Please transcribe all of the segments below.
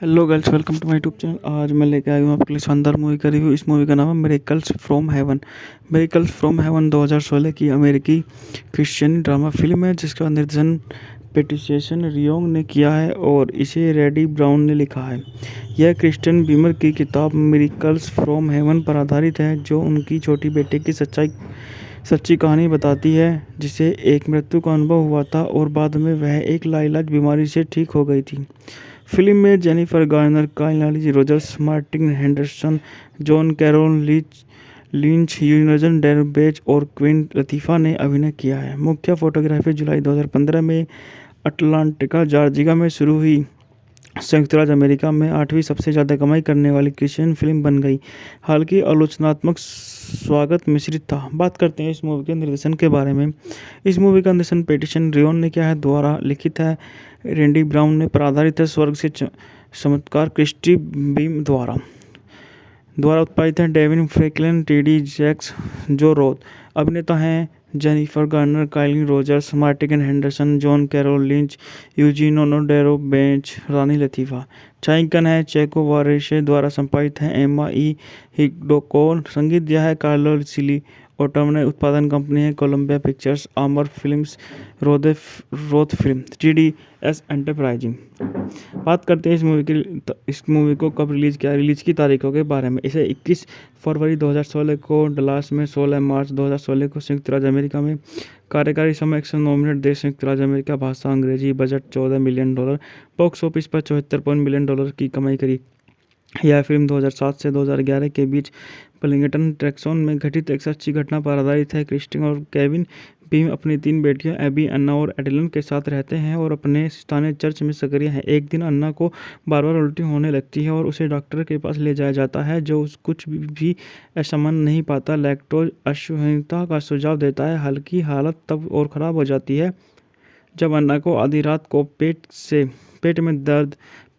Hello girls, welcome to my YouTube channel. आज मैं लेके आया हूँ आपके लिए शानदार मूवी का रिव्यू। इस मूवी का नाम है miracles from heaven. Miracles from heaven 2016 की अमेरिकी क्रिश्चियन ड्रामा फिल्म है, जिसका निर्देशन पेटिशन रियोंग ने किया है और इसे रेडी ब्राउन ने लिखा है। यह क्रिस्टियन बीमर की किताब मिरेकल्स फ्रॉम हेवन पर आधारित है, जो उनकी छोटी बेटे की सच्ची कहानी बताती है, जिसे एक मृत्यु का अनुभव हुआ था और बाद में वह एक लाइलाज बीमारी से ठीक हो गई थी। फिल्म में Jennifer Garner, Kyle Rogers, Martin Henderson, John Carroll Lynch, यूनजन Derbez और क्वीन लतीफ़ा ने अभिनय किया है। मुख्य फोटोग्राफी जुलाई 2015 में अटलांटिका जॉर्जिया में शुरू हुई संयुक्त राज्य अमेरिका में 8वीं सबसे ज़्यादा कमाई करने वाली क्रिश्चियन फिल्म बन गई। हालांकि आलोचनात्मक स्वागत मिश्रित था। बात करते हैं इस मूवी के निर्देशन के बारे में। इस मूवी का निर्देशन पेटिशन रियोन ने किया है, द्वारा लिखित है रेंडी ब्राउन ने, पर आधारित है स्वर्ग से चमत्कार क्रिस्टी बीम द्वारा उत्पादित है। Devine Franklin, TD Jakes, Joe Roth. अभिनेता हैं Jennifer Garner, Kyle Rogers, Martin Henderson, John Carroll Lynch, Eugene ओनोडेरो bench, रानी लतीफ़ा। छायांकन है चेको वारेशे, द्वारा संपादित है एम्मा ई हिग्डोकोन। संगीत दिया है कार्लो सिली ओटम। उत्पादन कंपनी है कोलंबिया पिक्चर्स, आमर Films, Roth film, GDS enterprising. बात करते हैं इस मूवी को कब रिलीज की तारीखों के बारे में। इसे 21 फरवरी 2016 को डलास में, 16 मार्च 2016 को संयुक्त राज्य अमेरिका में। कार्यकारी समय 109 मिनट। देश संयुक्त राज्य अमेरिका। भाषा अंग्रेजी। Budget $14 million. बॉक्स ऑफिस पर $74 मिलियन की कमाई करी। यह फिल्म 2007 से 2011 के बीच बलिंगटन टेक्सास में घटित एक सच्ची घटना पर आधारित है। क्रिस्टिन और केविन बीम अपनी 3 बेटियों एबी, अन्ना और एडेलिन के साथ रहते हैं और अपने स्थानीय चर्च में सक्रिय हैं। एक दिन अन्ना को बार-बार उल्टी होने लगती है और उसे डॉक्टर के पास ले जाया जाता है, जो कुछ भी असामान्य नहीं पाता। लैक्टोज असहिष्णुता का सुझाव देता है। हालांकि हालत तब और ख़राब हो जाती है जब अन्ना को आधी रात को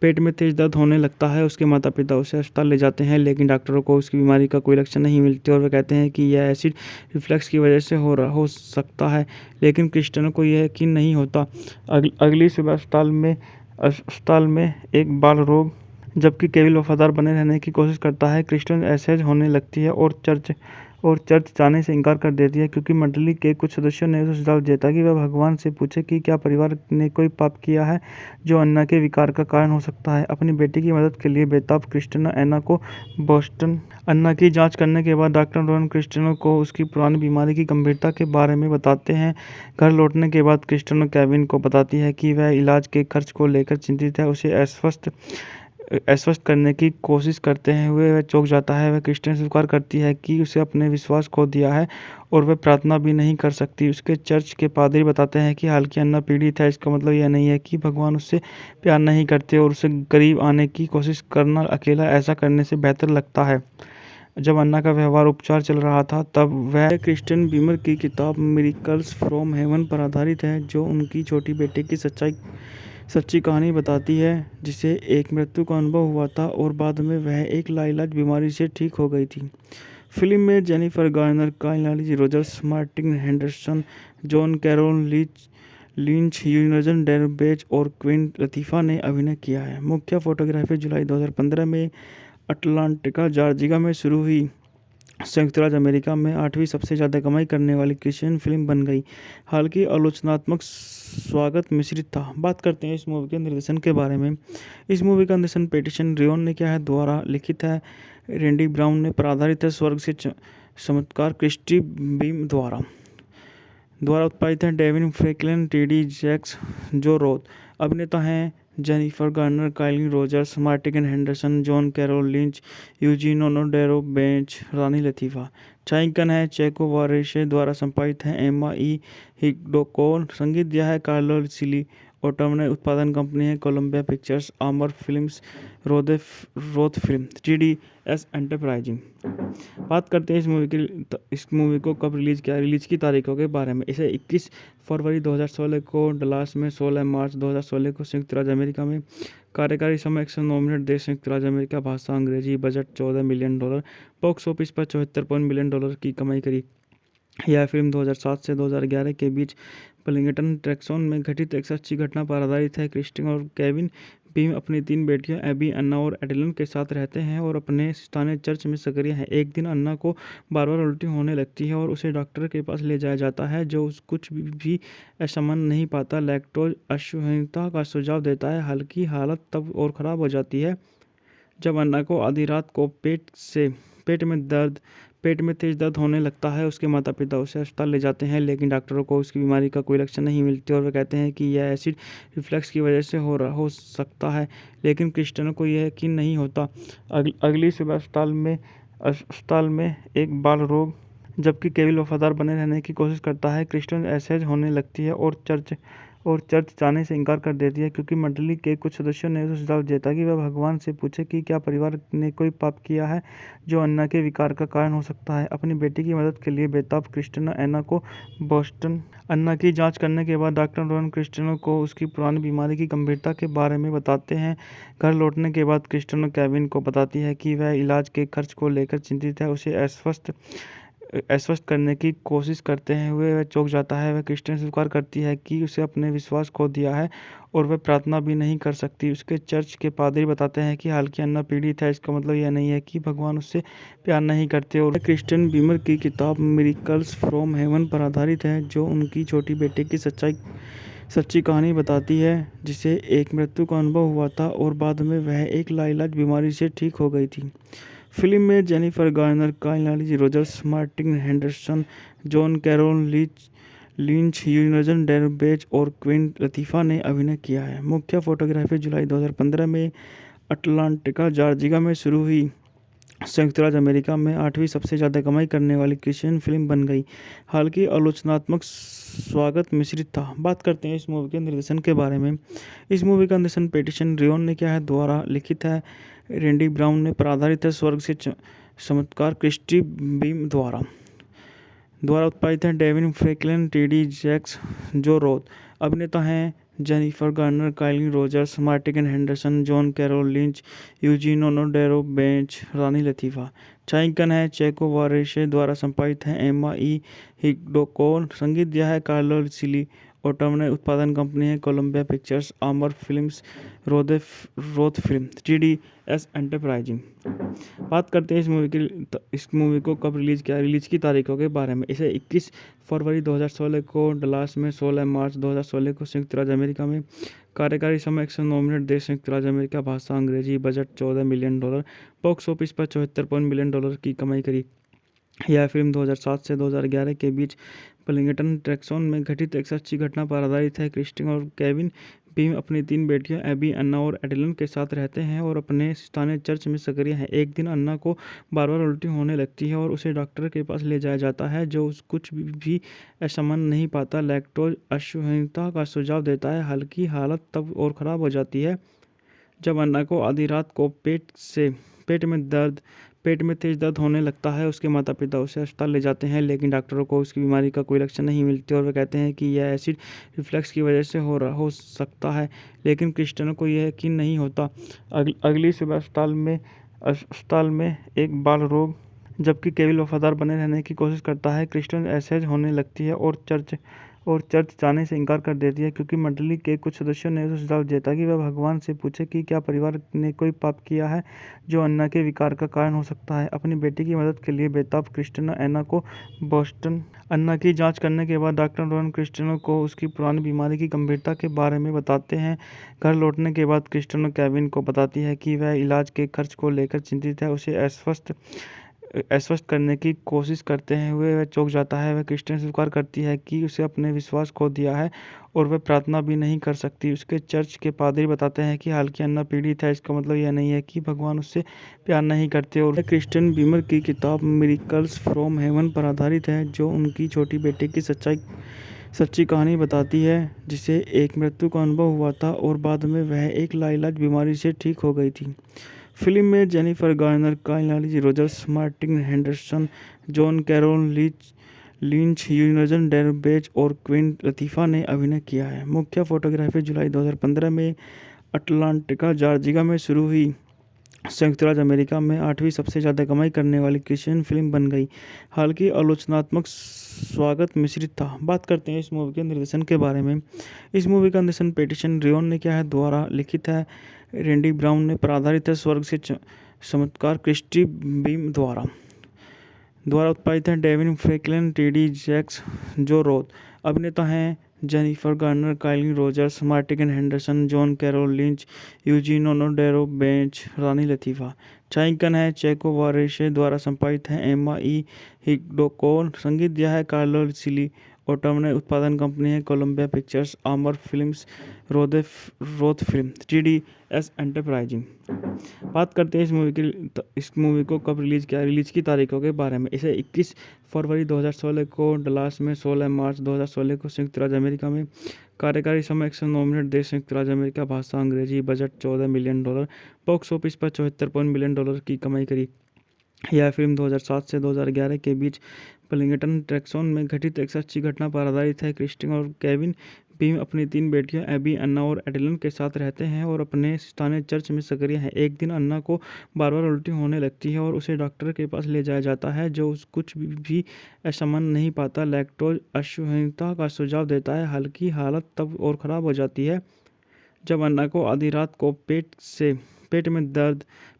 पेट में तेज दर्द होने लगता है। उसके माता पिता उसे अस्पताल ले जाते हैं, लेकिन डॉक्टरों को उसकी बीमारी का कोई लक्षण नहीं मिलते और वे कहते हैं कि यह एसिड रिफ्लक्स की वजह से हो सकता है। लेकिन क्रिस्टियन को यह यकीन नहीं होता। अगली सुबह अस्पताल में एक बाल रोग, जबकि केविन वफादार बने रहने की कोशिश करता है। क्रिस्टियन असहज होने लगती है और चर्च जाने से इनकार कर देती है, क्योंकि मंडली के कुछ सदस्यों ने उसे सुझाव दिया था कि वह भगवान से पूछे कि क्या परिवार ने कोई पाप किया है जो अन्ना के विकार का कारण हो सकता है। अपनी बेटी की मदद के लिए बेताब क्रिस्टियन अन्ना को बोस्टन अन्ना की जांच करने के बाद डॉक्टर रोहन क्रिस्टियन को उसकी पुरानी बीमारी की गंभीरता के बारे में बताते हैं। घर लौटने के बाद क्रिस्टियन केविन को बताती है कि वह इलाज के खर्च को लेकर चिंतित है। उसे आश्वस्त करने की कोशिश करते हुए वह चौंक जाता है। वह क्रिस्टियन स्वीकार करती है कि उसे अपने विश्वास खो दिया है और वह प्रार्थना भी नहीं कर सकती। उसके चर्च के पादरी बताते हैं कि हालांकि अन्ना पीड़ित है, इसका मतलब यह नहीं है कि भगवान उससे प्यार नहीं करते और उसे करीब आने की कोशिश करना अकेला ऐसा करने से बेहतर लगता है। जब अन्ना का व्यवहार उपचार चल रहा था, तब वह क्रिस्टियन बीमर की किताब मिरेकल्स फ्रॉम हेवन पर आधारित है, जो उनकी छोटी बेटे की सच्ची कहानी बताती है, जिसे एक मृत्यु का अनुभव हुआ था और बाद में वह एक लाइलाज बीमारी से ठीक हो गई थी। फिल्म में Jennifer Garner, Kyle Rogers, Martin Henderson, John Carroll Lynch, यूनजन Derbez और क्वीन लतीफ़ा ने अभिनय किया है। मुख्य फोटोग्राफी जुलाई 2015 में अटलांटिका जॉर्जिया में शुरू हुई संयुक्त राज्य अमेरिका में 8वीं सबसे ज़्यादा कमाई करने वाली क्रिश्चियन फिल्म बन गई। हालांकि आलोचनात्मक स्वागत मिश्रित था। बात करते हैं इस मूवी के निर्देशन के बारे में। इस मूवी का निर्देशन पेटिशन रियोन ने किया है, द्वारा लिखित है रेंडी ब्राउन ने, पर आधारित है स्वर्ग से चमत्कार क्रिस्टी बीम द्वारा उत्पादित है। Devine Franklin, TD Jakes, Joe Roth. अभिनेता हैं Jennifer Garner, Kyle Rogers, Martin Henderson, John Carroll Lynch, Eugene ओनोडेरो bench, रानी लतीफ़ा। छायांकन है चेको वारेशे, द्वारा संपादित है एम्मा ई हिग्डोकोन। संगीत दिया है कार्लो सिली ओटम। उत्पादन कंपनी है कोलंबिया पिक्चर्स, आमर Films, Roth film, GDS enterprising. बात करते हैं इस मूवी को कब रिलीज की तारीखों के बारे में। इसे 21 फरवरी 2016 को डलास में, 16 मार्च 2016 को संयुक्त राज्य अमेरिका में। कार्यकारी समय 109 मिनट। देश संयुक्त राज्य अमेरिका। भाषा अंग्रेजी। Budget $14 million. बॉक्स ऑफिस पर $74 मिलियन की कमाई करी। यह फिल्म 2007 से 2011 के बीच बलिंगटन टेक्सास में घटित एक सच्ची घटना पर आधारित है। क्रिस्टिन और केविन बीम अपनी 3 बेटियों एबी, अन्ना और एडेलिन के साथ रहते हैं और अपने स्थानीय चर्च में सक्रिय हैं। एक दिन अन्ना को बार-बार उल्टी होने लगती है और उसे डॉक्टर के पास ले जाया जाता है, जो कुछ भी असामान्य नहीं पाता। लैक्टोज असहनीयता का सुझाव देता है। हल्की हालत तब और ख़राब हो जाती है जब अन्ना को आधी रात को पेट में तेज दर्द होने लगता है। उसके माता-पिता उसे अस्पताल ले जाते हैं, लेकिन डॉक्टरों को उसकी बीमारी का कोई लक्षण नहीं मिलते और वे कहते हैं कि यह एसिड रिफ्लक्स की वजह से हो सकता है। लेकिन क्रिस्टियानो को यह यकीन नहीं होता। अगली सुबह अस्पताल में एक बाल रोग जबकि केविल वफादार बने रहने की कोशिश करता है। क्रिस्टियन असहज होने लगती है और चर्च जाने से इनकार कर देती है, क्योंकि मंडली के कुछ सदस्यों ने उसे सुझाव दिया था कि वह भगवान से पूछे कि क्या परिवार ने कोई पाप किया है जो अन्ना के विकार का कारण हो सकता है। अपनी बेटी की मदद के लिए बेताब क्रिस्टियानो अन्ना को बोस्टन अन्ना की जांच करने के बाद डॉक्टर रोहन क्रिस्टियानो को उसकी पुरानी बीमारी की गंभीरता के बारे में बताते हैं। घर लौटने के बाद क्रिस्टियानो केविन को बताती है कि वह इलाज के खर्च को लेकर चिंतित है। उसे आश्वस्त करने की कोशिश करते हुए वह चौंक जाता है। वह क्रिस्टियन स्वीकार करती है कि उसे अपने विश्वास खो दिया है और वह प्रार्थना भी नहीं कर सकती। उसके चर्च के पादरी बताते हैं कि हालांकि अन्ना पीड़ित है, इसका मतलब यह नहीं है कि भगवान उससे प्यार नहीं करते। और क्रिस्टियन बीमर की किताब मिरेकल्स फ्रॉम हेवन पर आधारित है, जो उनकी छोटी बेटे की सच्ची कहानी बताती है, जिसे एक मृत्यु का अनुभव हुआ था और बाद में वह एक लाइलाज बीमारी से ठीक हो गई थी। फिल्म में Jennifer Garner, Kyle Rogers, Martin Henderson, John Carroll Lynch, यूजन Derbez और क्वीन लतीफ़ा ने अभिनय किया है। मुख्य फोटोग्राफी जुलाई 2015 में अटलांटिका, जॉर्जिया में शुरू हुई। संयुक्त राज्य अमेरिका में 8वीं सबसे ज़्यादा कमाई करने वाली क्रिश्चियन फिल्म बन गई। हालांकि आलोचनात्मक स्वागत मिश्रित था। बात करते हैं इस मूवी के निर्देशन के बारे में। इस मूवी का निर्देशन पैटिसन रियोन ने किया है, द्वारा लिखित है रैंडी ब्राउन ने, पर आधारित है स्वर्ग से चमत्कार क्रिस्टी बीम द्वारा उत्पादित है Devine Franklin, TD Jakes, Joe Roth. अभिनेता हैं Jennifer Garner, Kyle Rogers, Martin Henderson, John Carroll Lynch, Eugenio Derbez, रानी लतीफ़ा। छायांकन है चेको वारेशे, द्वारा संपादित है एम्मा ई हिग्डोको। संगीत दिया है कार्लो सिली ओटम। उत्पादन कंपनी है कोलंबिया पिक्चर्स, आमर Films, Roth film, TDS enterprising. बात करते हैं इस मूवी को कब रिलीज़ किया। रिलीज़ की तारीखों के बारे में। इसे 21 फरवरी 2016 को डलास में, 16 मार्च 2016 को संयुक्त राज्य अमेरिका में। कार्यकारी समय 109 मिनट। देश संयुक्त राज्य अमेरिका। भाषा अंग्रेजी। Budget $14 million. बॉक्स ऑफिस पर $74 मिलियन की कमाई करी। यह फिल्म 2007 से 2011 के बीच बर्लिंगटन, टेक्सास में घटित एक सच्ची घटना पर आधारित है। क्रिस्टियन और केविन बीम अपनी 3 बेटियों एबी, अन्ना और एडेलिन के साथ रहते हैं और अपने स्थानीय चर्च में सक्रिय हैं। एक दिन अन्ना को बार-बार उल्टी होने लगती है और उसे डॉक्टर के पास ले जाया जाता है, जो कुछ भी असामान्य नहीं पाता। लैक्टोज असहनीयता का सुझाव देता है। हल्की हालत तब और ख़राब हो जाती है जब अन्ना को आधी रात को पेट में तेज दर्द होने लगता है। उसके माता-पिता उसे अस्पताल ले जाते हैं, लेकिन डॉक्टरों को उसकी बीमारी का कोई लक्षण नहीं मिलते और वे कहते हैं कि यह एसिड रिफ्लक्स की वजह से हो सकता है। लेकिन क्रिस्टियानो को यह यकीन नहीं होता। अगली सुबह अस्पताल में एक बाल रोग जबकि केविल वफादार बने रहने की कोशिश करता है। क्रिस्टियन असहज होने लगती है और चर्च जाने से इनकार कर देती है, क्योंकि मंडली के कुछ सदस्यों ने उसे सुझाव दिया था कि वह भगवान से पूछे कि क्या परिवार ने कोई पाप किया है जो अन्ना के विकार का कारण हो सकता है। अपनी बेटी की मदद के लिए बेताब क्रिस्टियानो अन्ना को बोस्टन अन्ना की जांच करने के बाद डॉक्टर रोहन क्रिस्टियानो को उसकी पुरानी बीमारी की गंभीरता के बारे में बताते हैं। घर लौटने के बाद क्रिस्टियानो केविन को बताती है कि वह इलाज के खर्च को लेकर चिंतित है। उसे आश्वस्त करने की कोशिश करते हुए वह चौंक जाता है। वह क्रिस्टियन स्वीकार करती है कि उसे अपने विश्वास खो दिया है और वह प्रार्थना भी नहीं कर सकती। उसके चर्च के पादरी बताते हैं कि हालांकि अन्ना पीड़ित है, इसका मतलब यह नहीं है कि भगवान उससे प्यार नहीं करते। और क्रिस्टियन बीमर की किताब मिरेकल्स फ्रॉम हेवन पर आधारित है, जो उनकी छोटी बेटे की सच्ची कहानी बताती है, जिसे एक मृत्यु का अनुभव हुआ था और बाद में वह एक लाइलाज बीमारी से ठीक हो गई थी। फिल्म में Jennifer Garner, Kyle Rogers, Martin Henderson, John Carroll Lynch, यूजन Derbez और क्वीन लतीफ़ा ने अभिनय किया है। मुख्य फोटोग्राफी जुलाई 2015 में अटलांटिका, जॉर्जिया में शुरू हुई। संयुक्त राज्य अमेरिका में 8वीं सबसे ज़्यादा कमाई करने वाली क्रिश्चियन फिल्म बन गई। हालांकि आलोचनात्मक स्वागत मिश्रित था। बात करते हैं इस मूवी के निर्देशन के बारे में। इस मूवी का निर्देशन पैटिसन रियोन ने किया है, द्वारा लिखित है रैंडी ब्राउन ने, पर आधारित है स्वर्ग से चमत्कार क्रिस्टी बीम द्वारा उत्पादित है Devine Franklin, TD Jakes, Joe Roth. अभिनेता हैं जेनिफर गार्नर, काइली Rogers, Martin Henderson, John Carroll Lynch, Eugene ओनोडेरो bench, रानी लतीफ़ा। छायांकन है चेको वारेशे, द्वारा संपादित है एम्मा ई हिग्डोकोन। संगीत दिया है कार्लो सिली ओटम ने। उत्पादन कंपनी है कोलंबिया पिक्चर्स, आमर Films, Roth Film, TDS Enterprising. बात करते हैं इस मूवी को कब रिलीज़ किया, रिलीज की तारीखों के बारे में। इसे 21 फरवरी 2016 को डलास में, 16 मार्च 2016 को संयुक्त राज्य अमेरिका में। कार्यकारी समय 109 मिनट। देश संयुक्त राज्य अमेरिका। भाषा अंग्रेजी। Budget $14 million. बॉक्स ऑफिस पर $74 मिलियन की कमाई करी। यह फिल्म 2007 से 2011 के बीच बर्लिंगटन टेक्सास में घटित एक सच्ची घटना पर आधारित है। क्रिस्टिन और केविन बीम अपनी 3 बेटियों एबी, अन्ना और एडेलिन के साथ रहते हैं और अपने स्थानीय चर्च में सक्रिय हैं। एक दिन अन्ना को बार-बार उल्टी होने लगती है और उसे डॉक्टर के पास ले जाया जाता है, जो कुछ भी असामान्य नहीं पाता, लैक्टोज असहनीयता का सुझाव देता है। हालांकि हालत तब और ख़राब हो जाती है जब अन्ना को आधी रात को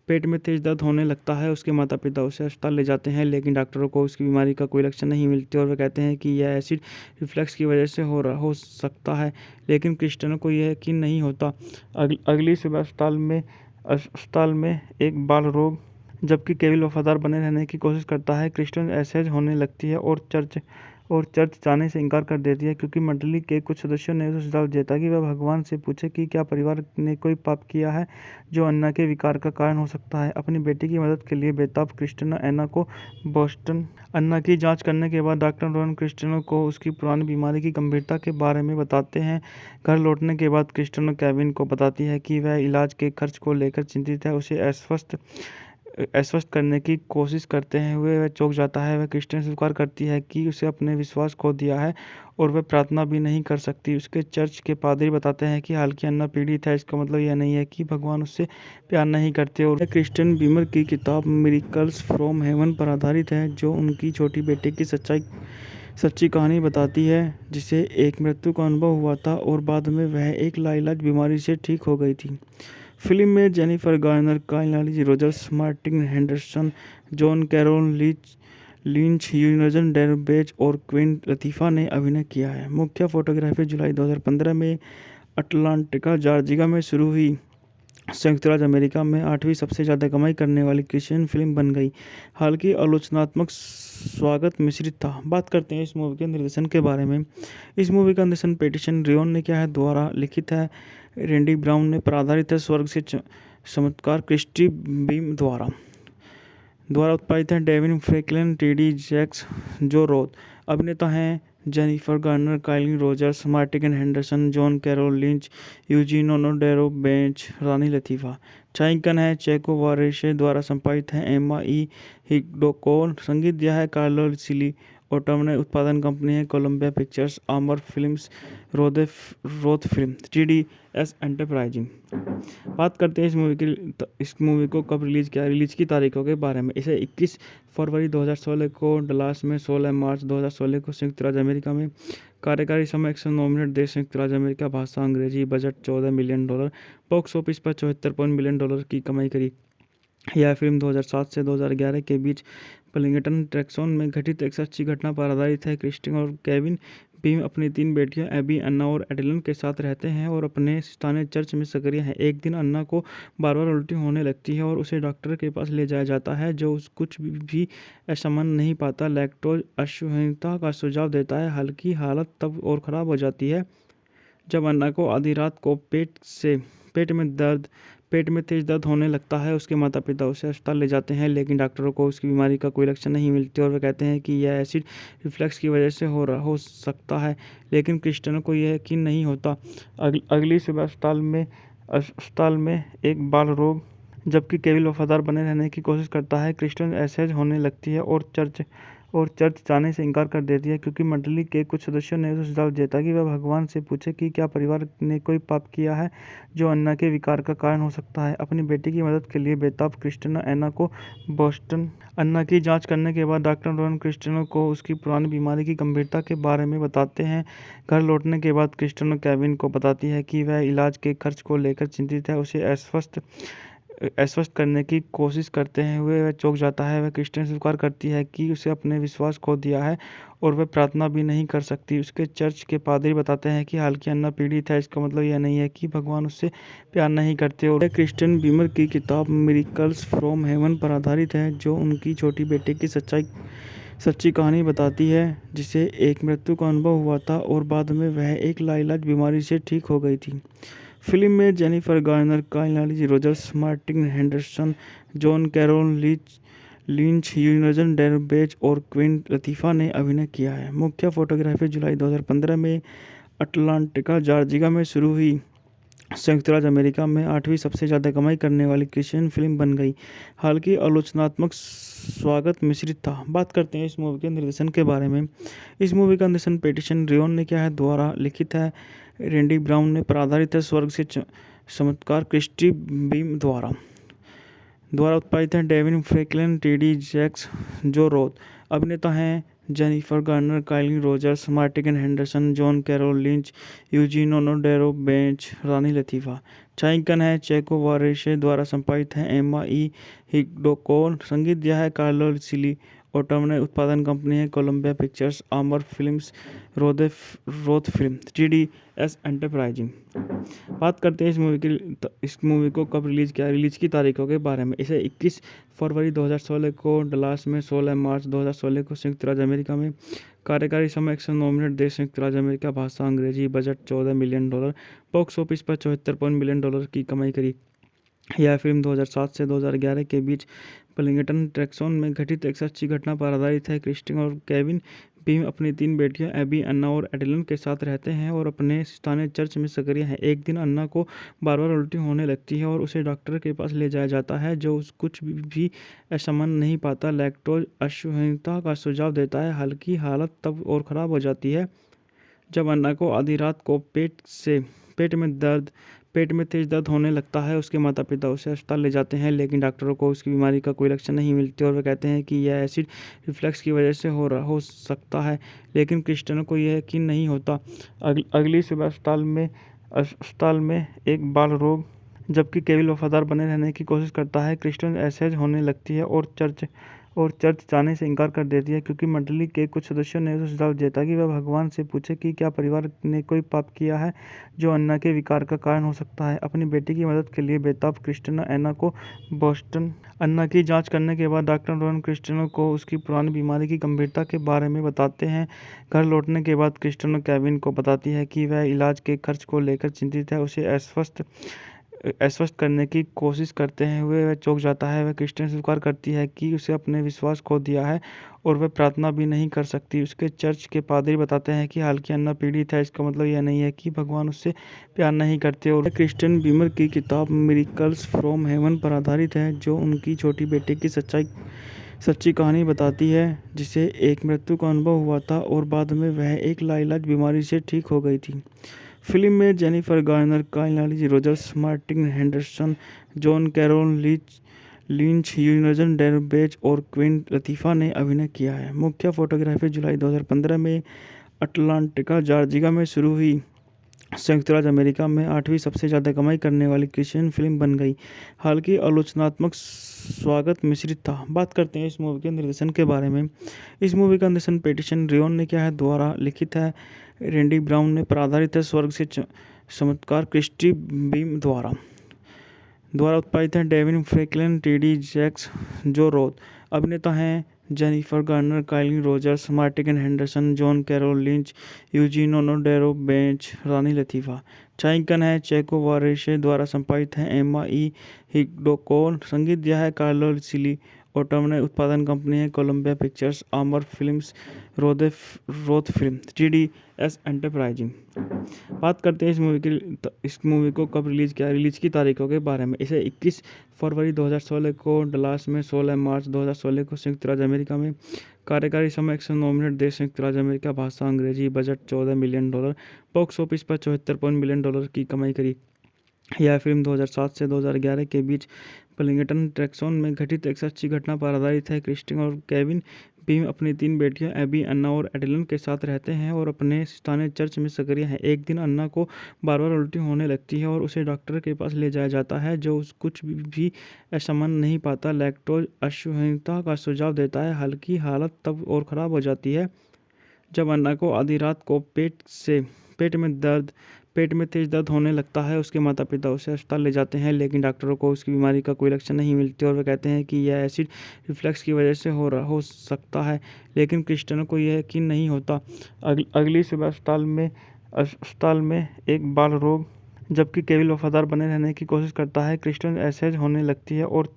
पेट में तेज दर्द होने लगता है। उसके माता पिता उसे अस्पताल ले जाते हैं, लेकिन डॉक्टरों को उसकी बीमारी का कोई लक्षण नहीं मिलते और वे कहते हैं कि यह एसिड रिफ्लक्स की वजह से हो सकता है। लेकिन क्रिस्टियन को यह यकीन नहीं होता। अगली सुबह अस्पताल में एक बाल रोग जबकि केविन वफादार बने रहने की कोशिश करता है। क्रिस्टियन असहज होने लगती है और चर्च जाने से इनकार कर देती है, क्योंकि मंडली के कुछ सदस्यों ने उसे सुझाव दिया था कि वह भगवान से पूछे कि क्या परिवार ने कोई पाप किया है जो अन्ना के विकार का कारण हो सकता है। अपनी बेटी की मदद के लिए बेताब क्रिस्टियन अन्ना को बोस्टन अन्ना की जांच करने के बाद डॉक्टर रोहन क्रिस्टियन को उसकी पुरानी बीमारी की गंभीरता के बारे में बताते हैं। घर लौटने के बाद क्रिस्टियन केविन को बताती है कि वह इलाज के खर्च को लेकर चिंतित है। उसे आश्वस्त करने की कोशिश करते हुए वह चौंक जाता है। वह क्रिस्टियन स्वीकार करती है कि उसे अपने विश्वास खो दिया है और वह प्रार्थना भी नहीं कर सकती। उसके चर्च के पादरी बताते हैं कि हालांकि अन्ना पीड़ित है, इसका मतलब यह नहीं है कि भगवान उससे प्यार नहीं करते। और क्रिस्टियन बीमर की किताब मिरेकल्स फ्रॉम हेवन पर आधारित है, जो उनकी छोटी बेटी की सच्ची कहानी बताती है, जिसे एक मृत्यु का अनुभव हुआ था और बाद में वह एक लाइलाज बीमारी से ठीक हो गई थी। फिल्म में जेनिफर गार्नर, काइली Rogers, Martin Henderson, John Carroll Lynch, Eugene ओनोडेरो bench और क्वीन लतीफ़ा ने अभिनय किया है। मुख्य फोटोग्राफी जुलाई 2015 में अटलांटा जॉर्जिया में शुरू हुई। संयुक्त राज्य अमेरिका में 8वीं सबसे ज़्यादा कमाई करने वाली क्रिश्चियन फिल्म बन गई। हालांकि आलोचनात्मक स्वागत मिश्रित था। बात करते हैं इस मूवी के निर्देशन के बारे में। इस मूवी का निर्देशन पैटिसन रियोन ने किया है, द्वारा लिखित है रैंडी ब्राउन ने, पर आधारित है स्वर्ग से चमत्कार क्रिस्टी बीम द्वारा उत्पादित है Devine Franklin, TD Jakes, Joe Roth. अभिनेता हैं जेनिफर गार्नर, काइली Rogers, Martin Henderson, John Carroll Lynch, Eugene ओनोडेरो bench, रानी लतीफ़ा। छायांकन है चेको वारेशे, द्वारा संपादित है एम्मा ई हिग्डोकोन। संगीत दिया है कार्लो सिली ओटम ने। उत्पादन कंपनी है कोलंबिया पिक्चर्स, आमर Films, Roth Film, TDS Enterprising. बात करते हैं इस मूवी को कब रिलीज़ किया, रिलीज की तारीखों के बारे में। इसे 21 फरवरी 2016 को डलास में, 16 मार्च 2016 को संयुक्त राज्य अमेरिका में। कार्यकारी समय 109 मिनट। देश संयुक्त राज्य अमेरिका। भाषा अंग्रेजी। Budget $14 million. बॉक्स ऑफिस पर $74 मिलियन की कमाई करी। यह फिल्म 2007 से 2011 के बीच बर्लिंगटन टेक्सास में घटित एक सच्ची घटना पर आधारित है। क्रिस्टिन और केविन बीम अपनी 3 बेटियों एबी, अन्ना और एडेलिन के साथ रहते हैं और अपने स्थानीय चर्च में सक्रिय हैं। एक दिन अन्ना को बार-बार उल्टी होने लगती है और उसे डॉक्टर के पास ले जाया जाता है, जो कुछ भी असामान्य नहीं पाता, लैक्टोज असहनीयता का सुझाव देता है। हालांकि हालत तब और ख़राब हो जाती है जब अन्ना को आधी रात को पेट में तेज दर्द होने लगता है। उसके माता पिता उसे अस्पताल ले जाते हैं, लेकिन डॉक्टरों को उसकी बीमारी का कोई लक्षण नहीं मिलते और वे कहते हैं कि यह एसिड रिफ्लक्स की वजह से हो सकता है। लेकिन क्रिस्टियन को यह यकीन नहीं होता। अगली सुबह अस्पताल में एक बाल रोग जबकि केविन वफादार बने रहने की कोशिश करता है। क्रिस्टियन असहज होने लगती है और और चर्च जाने से इनकार कर देती है क्योंकि मंडली के कुछ सदस्यों ने उसे सुझाव दिया था कि वह भगवान से पूछे कि क्या परिवार ने कोई पाप किया है जो अन्ना के विकार का कारण हो सकता है। अपनी बेटी की मदद के लिए बेताब क्रिस्टिना एना को बोस्टन अन्ना की जांच करने के बाद डॉक्टर रोहन क्रिस्टिनो को उसकी पुरानी बीमारी की गंभीरता के बारे में बताते हैं। घर लौटने के बाद क्रिस्टिनो केविन को बताती है कि वह इलाज के खर्च को लेकर चिंतित है। उसे आश्वस्त करने की कोशिश करते हुए वह चौंक जाता है। वह क्रिस्टिन स्वीकार करती है कि उसे अपने विश्वास खो दिया है और वह प्रार्थना भी नहीं कर सकती। उसके चर्च के पादरी बताते हैं कि हालांकि अन्ना पीड़ित है, इसका मतलब यह नहीं है कि भगवान उससे प्यार नहीं करते। और क्रिस्टियन बीमर की किताब मिरेकल्स फ्रॉम हेवन पर आधारित है, जो उनकी छोटी बेटे की सच्ची कहानी बताती है, जिसे एक मृत्यु का अनुभव हुआ था और बाद में वह एक लाइलाज बीमारी से ठीक हो गई थी। फिल्म में Jennifer Garner, Kyle Rogers, Martin Henderson, John Carroll Lynch, यूनजन Derbez और क्वीन लतीफ़ा ने अभिनय किया है। मुख्य फोटोग्राफी जुलाई 2015 में अटलांटिका जॉर्जिया में शुरू हुई संयुक्त राज्य अमेरिका में 8वीं सबसे ज़्यादा कमाई करने वाली क्रिश्चियन फिल्म बन गई। हालांकि आलोचनात्मक स्वागत मिश्रित था। बात करते हैं इस मूवी के निर्देशन के बारे में। इस मूवी का निर्देशन पैटिसन रियोन ने किया है, द्वारा लिखित है रैंडी ब्राउन ने, पर आधारित है स्वर्ग से चमत्कार क्रिस्टी बीम द्वारा उत्पादित है। Devine Franklin, TD. Jakes, Joe Roth. अभिनेता हैं Jennifer Garner, Kyle Rogers, Martin Henderson, John Carroll Lynch, Eugene ओनोडेरो bench, रानी लतीफ़ा। छायांकन है चेको वारेशे, द्वारा संपादित है एम्मा ई हिग्डोकोन। संगीत दिया है कार्लो सिली ओटम। उत्पादन कंपनी है कोलंबिया पिक्चर्स, आमर Films, Roth Film, TDS Enterprising. बात करते हैं इस मूवी को कब रिलीज़ किया। रिलीज़ की तारीखों के बारे में। इसे 21 फरवरी 2016 को डलास में, 16 मार्च 2016 को संयुक्त राज्य अमेरिका में। कार्यकारी समय 109 मिनट। देश संयुक्त राज्य अमेरिका। भाषा अंग्रेजी। Budget $14 million. बॉक्स ऑफिस पर $74 मिलियन की कमाई करी। यह फिल्म 2007 से 2011 के बीच बर्लिंगटन, टेक्सास में घटित एक सच्ची घटना पर आधारित है। क्रिस्टिन और केविन बीम अपनी 3 बेटियों एबी, अन्ना और एडेलिन के साथ रहते हैं और अपने स्थानीय चर्च में सक्रिय हैं। एक दिन अन्ना को बार-बार उल्टी होने लगती है और उसे डॉक्टर के पास ले जाया जाता है, जो कुछ भी असामान्य नहीं पाता। लैक्टोज असहिष्णुता का सुझाव देता है। हालांकि हालत तब और ख़राब हो जाती है जब अन्ना को आधी रात को पेट में तेज दर्द होने लगता है। उसके माता पिता उसे अस्पताल ले जाते हैं, लेकिन डॉक्टरों को उसकी बीमारी का कोई लक्षण नहीं मिलते और वे कहते हैं कि यह एसिड रिफ्लक्स की वजह से हो सकता है। लेकिन क्रिस्टिनो को यह यकीन नहीं होता। अगली सुबह अस्पताल में एक बाल रोग, जबकि केविन वफादार बने रहने की कोशिश करता है। क्रिस्टिन असहज होने लगती है और चर्च जाने से इनकार कर देती है क्योंकि मंडली के कुछ सदस्यों ने उसे सुझाव दिया था कि वह भगवान से पूछे कि क्या परिवार ने कोई पाप किया है जो अन्ना के विकार का कारण हो सकता है। अपनी बेटी की मदद के लिए बेताब क्रिस्टिना एना को बोस्टन अन्ना की जांच करने के बाद डॉक्टर रोहन क्रिस्टिनो को उसकी पुरानी बीमारी की गंभीरता के बारे में बताते हैं। घर लौटने के बाद क्रिस्टिनो केविन को बताती है कि वह इलाज के खर्च को लेकर चिंतित है। उसे आश्वस्त करने की कोशिश करते हुए वह चौंक जाता है। वह क्रिस्टिन स्वीकार करती है कि उसे अपने विश्वास खो दिया है और वह प्रार्थना भी नहीं कर सकती। उसके चर्च के पादरी बताते हैं कि हालांकि अन्ना पीड़ित है, इसका मतलब यह नहीं है कि भगवान उससे प्यार नहीं करते। और क्रिस्टियन बीमर की किताब मिरेकल्स फ्रॉम हेवन पर आधारित है, जो उनकी छोटी बेटे की सच्ची कहानी बताती है, जिसे एक मृत्यु का अनुभव हुआ था और बाद में वह एक लाइलाज बीमारी से ठीक हो गई थी। फिल्म में Jennifer Garner, Kyle Rogers, Martin Henderson, John Carroll Lynch, यूनजन Derbez और क्वीन लतीफ़ा ने अभिनय किया है। मुख्य फोटोग्राफी जुलाई 2015 में अटलांटिका जॉर्जिया में शुरू हुई संयुक्त राज्य अमेरिका में 8वीं सबसे ज़्यादा कमाई करने वाली क्रिश्चियन फिल्म बन गई। हालांकि आलोचनात्मक स्वागत मिश्रित था। बात करते हैं इस मूवी के निर्देशन के बारे में। इस मूवी का निर्देशन पैटिसन रियोन ने किया है, द्वारा लिखित है रैंडी ब्राउन ने, पर आधारित है स्वर्ग से चमत्कार क्रिस्टी बीम द्वारा उत्पादित है। Devine Franklin, TD. Jakes, Joe Roth. अभिनेता हैं Jennifer Garner, Kyle Rogers, Martin Henderson, John Carroll Lynch, Eugene ओनोडेरो bench, रानी लतीफ़ा। छायांकन है चेको वारेशे, द्वारा संपादित है एम्मा ई हिग्डोकोन। संगीत दिया है कार्लो सिली ऑटोमोबाइल उत्पादन कंपनी है कोलंबिया पिक्चर्स, आमर Films, Roth film, 3DS enterprising. बात करते हैं इस मूवी को कब रिलीज़ किया, रिलीज़ की तारीखों के बारे में। इसे 21 फरवरी 2016 को डलास में, 16 मार्च 2016 को संयुक्त राज्य अमेरिका में। कार्यकारी समय 109 मिनट। देश संयुक्त राज्य अमेरिका। भाषा अंग्रेजी। Budget $14 million. बॉक्स ऑफिस पर $74 मिलियन की कमाई करी। यह फिल्म 2007 से 2011 के बीच बलिंगटन टेक्सास में घटित एक सच्ची घटना पर आधारित है। क्रिस्टिन और केविन बीम अपनी 3 बेटियों एबी, अन्ना और एडेलिन के साथ रहते हैं और अपने स्थानीय चर्च में सक्रिय हैं। एक दिन अन्ना को बार बार उल्टी होने लगती है और उसे डॉक्टर के पास ले जाया जाता है, जो कुछ भी असामान्य नहीं पाता। लैक्टोज असहनीयता का सुझाव देता है। हल्की हालत तब और ख़राब हो जाती है जब अन्ना को आधी रात को पेट में तेज दर्द होने लगता है। उसके माता पिता उसे अस्पताल ले जाते हैं, लेकिन डॉक्टरों को उसकी बीमारी का कोई लक्षण नहीं मिलते और वे कहते हैं कि यह एसिड रिफ्लक्स की वजह से हो सकता है। लेकिन क्रिस्टियानो को यह यकीन नहीं होता। अगली सुबह अस्पताल में एक बाल रोग जबकि केविन वफादार बने रहने की कोशिश करता है। क्रिस्टियन असहज होने लगती है और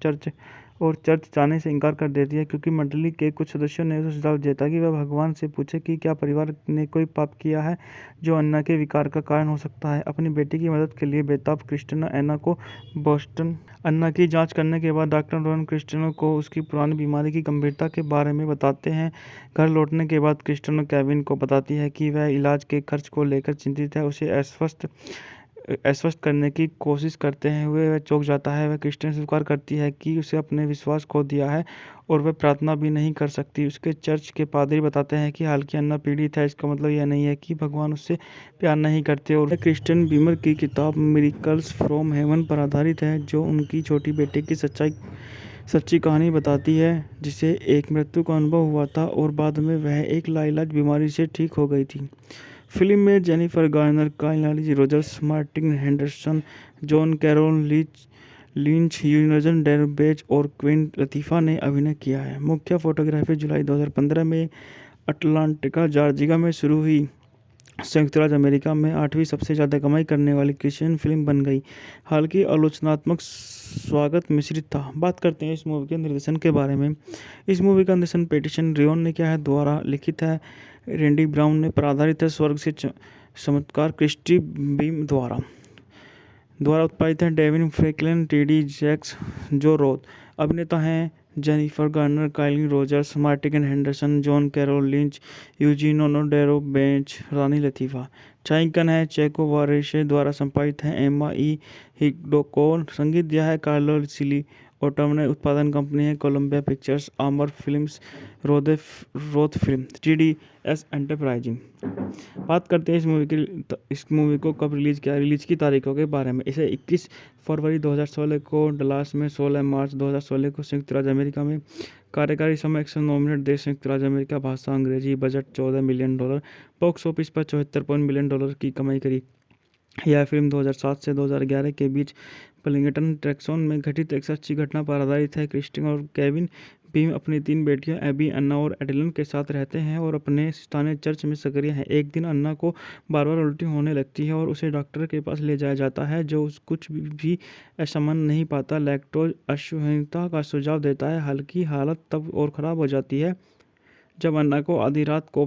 चर्च जाने से इनकार कर देती है, क्योंकि मंडली के कुछ सदस्यों ने उसे सुझाव दिया था कि वह भगवान से पूछे कि क्या परिवार ने कोई पाप किया है जो अन्ना के विकार का कारण हो सकता है। अपनी बेटी की मदद के लिए बेताब क्रिस्टियन अन्ना को बोस्टन अन्ना की जांच करने के बाद डॉक्टर रोहन क्रिस्टियनो को उसकी पुरानी बीमारी की गंभीरता के बारे में बताते हैं। घर लौटने के बाद क्रिस्टियनो केविन को बताती है कि वह इलाज के खर्च को लेकर चिंतित है। उसे आश्वस्त करने की कोशिश करते हुए वह चौंक जाता है। वह क्रिस्टियन स्वीकार करती है कि उसे अपने विश्वास खो दिया है और वह प्रार्थना भी नहीं कर सकती। उसके चर्च के पादरी बताते हैं कि हालांकि अन्ना पीड़ित है, इसका मतलब यह नहीं है कि भगवान उससे प्यार नहीं करते। और क्रिस्टियन बीमर की किताब मिरेकल्स फ्रॉम हेवन पर आधारित है, जो उनकी छोटी बेटे की सच्ची कहानी बताती है, जिसे एक मृत्यु का अनुभव हुआ था और बाद में वह एक लाइलाज बीमारी से ठीक हो गई थी। फिल्म में Jennifer Garner, Kyle Rogers, Martin Henderson, John Carroll Lynch, यूनजन Derbez और क्वीन लतीफ़ा ने अभिनय किया है। मुख्य फोटोग्राफी जुलाई 2015 में अटलांटिका, जॉर्जिया में शुरू हुई संयुक्त राज्य अमेरिका में 8वीं सबसे ज़्यादा कमाई करने वाली क्रिश्चियन फिल्म बन गई। हालांकि आलोचनात्मक स्वागत मिश्रित था। बात करते हैं इस मूवी के निर्देशन के बारे में। इस मूवी का निर्देशन पैटिसन रियोन ने किया है, द्वारा लिखित है रेंडी ब्राउन ने, पर आधारित है स्वर्ग से चमत्कार क्रिस्टी बीम द्वारा उत्पादित है Devine Franklin, TD. Jakes, Joe Roth. अभिनेता हैं Jennifer Garner, Kyle Rogers, Martin Henderson, John Carroll Lynch, Eugenio Derbez, रानी लतीफ़ा। छायांकन है चेको वारेशे द्वारा संपादित है एम्मा ई हिग्डोकोन। संगीत दिया है कार्लो सिली। ऑटोमोबाइल उत्पादन कंपनी है कोलंबिया पिक्चर्स, आमर Films, Roth film, 3DS enterprising. बात करते हैं इस मूवी को कब रिलीज़ किया, रिलीज़ की तारीखों के बारे में। इसे 21 फरवरी 2016 को डलास में, 16 मार्च 2016 को संयुक्त राज्य अमेरिका में। कार्यकारी समय 109 मिनट। देश संयुक्त राज्य अमेरिका। भाषा अंग्रेजी। Budget $14 million. बॉक्स ऑफिस पर $74 मिलियन की कमाई करी। यह फिल्म 2007 से 2011 के बीच बलिंगटन टेक्सास में घटित एक सच्ची घटना पर आधारित है। क्रिस्टिन और केविन बीम अपनी 3 बेटियों एबी, अन्ना और एडेलिन के साथ रहते हैं और अपने स्थानीय चर्च में सक्रिय हैं। एक दिन अन्ना को बार बार उल्टी होने लगती है और उसे डॉक्टर के पास ले जाया जाता है, जो कुछ भी असामान्य नहीं पाता। लैक्टोज असहनीयता का सुझाव देता है। हल्की हालत तब और ख़राब हो जाती है जब अन्ना को आधी रात को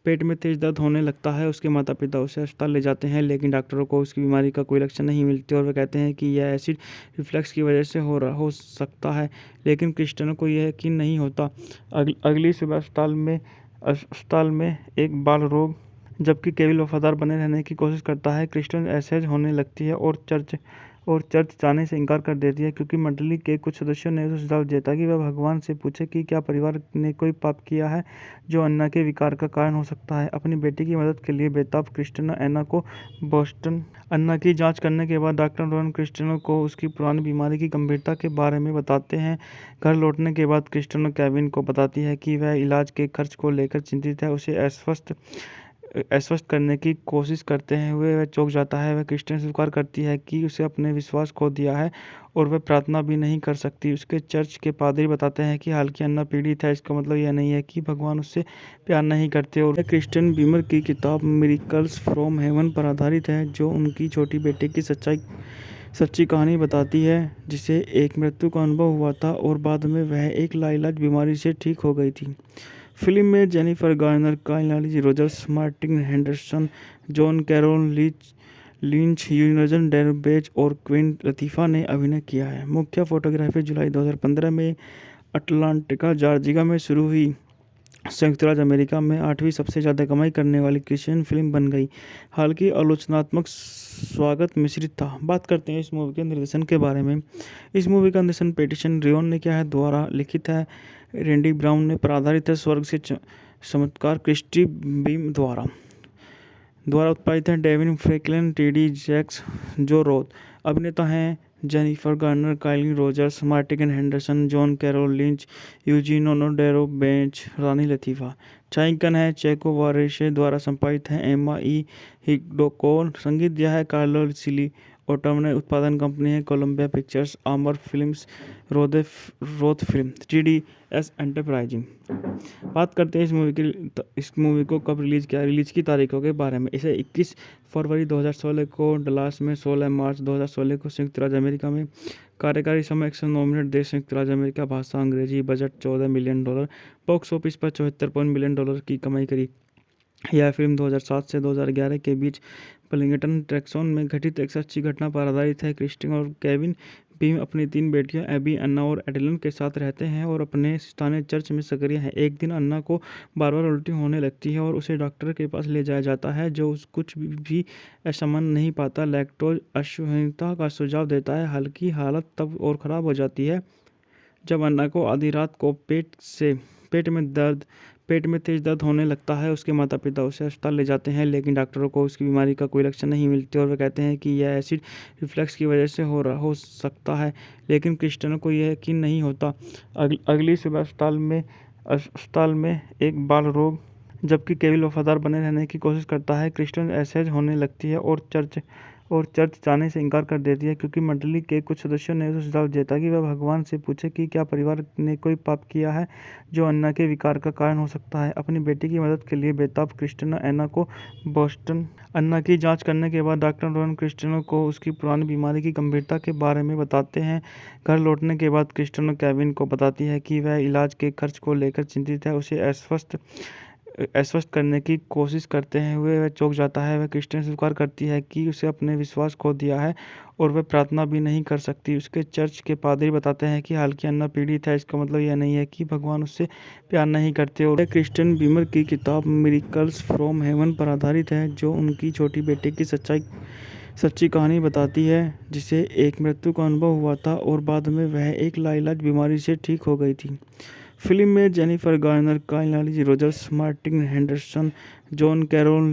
पेट में तेज दर्द होने लगता है। उसके माता पिता उसे अस्पताल ले जाते हैं, लेकिन डॉक्टरों को उसकी बीमारी का कोई लक्षण नहीं मिलते और वे कहते हैं कि यह एसिड रिफ्लक्स की वजह से हो सकता है। लेकिन क्रिस्टियानो को यह यकीन नहीं होता। अगली सुबह अस्पताल में एक बाल रोग जबकि केविन वफादार बने रहने की कोशिश करता है। क्रिस्टियन असहज होने लगती है और चर्च जाने से इनकार कर देती है, क्योंकि मंडली के कुछ सदस्यों ने उसे सुझाव दिया था कि वह भगवान से पूछे कि क्या परिवार ने कोई पाप किया है जो अन्ना के विकार का कारण हो सकता है। अपनी बेटी की मदद के लिए बेताब क्रिस्टियन अन्ना को बोस्टन अन्ना की जांच करने के बाद डॉक्टर रोहन क्रिस्टियनो को उसकी पुरानी बीमारी की गंभीरता के बारे में बताते हैं। घर लौटने के बाद क्रिस्टियनो केविन को बताती है कि वह इलाज के खर्च को लेकर चिंतित है। उसे आश्वस्त करने की कोशिश करते हुए वह चौंक जाता है। वह क्रिस्टियन स्वीकार करती है कि उसे अपने विश्वास खो दिया है और वह प्रार्थना भी नहीं कर सकती। उसके चर्च के पादरी बताते हैं कि हालांकि अन्ना पीड़ित है, इसका मतलब यह नहीं है कि भगवान उससे प्यार नहीं करते। और क्रिस्टियन बीमर की किताब मिरेकल्स फ्रॉम हेवन पर आधारित है, जो उनकी छोटी बेटे की सच्ची कहानी बताती है जिसे एक मृत्यु का अनुभव हुआ था और बाद में वह एक लाइलाज बीमारी से ठीक हो गई थी। फिल्म में Jennifer Garner, Kyle Rogers, Martin Henderson, John Carroll Lynch, यूजन Derbez और क्वीन लतीफ़ा ने अभिनय किया है। मुख्य फोटोग्राफी जुलाई 2015 में अटलांटिका, जॉर्जिया में शुरू हुई। संयुक्त राज्य अमेरिका में 8वीं सबसे ज़्यादा कमाई करने वाली क्रिश्चियन फिल्म बन गई। हालांकि आलोचनात्मक स्वागत मिश्रित था। बात करते हैं इस मूवी के निर्देशन के बारे में। इस मूवी का निर्देशन पैटिसन रियोन ने किया है, द्वारा लिखित है रैंडी ब्राउन ने, पर आधारित है स्वर्ग से चमत्कार क्रिस्टी बीम द्वारा उत्पादित है Devine Franklin, TD. Jakes, Joe Roth. अभिनेता हैं Jennifer Garner, Kyle Rogers, Martin Henderson, John Carroll Lynch, Eugene ओनोडेरो bench, रानी लतीफ़ा। छायांकन है चेको वारेशे, द्वारा संपादित है एम्मा ई हिग्डोकोन। संगीत दिया है कार्लो सिली ओटम ने। उत्पादन कंपनी है कोलंबिया पिक्चर्स, आमर Films, Roth Film, TDS Enterprising. बात करते हैं इस मूवी को कब रिलीज़ किया, रिलीज़ की तारीखों के बारे में। इसे 21 फरवरी 2016 को डलास में, 16 मार्च 2016 को संयुक्त राज्य अमेरिका में। कार्यकारी समय 109 मिनट। देश संयुक्त राज्य अमेरिका। भाषा अंग्रेजी। Budget $14 million. बॉक्स ऑफिस पर $74 मिलियन की कमाई करी। यह फिल्म 2007 से 2011 के बीच बलिंगटन टेक्सास में घटित एक सच्ची घटना पर आधारित है। क्रिस्टिन और केविन बीम अपनी 3 बेटियों एबी, अन्ना और एडेलिन के साथ रहते हैं और अपने स्थानीय चर्च में सक्रिय हैं। एक दिन अन्ना को बार-बार उल्टी होने लगती है और उसे डॉक्टर के पास ले जाया जाता है, जो कुछ भी असामान्य नहीं पाता। लैक्टोज असहिष्णुता का सुझाव देता है। हालांकि हालत तब और ख़राब हो जाती है जब अन्ना को आधी रात को पेट में तेज दर्द होने लगता है। उसके माता पिता उसे अस्पताल ले जाते हैं, लेकिन डॉक्टरों को उसकी बीमारी का कोई लक्षण नहीं मिलते और वे कहते हैं कि यह एसिड रिफ्लक्स की वजह से हो सकता है। लेकिन क्रिस्टियानो को यह यकीन नहीं होता। अगली सुबह अस्पताल में एक बाल रोग, जबकि केविन वफादार बने रहने की कोशिश करता है। क्रिस्टियन असहज होने लगती है और चर्च जाने से इनकार कर देती है, क्योंकि मंडली के कुछ सदस्यों ने उसे सुझाव दिया कि वह भगवान से पूछे कि क्या परिवार ने कोई पाप किया है जो अन्ना के विकार का कारण हो सकता है। अपनी बेटी की मदद के लिए बेताब क्रिस्टियानो अन्ना को बोस्टन। अन्ना की जांच करने के बाद डॉक्टर रोहन क्रिस्टियानो को उसकी पुरानी बीमारी की गंभीरता के बारे में बताते हैं। घर लौटने के बाद क्रिस्टियानो केविन को बताती है कि वह इलाज के खर्च को लेकर चिंतित है। उसे आश्वस्त करने की कोशिश करते हुए वह चौंक जाता है। वह क्रिस्टियन स्वीकार करती है कि उसे अपने विश्वास खो दिया है और वह प्रार्थना भी नहीं कर सकती। उसके चर्च के पादरी बताते हैं कि हालांकि अन्ना पीड़ित है, इसका मतलब यह नहीं है कि भगवान उससे प्यार नहीं करते। और क्रिस्टियन बीमर की किताब मिरेकल्स फ्रॉम हेवन पर आधारित है, जो उनकी छोटी बेटी की सच्ची कहानी बताती है जिसे एक मृत्यु का अनुभव हुआ था और बाद में वह एक लाइलाज बीमारी से ठीक हो गई थी। फिल्म में Jennifer Garner, Kyle Rogers, Martin Henderson, John Carroll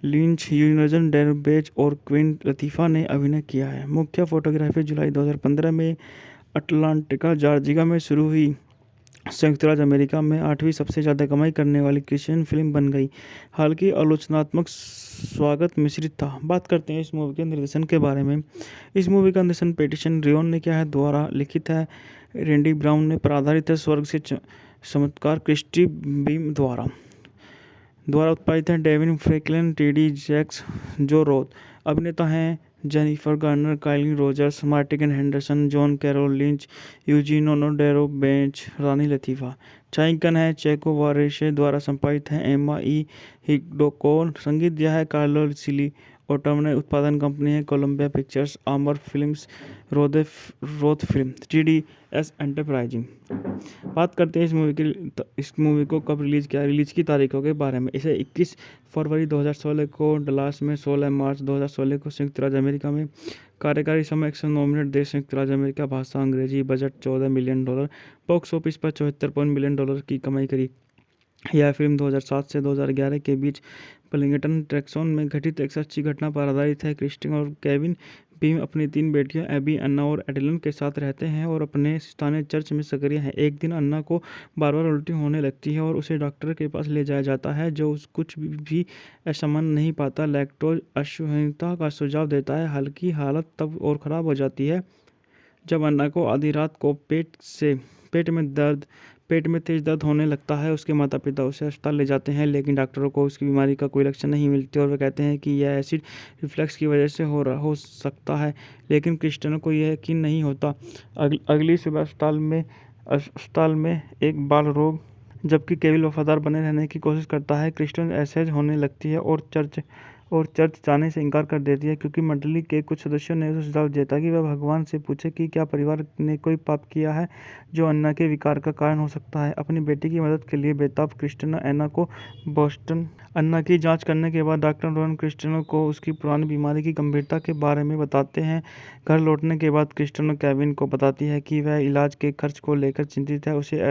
Lynch, यूजन Derbez और क्वीन लतीफ़ा ने अभिनय किया है। मुख्य फोटोग्राफी जुलाई 2015 में अटलांटिका, जॉर्जिया में शुरू हुई। संयुक्त राज्य अमेरिका में 8वीं सबसे ज़्यादा कमाई करने वाली क्रिश्चियन फिल्म बन गई। हालांकि आलोचनात्मक स्वागत मिश्रित था। बात करते हैं इस मूवी के निर्देशन के बारे में। इस मूवी का निर्देशन पैटिसन रियोन ने किया है, द्वारा लिखित है रैंडी ब्राउन ने, पर आधारित है स्वर्ग से चमत्कार क्रिस्टी बीम द्वारा उत्पादित है Devine Franklin, TD. Jakes, Joe Roth. अभिनेता हैं Jennifer Garner, Kyle Rogers, Martin Henderson, John Carroll Lynch, Eugene ओनोडेरो bench, रानी लतीफ़ा। छायांकन है चेको वारेशे, द्वारा संपादित है एम्मा ई हिग्डोकोन। संगीत दिया है कार्लो सिली ओटम ने। उत्पादन कंपनी है कोलंबिया पिक्चर्स, आमर Films, Roth Film, TDS Enterprising. बात करते हैं इस मूवी को कब रिलीज़ किया, रिलीज़ की तारीखों के बारे में। इसे 21 फरवरी 2016 को डलास में, 16 मार्च 2016 को संयुक्त राज्य अमेरिका में। कार्यकारी समय 109 मिनट। देश संयुक्त राज्य अमेरिका। भाषा अंग्रेजी। Budget $14 million. बॉक्स ऑफिस पर $74 मिलियन की कमाई करी। यह फिल्म 2007 से 2011 के बीच बलिंगटन टेक्सास में घटित एक सच्ची घटना पर आधारित है। क्रिस्टिन और केविन बीम अपनी 3 बेटियों एबी, अन्ना और एडेलिन के साथ रहते हैं और अपने स्थानीय चर्च में सक्रिय हैं। एक दिन अन्ना को बार-बार उल्टी होने लगती है और उसे डॉक्टर के पास ले जाया जाता है, जो कुछ भी असामान्य नहीं पाता। लैक्टोज असहिष्णुता का सुझाव देता है। हालांकि हालत तब और ख़राब हो जाती है जब अन्ना को आधी रात को पेट में तेज दर्द होने लगता है। उसके माता पिता उसे अस्पताल ले जाते हैं, लेकिन डॉक्टरों को उसकी बीमारी का कोई लक्षण नहीं मिलते और वे कहते हैं कि यह एसिड रिफ्लक्स की वजह से हो सकता है। लेकिन क्रिस्टियानो को यह यकीन नहीं होता। अगली सुबह अस्पताल में एक बाल रोग जबकि केविन वफादार बने रहने की कोशिश करता है। क्रिस्टियन असहज होने लगती है और चर्च जाने से इनकार कर देती है, क्योंकि मंडली के कुछ सदस्यों ने उसे सुझाव दिया था कि वह भगवान से पूछे कि क्या परिवार ने कोई पाप किया है जो अन्ना के विकार का कारण हो सकता है। अपनी बेटी की मदद के लिए बेताब क्रिस्टियानो अन्ना को बोस्टन अन्ना की जांच करने के बाद डॉक्टर रोहन क्रिस्टियानो को उसकी पुरानी बीमारी की गंभीरता के बारे में बताते हैं। घर लौटने के बाद क्रिस्टियानो केविन को बताती है कि वह इलाज के खर्च को लेकर चिंतित है। उसे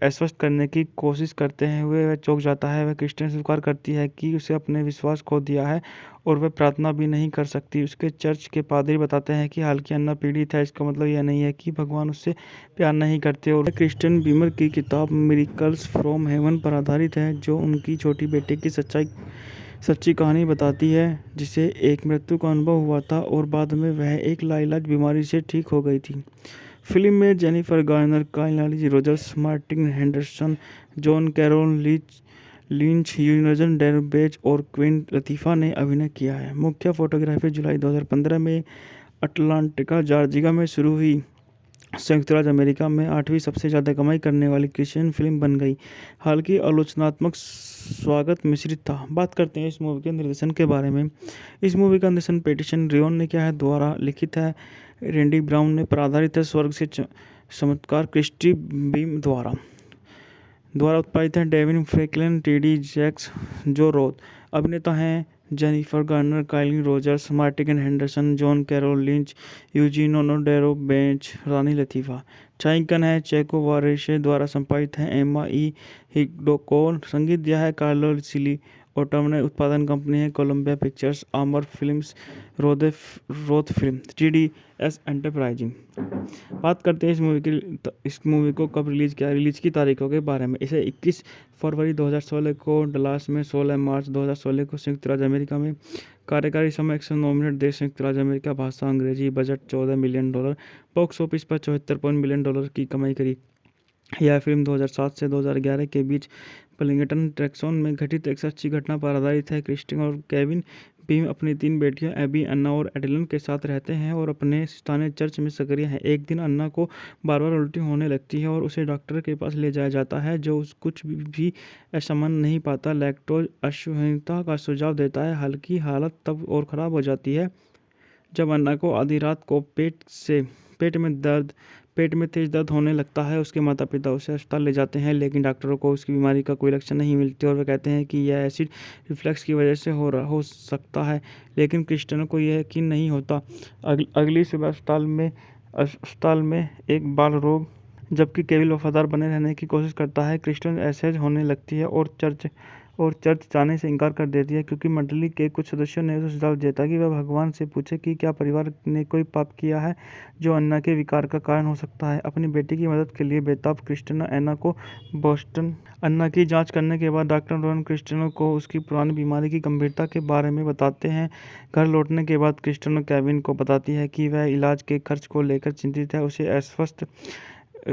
आश्वस्त करने की कोशिश करते हुए वह चौंक जाता है। वह क्रिस्टियन स्वीकार करती है कि उसे अपने विश्वास खो दिया है और वह प्रार्थना भी नहीं कर सकती। उसके चर्च के पादरी बताते हैं कि हालांकि अन्ना पीड़ित है, इसका मतलब यह नहीं है कि भगवान उससे प्यार नहीं करते। और क्रिस्टियन बीमर की किताब मिरेकल्स फ्रॉम हेवन पर आधारित है, जो उनकी छोटी बेटी की सच्ची कहानी बताती है, जिसे एक मृत्यु का अनुभव हुआ था और बाद में वह एक लाइलाज बीमारी से ठीक हो गई थी। फिल्म में Jennifer Garner, Kyle Rogers, Martin Henderson, John Carroll Lynch, यूनजन Derbez और क्वीन लतीफ़ा ने अभिनय किया है। मुख्य फोटोग्राफी जुलाई 2015 में अटलांटिका जॉर्जिया में शुरू हुई। संयुक्त राज्य अमेरिका में 8वीं सबसे ज़्यादा कमाई करने वाली क्रिश्चियन फिल्म बन गई। हालांकि आलोचनात्मक स्वागत मिश्रित था। बात करते हैं इस मूवी के निर्देशन के बारे में। इस मूवी का निर्देशन पैटिसन रियोन ने किया है, द्वारा लिखित है रैंडी ब्राउन ने, पर आधारित है स्वर्ग से चमत्कार क्रिस्टी बीम द्वारा उत्पादित है Devine Franklin, TD Jakes, Joe Roth. अभिनेता हैं Jennifer Garner, Kyle Rogers, Martin Henderson, John Carroll Lynch, Eugenio Derbez, रानी लतीफ़ा। छायांकन है चेको वारेशे द्वारा संपादित है एम्मा ई हिग्डोकोन। संगीत दिया है कार्लो सिली ओटम ने। उत्पादन कंपनी है कोलंबिया पिक्चर्स, आमर Films, Roth film, TDS enterprising. बात करते हैं इस मूवी को कब रिलीज़ किया। रिलीज की तारीखों के बारे में, इसे 21 फरवरी 2016 को डलास में, 16 मार्च 2016 को संयुक्त राज्य अमेरिका में। कार्यकारी समय 109 मिनट। देश संयुक्त राज्य अमेरिका। भाषा अंग्रेजी। Budget $14 million. बॉक्स ऑफिस पर $74 मिलियन की कमाई करी। यह फिल्म 2007 से 2011 के बीच बलिंगटन टेक्सास में घटित एक सच्ची घटना पर आधारित है। क्रिस्टिन और केविन बीम अपनी 3 बेटियों एबी, अन्ना और एडेलिन के साथ रहते हैं और अपने स्थानीय चर्च में सक्रिय हैं। एक दिन अन्ना को बार बार उल्टी होने लगती है और उसे डॉक्टर के पास ले जाया जाता है, जो कुछ भी असामान्य नहीं पाता। लैक्टोज असहनीयता का सुझाव देता है। हालांकि हालत तब और ख़राब हो जाती है जब अन्ना को आधी रात को पेट में तेज दर्द होने लगता है। उसके माता पिता उसे अस्पताल ले जाते हैं, लेकिन डॉक्टरों को उसकी बीमारी का कोई लक्षण नहीं मिलते और वे कहते हैं कि यह एसिड रिफ्लक्स की वजह से हो सकता है। लेकिन क्रिस्टियानो को यह यकीन नहीं होता। अगली सुबह अस्पताल में एक बाल रोग जबकि केविन वफादार बने रहने की कोशिश करता है। क्रिस्टियन असहज होने लगती है और चर्च जाने से इनकार कर देती है, क्योंकि मंडली के कुछ सदस्यों ने उसे सुझाव दिया था कि वह भगवान से पूछे कि क्या परिवार ने कोई पाप किया है जो अन्ना के विकार का कारण हो सकता है। अपनी बेटी की मदद के लिए बेताब क्रिस्टियानो अन्ना को बोस्टन अन्ना की जांच करने के बाद डॉक्टर रोहन क्रिस्टियानो को उसकी पुरानी बीमारी की गंभीरता के बारे में बताते हैं। घर लौटने के बाद क्रिस्टियानो केविन को बताती है कि वह इलाज के खर्च को लेकर चिंतित है। उसे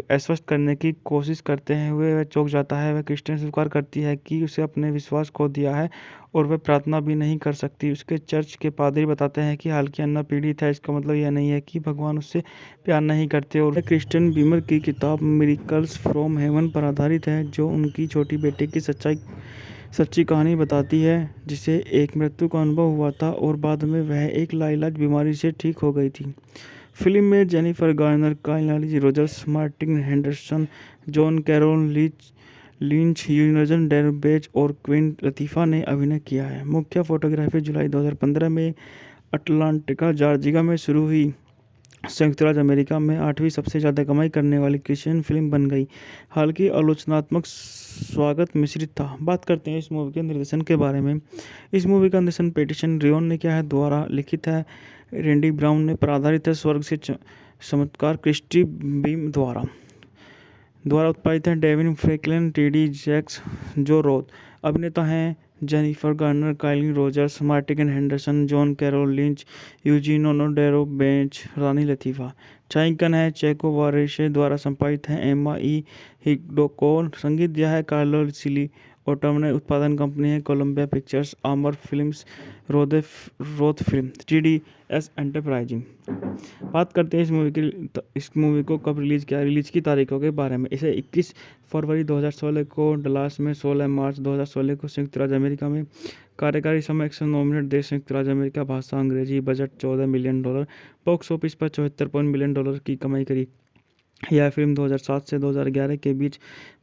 आश्वस्त करने की कोशिश करते हुए वह चौंक जाता है। वह क्रिस्टियन स्वीकार करती है कि उसे अपने विश्वास खो दिया है और वह प्रार्थना भी नहीं कर सकती। उसके चर्च के पादरी बताते हैं कि हालांकि अन्ना पीड़ित है, इसका मतलब यह नहीं है कि भगवान उससे प्यार नहीं करते। और क्रिस्टियन बीमर की किताब मिरेकल्स फ्रॉम हेवन पर आधारित है, जो उनकी छोटी बेटी की सच्ची कहानी बताती है, जिसे एक मृत्यु का अनुभव हुआ था और बाद में वह एक लाइलाज बीमारी से ठीक हो गई थी। फिल्म में Jennifer Garner, Kyle Rogers, Martin Henderson, John Carroll Lynch, यूनजन Derbez और क्वीन लतीफ़ा ने अभिनय किया है। मुख्य फोटोग्राफी जुलाई 2015 में अटलांटिका जॉर्जिया में शुरू हुई। संयुक्त राज्य अमेरिका में 8वीं सबसे ज़्यादा कमाई करने वाली क्रिश्चियन फिल्म बन गई। हालांकि आलोचनात्मक स्वागत मिश्रित था। बात करते हैं इस मूवी के निर्देशन के बारे में। इस मूवी का निर्देशन पैटिसन रियोन ने किया है, द्वारा लिखित है रैंडी ब्राउन ने, पर आधारित है स्वर्ग से चमत्कार क्रिस्टी बीम द्वारा उत्पादित है Devine Franklin, TD Jakes, Joe Roth. अभिनेता हैं जेनिफर गार्नर, काइली Rogers, Martin Henderson, John Carroll Lynch, Eugene ओनोडेरो bench, रानी लतीफ़ा। छायांकन है चेको वारेशे द्वारा संपादित है एम्मा ई हिग्डोकोन। संगीत दिया है कार्लो सिली। ऑटोमने उत्पादन कंपनी है कोलंबिया पिक्चर्स, आमर Films, Roth film, TDS enterprising. बात करते हैं इस मूवी को कब रिलीज की तारीखों के बारे में। इसे 21 फरवरी 2016 को डलास में, 16 मार्च 2016 को संयुक्त राज्य अमेरिका में। कार्यकारी समय 109 मिनट। देश संयुक्त राज्य अमेरिका। भाषा अंग्रेजी। Budget $14 million. बॉक्स ऑफिस पर $74 मिलियन की कमाई करी। यह फिल्म 2007 से 2011 के बीच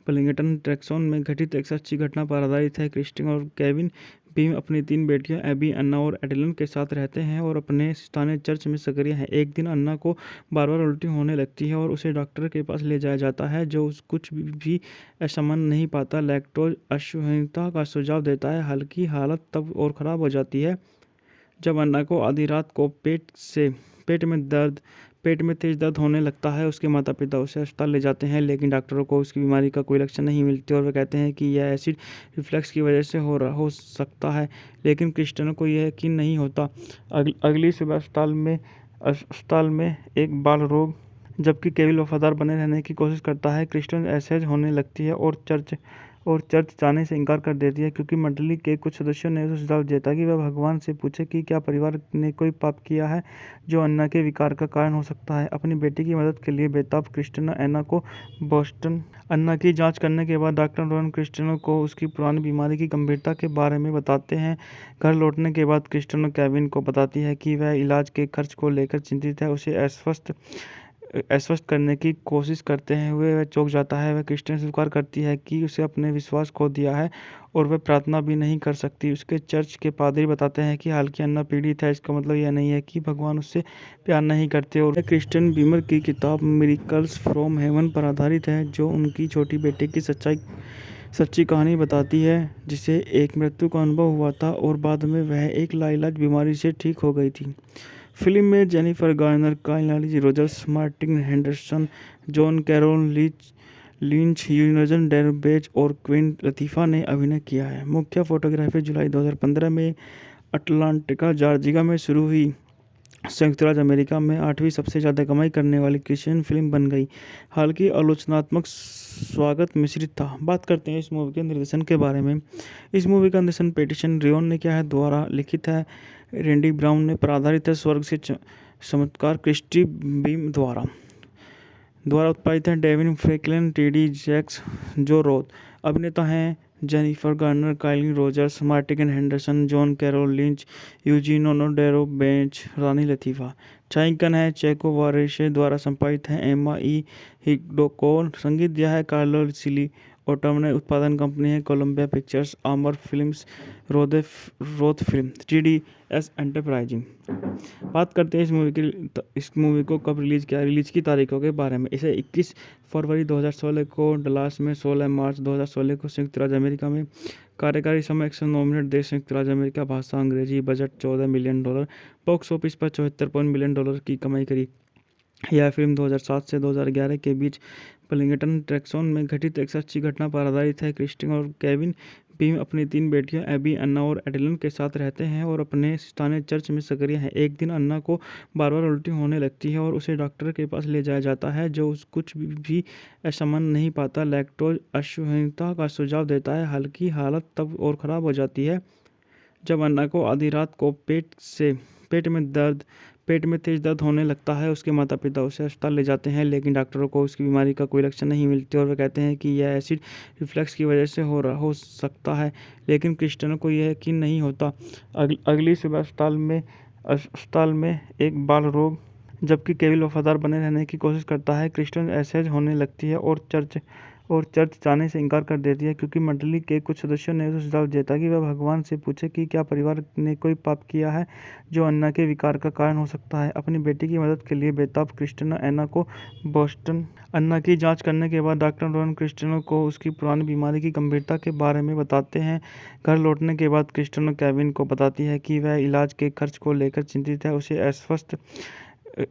बलिंगटन टेक्सास में घटित एक सच्ची घटना पर आधारित है। क्रिस्टिन और केविन बीम अपनी 3 बेटियों एबी, अन्ना और एडेलिन के साथ रहते हैं और अपने स्थानीय चर्च में सक्रिय हैं। एक दिन अन्ना को बार-बार उल्टी होने लगती है और उसे डॉक्टर के पास ले जाया जाता है, जो कुछ भी असामान्य नहीं पाता। लैक्टोज असहनीयता का सुझाव देता है। हल्की हालत तब और ख़राब हो जाती है जब अन्ना को आधी रात को पेट में तेज दर्द होने लगता है। उसके माता पिता उसे अस्पताल ले जाते हैं, लेकिन डॉक्टरों को उसकी बीमारी का कोई लक्षण नहीं मिलते और वे कहते हैं कि यह एसिड रिफ्लक्स की वजह से हो सकता है। लेकिन क्रिस्टियानो को यह यकीन नहीं होता। अगली सुबह अस्पताल में एक बाल रोग जबकि केविन वफादार बने रहने की कोशिश करता है। क्रिस्टियन असहज होने लगती है और चर्च जाने से इनकार कर देती है, क्योंकि मंडली के कुछ सदस्यों ने उसे सुझाव दिया था कि वह भगवान से पूछे कि क्या परिवार ने कोई पाप किया है जो अन्ना के विकार का कारण हो सकता है। अपनी बेटी की मदद के लिए बेताब क्रिस्टियानो अन्ना को बोस्टन अन्ना की जांच करने के बाद डॉक्टर रोहन क्रिस्टियानो को उसकी पुरानी बीमारी की गंभीरता के बारे में बताते हैं। घर लौटने के बाद क्रिस्टियानो केविन को बताती है कि वह इलाज के खर्च को लेकर चिंतित है। उसे आश्वस्त करने की कोशिश करते हुए वह चौंक जाता है। वह क्रिस्टियन स्वीकार करती है कि उसे अपने विश्वास खो दिया है और वह प्रार्थना भी नहीं कर सकती। उसके चर्च के पादरी बताते हैं कि हालांकि अन्ना पीड़ित है, इसका मतलब यह नहीं है कि भगवान उससे प्यार नहीं करते। और क्रिस्टियन बीमर की किताब मिरेकल्स फ्रॉम हेवन पर आधारित है, जो उनकी छोटी बेटी की सच्ची कहानी बताती है, जिसे एक मृत्यु का अनुभव हुआ था और बाद में वह एक लाइलाज बीमारी से ठीक हो गई थी। फिल्म में जेनिफर गार्नर, काइली Rogers, Martin Henderson, John Carroll Lynch, Eugene Derbez और क्वीन लतीफ़ा ने अभिनय किया है। मुख्य फोटोग्राफी जुलाई 2015 में अटलांटिका, जॉर्जिया में शुरू हुई। संयुक्त राज्य अमेरिका में 8वीं सबसे ज़्यादा कमाई करने वाली क्रिश्चियन फिल्म बन गई। हालांकि आलोचनात्मक स्वागत मिश्रित था। बात करते हैं इस मूवी के निर्देशन के बारे में। इस मूवी का निर्देशन पैटिसन रियोन ने किया है, द्वारा लिखित है रैंडी ब्राउन ने, पर आधारित है स्वर्ग से चमत्कार क्रिस्टी बीम द्वारा उत्पादित है Devine Franklin, TD Jakes, Joe Roth. अभिनेता हैं जेनिफर गार्नर, काइली Rogers, Martin Henderson, John Carroll Lynch, Eugene ओनोडेरो bench, रानी लतीफ़ा। छायांकन है चेको वारेशे द्वारा संपादित है एम्मा ई हिग्डोकोन। संगीत दिया है कार्लो सिली। ऑटोमने उत्पादन कंपनी है कोलंबिया पिक्चर्स, आमर Films, Roth film, TDS enterprising. बात करते हैं इस मूवी को कब रिलीज की तारीखों के बारे में। इसे 21 फरवरी 2016 को डलास में, 16 मार्च 2016 को संयुक्त राज्य अमेरिका में। कार्यकारी समय 109 मिनट। देश संयुक्त राज्य अमेरिका। भाषा अंग्रेजी। Budget $14 million. बॉक्स ऑफिस पर $74 मिलियन की कमाई करी। यह फिल्म 2007 से 2011 के बीच बलिंगटन टेक्सास में घटित एक सच्ची घटना पर आधारित है। क्रिस्टिन और केविन बीम अपनी 3 बेटियों एबी, अन्ना और एडेलिन के साथ रहते हैं और अपने स्थानीय चर्च में सक्रिय हैं। एक दिन अन्ना को बार-बार उल्टी होने लगती है और उसे डॉक्टर के पास ले जाया जाता है, जो कुछ भी असामान्य नहीं पाता। लैक्टोज असहनीयता का सुझाव देता है। हल्की हालत तब और ख़राब हो जाती है जब अन्ना को आधी रात को पेट में तेज दर्द होने लगता है। उसके माता पिता उसे अस्पताल ले जाते हैं, लेकिन डॉक्टरों को उसकी बीमारी का कोई लक्षण नहीं मिलते और वे कहते हैं कि यह एसिड रिफ्लक्स की वजह से हो सकता है। लेकिन क्रिस्टियानो को यह यकीन नहीं होता। अगली सुबह अस्पताल में एक बाल रोग जबकि केविन वफादार बने रहने की कोशिश करता है। क्रिस्टियन असहज होने लगती है और चर्च जाने से इनकार कर देती है, क्योंकि मंडली के कुछ सदस्यों ने उसे सुझाव दिया था कि वह भगवान से पूछे कि क्या परिवार ने कोई पाप किया है जो अन्ना के विकार का कारण हो सकता है। अपनी बेटी की मदद के लिए बेताब क्रिस्टियानो अन्ना को बोस्टन अन्ना की जांच करने के बाद डॉक्टर रोहन क्रिस्टियानो को उसकी पुरानी बीमारी की गंभीरता के बारे में बताते हैं। घर लौटने के बाद क्रिस्टियानो केविन को बताती है कि वह इलाज के खर्च को लेकर चिंतित है। उसे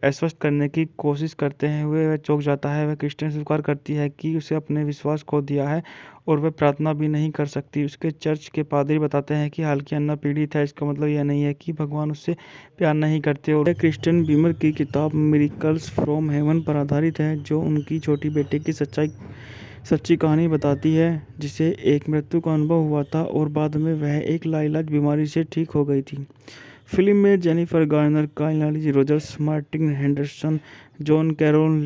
आश्वस्त करने की कोशिश करते हुए वह चौंक जाता है। वह क्रिस्टियन स्वीकार करती है कि उसे अपने विश्वास खो दिया है और वह प्रार्थना भी नहीं कर सकती। उसके चर्च के पादरी बताते हैं कि हालांकि अन्ना पीड़ित है, इसका मतलब यह नहीं है कि भगवान उससे प्यार नहीं करते। और क्रिस्टियन बीमर की किताब मिरेकल्स फ्रॉम हेवन पर आधारित है, जो उनकी छोटी बेटी की सच्ची कहानी बताती है, जिसे एक मृत्यु का अनुभव हुआ था और बाद में वह एक लाइलाज बीमारी से ठीक हो गई थी। फिल्म में Jennifer Garner, Kyle Rogers, Martin Henderson, John Carroll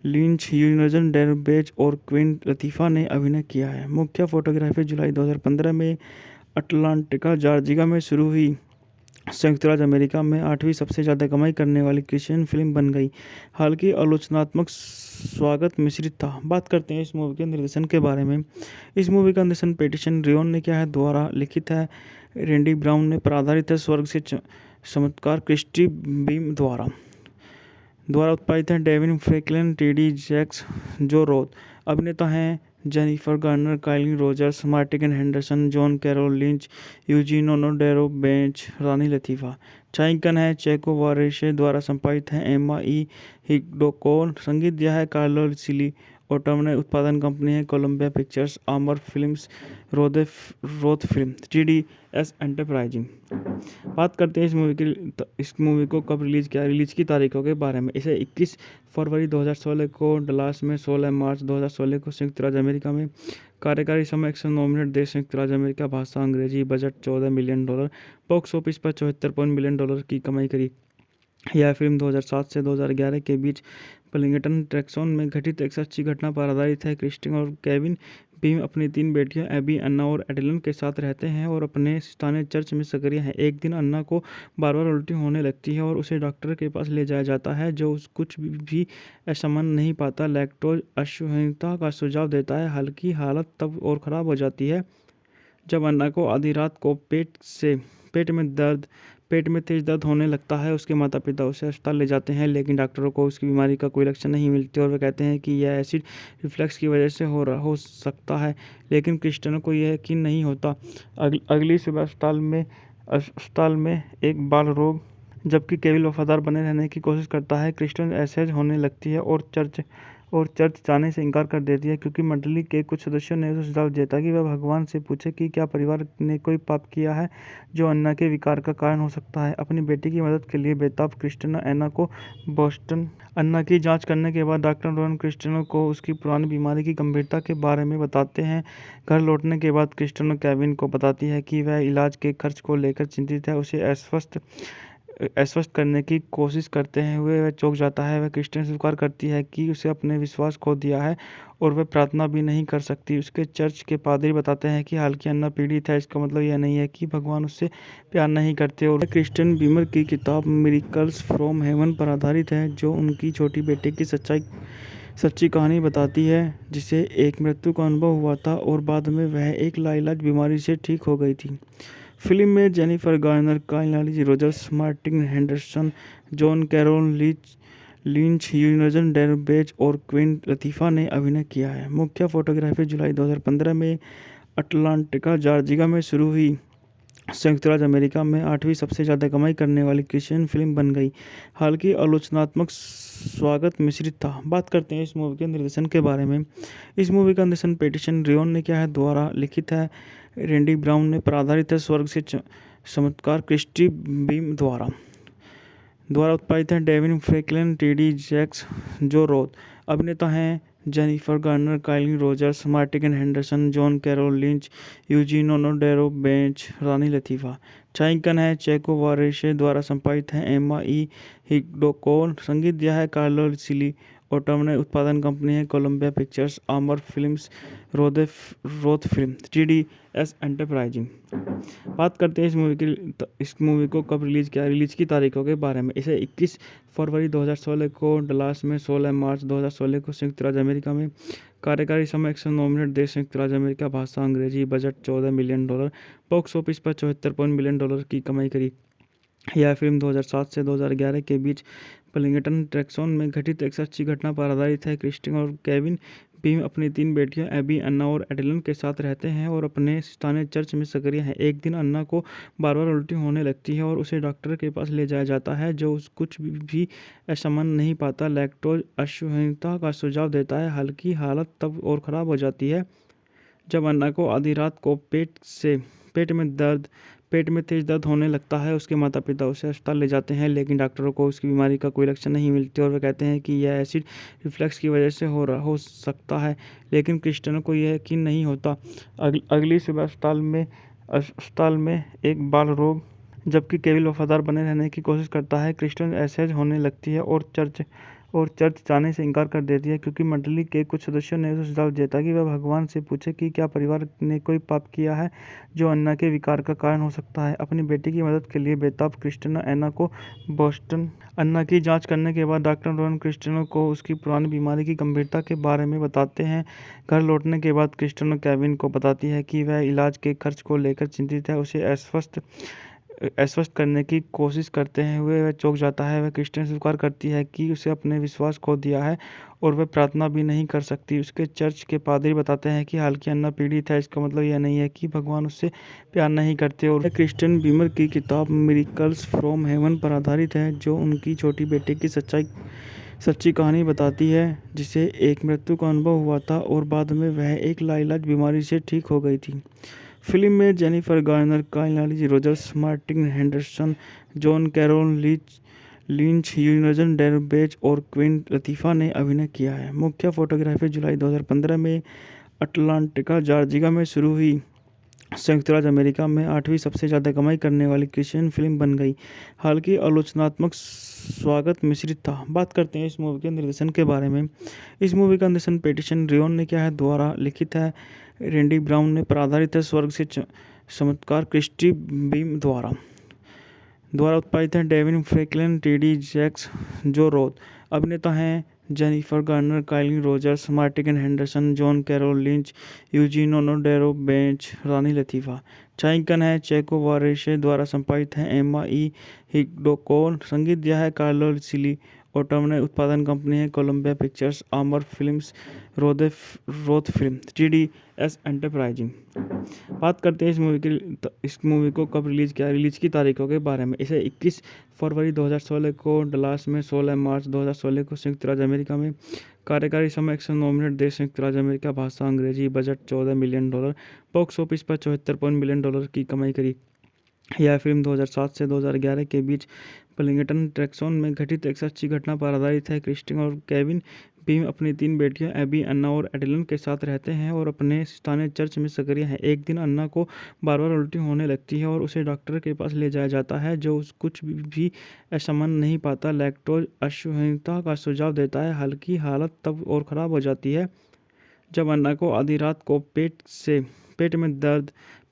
Lynch, यूनजन Derbez और क्वीन लतीफ़ा ने अभिनय किया है। मुख्य फोटोग्राफी जुलाई 2015 में अटलांटिका, जॉर्जिया में शुरू हुई। संयुक्त राज्य अमेरिका में 8वीं सबसे ज़्यादा कमाई करने वाली क्रिश्चियन फिल्म बन गई। हालांकि आलोचनात्मक स्वागत मिश्रित था। बात करते हैं इस मूवी के निर्देशन के बारे में। इस मूवी का निर्देशन पैटिसन रियोन ने किया है, द्वारा लिखित है रैंडी ब्राउन ने, पर आधारित है स्वर्ग से चमत्कार क्रिस्टी बीम द्वारा उत्पादित है Devine Franklin, TD Jakes, Joe Roth. अभिनेता हैं Jennifer Garner, Kyle Rogers, Martin Henderson, John Carroll Lynch, Eugene ओनोडेरो bench, रानी लतीफ़ा। छायांकन है चेको वारेशे, द्वारा संपादित है एम्मा ई हिग्डोकोन। संगीत दिया है कार्लो सिली। ऑटम ने उत्पादन कंपनी है कोलंबिया पिक्चर्स, आमर Films, Roth film, TDS enterprising. बात करते हैं इस मूवी को कब रिलीज़ किया, रिलीज की तारीखों के बारे में। इसे 21 फरवरी 2016 को डलास में, 16 मार्च 2016 को संयुक्त राज्य अमेरिका में। कार्यकारी समय 109 मिनट। देश संयुक्त राज्य अमेरिका। भाषा अंग्रेजी। Budget $14 million. बॉक्स ऑफिस पर $74 मिलियन की कमाई करी। यह फिल्म 2007 से 2011 के बीच बलिंगटन, टेक्सास में घटित एक सच्ची घटना पर आधारित है। क्रिस्टिन और केविन बीम अपनी 3 बेटियों एबी, अन्ना और एडेलिन के साथ रहते हैं और अपने स्थानीय चर्च में सक्रिय हैं। एक दिन अन्ना को बार बार उल्टी होने लगती है और उसे डॉक्टर के पास ले जाया जाता है, जो कुछ भी असामान्य नहीं पाता। लैक्टोज असहनीयता का सुझाव देता है। हालांकि हालत तब और ख़राब हो जाती है जब अन्ना को आधी रात को पेट में तेज दर्द होने लगता है। उसके माता पिता उसे अस्पताल ले जाते हैं, लेकिन डॉक्टरों को उसकी बीमारी का कोई लक्षण नहीं मिलते और वे कहते हैं कि यह एसिड रिफ्लक्स की वजह से हो सकता है। लेकिन क्रिस्टियनों को यह यकीन नहीं होता। अगली सुबह अस्पताल में एक बाल रोग, जबकि केविन वफादार बने रहने की कोशिश करता है। क्रिस्टियन असहज होने लगती है और चर्च जाने से इनकार कर देती है, क्योंकि मंडली के कुछ सदस्यों ने उसे सुझाव दिया था कि वह भगवान से पूछे कि क्या परिवार ने कोई पाप किया है जो अन्ना के विकार का कारण हो सकता है। अपनी बेटी की मदद के लिए बेताब क्रिस्टियन अन्ना को बोस्टन अन्ना की जांच करने के बाद डॉक्टर रोहन क्रिस्टियन को उसकी पुरानी बीमारी की गंभीरता के बारे में बताते हैं। घर लौटने के बाद क्रिस्टियन केविन को बताती है कि वह इलाज के खर्च को लेकर चिंतित है। उसे आश्वस्त करने की कोशिश करते हुए वह चौंक जाता है। वह क्रिस्टियन स्वीकार करती है कि उसे अपने विश्वास खो दिया है और वह प्रार्थना भी नहीं कर सकती। उसके चर्च के पादरी बताते हैं कि हालांकि अन्ना पीड़ित है, इसका मतलब यह नहीं है कि भगवान उससे प्यार नहीं करते। और क्रिस्टियन बीमर की किताब मिरेकल्स फ्रॉम हेवन पर आधारित है, जो उनकी छोटी बेटी की सच्ची कहानी बताती है, जिसे एक मृत्यु का अनुभव हुआ था और बाद में वह एक लाइलाज बीमारी से ठीक हो गई थी। फिल्म में Jennifer Garner, Kyle Rogers, Martin Henderson, John Carroll Lynch, यूनजन Derbez और क्वीन लतीफ़ा ने अभिनय किया है। मुख्य फोटोग्राफी जुलाई 2015 में अटलांटिका, जॉर्जिया में शुरू हुई। संयुक्त राज्य अमेरिका में 8वीं सबसे ज़्यादा कमाई करने वाली क्रिश्चियन फिल्म बन गई। हालांकि आलोचनात्मक स्वागत मिश्रित था। बात करते हैं इस मूवी के निर्देशन के बारे में। इस मूवी का निर्देशन पैटिसन रियोन ने किया है, द्वारा लिखित है रैंडी ब्राउन ने, पर आधारित है स्वर्ग से चमत्कार क्रिस्टी बीम द्वारा उत्पादित है Devine Franklin, TD Jakes, Joe Roth. अभिनेता हैं Jennifer Garner, Kyle Rogers, Martin Henderson, John Carroll Lynch, Eugene ओनोडेरो bench, रानी लतीफ़ा। छायांकन है चेको वारेशे, द्वारा संपादित है एम्मा ई हिग्डोकोन। संगीत दिया है कार्लो सिली। ऑटम ने उत्पादन कंपनी है कोलंबिया पिक्चर्स, आमर Films, Roth film, TDS enterprising. बात करते हैं इस मूवी को कब रिलीज़ किया, रिलीज की तारीखों के बारे में। इसे 21 फरवरी 2016 को डलास में, 16 मार्च 2016 को संयुक्त राज्य अमेरिका में। कार्यकारी समय 109 मिनट। देश संयुक्त राज्य अमेरिका। भाषा अंग्रेजी। Budget $14 million. बॉक्स ऑफिस पर $74 मिलियन की कमाई करी। यह फिल्म 2007 से 2011 के बीच बलिंगटन, टेक्सास में घटित एक सच्ची घटना पर आधारित है। क्रिस्टिन और केविन बीम अपनी 3 बेटियों एबी, अन्ना और एडेलिन के साथ रहते हैं और अपने स्थानीय चर्च में सक्रिय हैं। एक दिन अन्ना को बार-बार उल्टी होने लगती है और उसे डॉक्टर के पास ले जाया जाता है, जो कुछ भी असामान्य नहीं पाता। लैक्टोज असहनीयता का सुझाव देता है। हल्की हालत तब और ख़राब हो जाती है जब अन्ना को आधी रात को पेट में तेज दर्द होने लगता है। उसके माता पिता उसे अस्पताल ले जाते हैं, लेकिन डॉक्टरों को उसकी बीमारी का कोई लक्षण नहीं मिलते और वे कहते हैं कि यह एसिड रिफ्लक्स की वजह से हो सकता है। लेकिन क्रिस्टियानो को यह यकीन नहीं होता। अगली सुबह अस्पताल में एक बाल रोग जबकि केविल वफादार बने रहने की कोशिश करता है। क्रिस्टियन असहज होने लगती है और चर्च जाने से इनकार कर देती है, क्योंकि मंडली के कुछ सदस्यों ने उसे सुझाव दिया था कि वह भगवान से पूछे कि क्या परिवार ने कोई पाप किया है जो अन्ना के विकार का कारण हो सकता है। अपनी बेटी की मदद के लिए बेताब क्रिस्टियानो अन्ना को बोस्टन अन्ना की जांच करने के बाद डॉक्टर रोहन क्रिस्टियानो को उसकी पुरानी बीमारी की गंभीरता के बारे में बताते हैं। घर लौटने के बाद क्रिस्टियानो केविन को बताती है कि वह इलाज के खर्च को लेकर चिंतित है। उसे आश्वस्त करने की कोशिश करते हुए वह चौंक जाता है। वह क्रिस्टियन स्वीकार करती है कि उसे अपने विश्वास खो दिया है और वह प्रार्थना भी नहीं कर सकती। उसके चर्च के पादरी बताते हैं कि हालांकि अन्ना पीड़ित है, इसका मतलब यह नहीं है कि भगवान उससे प्यार नहीं करते। और क्रिस्टियन बीमर की किताब मिरेकल्स फ्रॉम हेवन पर आधारित है, जो उनकी छोटी बेटी की सच्ची कहानी बताती है, जिसे एक मृत्यु का अनुभव हुआ था और बाद में वह एक लाइलाज बीमारी से ठीक हो गई थी। फिल्म में Jennifer Garner, Kyle Rogers, Martin Henderson, John Carroll Lynch, यूजन Derbez और क्वीन लतीफ़ा ने अभिनय किया है। मुख्य फोटोग्राफी जुलाई 2015 में अटलांटिका, जॉर्जिया में शुरू हुई। संयुक्त राज्य अमेरिका में 8वीं सबसे ज़्यादा कमाई करने वाली क्रिश्चियन फिल्म बन गई। हालांकि आलोचनात्मक स्वागत मिश्रित था। बात करते हैं इस मूवी के निर्देशन के बारे में। इस मूवी का निर्देशन पैटिसन रियोन ने किया है, द्वारा लिखित है रैंडी ब्राउन ने, पर आधारित है स्वर्ग से चमत्कार क्रिस्टी बीम द्वारा उत्पादित है Devine Franklin, TD. Jakes, Joe Roth. अभिनेता हैं Jennifer Garner, Kyle Rogers, Martin Henderson, John Carroll Lynch, Eugenio Derbez, रानी लतीफ़ा। छायांकन है चेको वारेशे, द्वारा संपादित है एम्मा ई हिग्डोकोन। संगीत दिया है कार्लो सिली ओटमने। उत्पादन कंपनी है कोलंबिया पिक्चर्स, आमर Films, Roth Film, TDS Enterprising. बात करते हैं इस मूवी को कब रिलीज की तारीखों के बारे में। इसे 21 फरवरी 2016 को डलास में, 16 मार्च 2016 को संयुक्त राज्य अमेरिका में। कार्यकारी समय 109 मिनट। देश संयुक्त राज्य अमेरिका। भाषा अंग्रेजी। Budget $14 million. बॉक्स ऑफिस पर $74 मिलियन की कमाई करी। यह फिल्म 2007 से 2011 के बीच बर्लिंगटन, टेक्सास में घटित एक सच्ची घटना पर आधारित है। क्रिस्टियन और केविन बीम अपनी 3 बेटियों एबी, अन्ना और एडेलिन के साथ रहते हैं और अपने स्थानीय चर्च में सक्रिय हैं। एक दिन अन्ना को बार-बार उल्टी होने लगती है और उसे डॉक्टर के पास ले जाया जाता है, जो कुछ भी असामान्य नहीं पाता। लैक्टोज असहनीयता का सुझाव देता है। हल्की हालत तब और ख़राब हो जाती है जब अन्ना को आधी रात को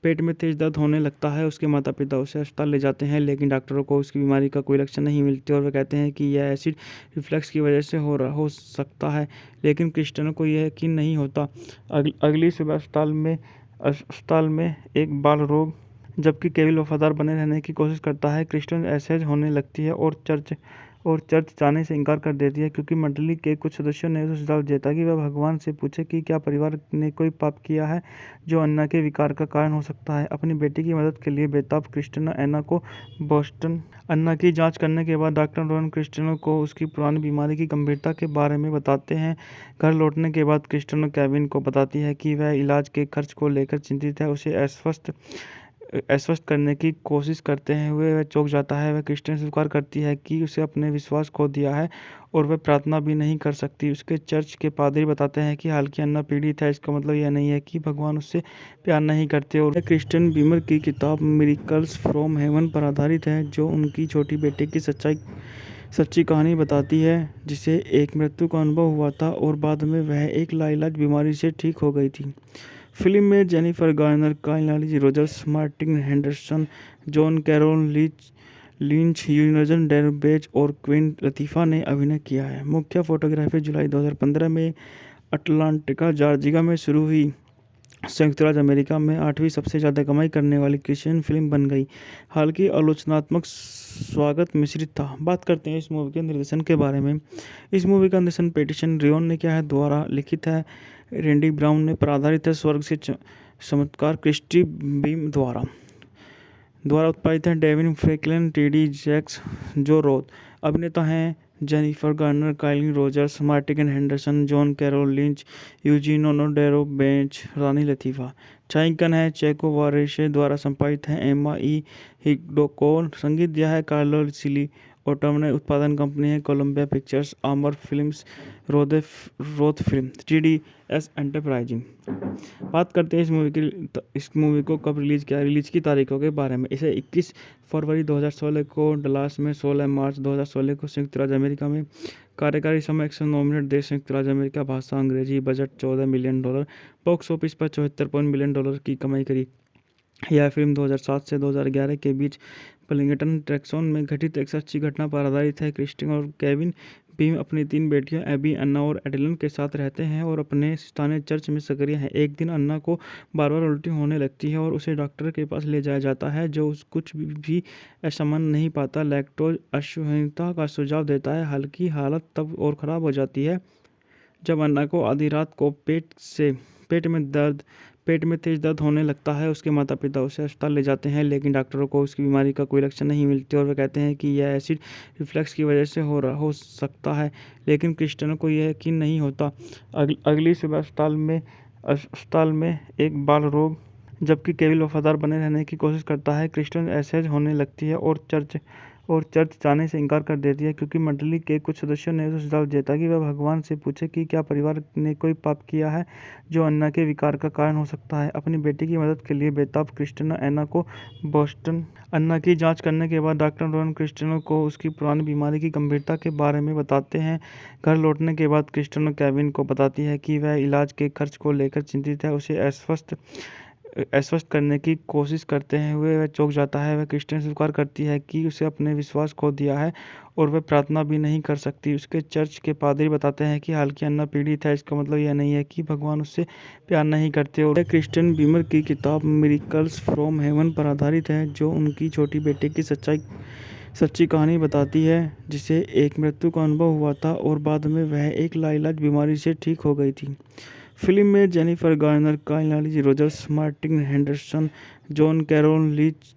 पेट में तेज दर्द होने लगता है। उसके माता पिता उसे अस्पताल ले जाते हैं, लेकिन डॉक्टरों को उसकी बीमारी का कोई लक्षण नहीं मिलते और वे कहते हैं कि यह एसिड रिफ्लक्स की वजह से हो सकता है। लेकिन क्रिस्टियानो को यह यकीन नहीं होता। अगली सुबह अस्पताल में एक बाल रोग जबकि केविल वफादार बने रहने की कोशिश करता है। क्रिस्टियन असहज होने लगती है और चर्च जाने से इनकार कर देती है, क्योंकि मंडली के कुछ सदस्यों ने उसे सुझाव दिया था कि वह भगवान से पूछे कि क्या परिवार ने कोई पाप किया है जो अन्ना के विकार का कारण हो सकता है। अपनी बेटी की मदद के लिए बेताब क्रिस्टियानो अन्ना को बोस्टन अन्ना की जांच करने के बाद डॉक्टर रोहन क्रिस्टियानो को उसकी पुरानी बीमारी की गंभीरता के बारे में बताते हैं। घर लौटने के बाद क्रिस्टियानो केविन को बताती है कि वह इलाज के खर्च को लेकर चिंतित है। उसे आश्वस्त करने की कोशिश करते हुए वह चौंक जाता है। वह क्रिस्टियन स्वीकार करती है कि उसे अपने विश्वास खो दिया है और वह प्रार्थना भी नहीं कर सकती। उसके चर्च के पादरी बताते हैं कि हालांकि अन्ना पीड़ित है, इसका मतलब यह नहीं है कि भगवान उससे प्यार नहीं करते। और क्रिस्टियन बीमर की किताब मिरेकल्स फ्रॉम हेवन पर आधारित है, जो उनकी छोटी बेटी की सच्ची कहानी बताती है, जिसे एक मृत्यु का अनुभव हुआ था और बाद में वह एक लाइलाज बीमारी से ठीक हो गई थी। फिल्म में Jennifer Garner, Kyle Rogers, Martin Henderson, John Carroll Lynch, यूजन Derbez और क्वीन लतीफ़ा ने अभिनय किया है। मुख्य फोटोग्राफी जुलाई 2015 में अटलांटिका, जॉर्जिया में शुरू हुई। संयुक्त राज्य अमेरिका में 8वीं सबसे ज़्यादा कमाई करने वाली क्रिश्चियन फिल्म बन गई। हालांकि आलोचनात्मक स्वागत मिश्रित था। बात करते हैं इस मूवी के निर्देशन के बारे में। इस मूवी का निर्देशन पैटिसन रियोन ने किया है, द्वारा लिखित है रैंडी ब्राउन पर आधारित है। स्वर्ग से चमत्कार क्रिस्टी बीम द्वारा उत्पादित है। Devine Franklin, TD. Jakes, Joe Roth. अभिनेता हैं जेनिफर गार्नर, काइली Rogers, Martin Henderson, John Carroll Lynch, Eugene ओनोडेरो, bench, रानी लतीफ़ा। छायांकन है चेको वारेशे द्वारा संपादित है। एम्मा ई हिडोको। संगीत दिया है कार्लो सिली ओटम ने। उत्पादन कंपनी है कोलंबिया पिक्चर्स, आमर Films, Roth film, TDS enterprising. बात करते हैं इस मूवी को कब रिलीज़ किया। रिलीज़ की तारीखों के बारे में। इसे 21 फरवरी 2016 को डलास में, 16 मार्च 2016 को संयुक्त राज्य अमेरिका में। कार्यकारी समय 109 मिनट। देश संयुक्त राज्य अमेरिका। भाषा अंग्रेजी। Budget $14 million. बॉक्स ऑफिस पर $74 मिलियन की कमाई करी। यह फिल्म 2007 से 2011 के बीच पलिंगटन, टेक्सास में घटित एक सच्ची घटना पर आधारित है। क्रिस्टिन और केविन बीम अपनी 3 बेटियों एबी, अन्ना और एडेलिन के साथ रहते हैं और अपने स्थानीय चर्च में सक्रिय हैं। एक दिन अन्ना को बार-बार उल्टी होने लगती है और उसे डॉक्टर के पास ले जाया जाता है, जो कुछ भी असामान्य नहीं पाता। लैक्टोज असहिष्णुता का सुझाव देता है। हल्की हालत तब और ख़राब हो जाती है जब अन्ना को आधी रात को पेट में तेज दर्द होने लगता है। उसके माता पिता उसे अस्पताल ले जाते हैं, लेकिन डॉक्टरों को उसकी बीमारी का कोई लक्षण नहीं मिलते और वे कहते हैं कि यह एसिड रिफ्लक्स की वजह से हो सकता है। लेकिन क्रिस्टिनो को यह यकीन नहीं होता। अगली सुबह अस्पताल में एक बाल रोग जबकि केविन वफादार बने रहने की कोशिश करता है। क्रिस्टिन असहज होने लगती है और चर्च जाने से इनकार कर देती है, क्योंकि मंडली के कुछ सदस्यों ने उसे सुझाव दिया था कि वह भगवान से पूछे कि क्या परिवार ने कोई पाप किया है जो अन्ना के विकार का कारण हो सकता है। अपनी बेटी की मदद के लिए बेताब क्रिस्टिना अन्ना को बोस्टन अन्ना की जांच करने के बाद डॉक्टर रोहन क्रिस्टिनो को उसकी पुरानी बीमारी की गंभीरता के बारे में बताते हैं। घर लौटने के बाद क्रिस्टिनो केविन को बताती है कि वह इलाज के खर्च को लेकर चिंतित है। उसे आश्वस्त करने की कोशिश करते हुए वह चौंक जाता है। वह क्रिस्टिन स्वीकार करती है कि उसे अपने विश्वास खो दिया है और वह प्रार्थना भी नहीं कर सकती। उसके चर्च के पादरी बताते हैं कि हालांकि अन्ना पीड़ित है, इसका मतलब यह नहीं है कि भगवान उससे प्यार नहीं करते। और क्रिस्टिन बीमर की किताब मिरेकल्स फ्रॉम हेवन पर आधारित है, जो उनकी छोटी बेटी की सच्ची कहानी बताती है, जिसे एक मृत्यु का अनुभव हुआ था और बाद में वह एक लाइलाज बीमारी से ठीक हो गई थी। फिल्म में जेनिफर गार्नर, काइली Rogers, Martin Henderson, John Carroll Lynch,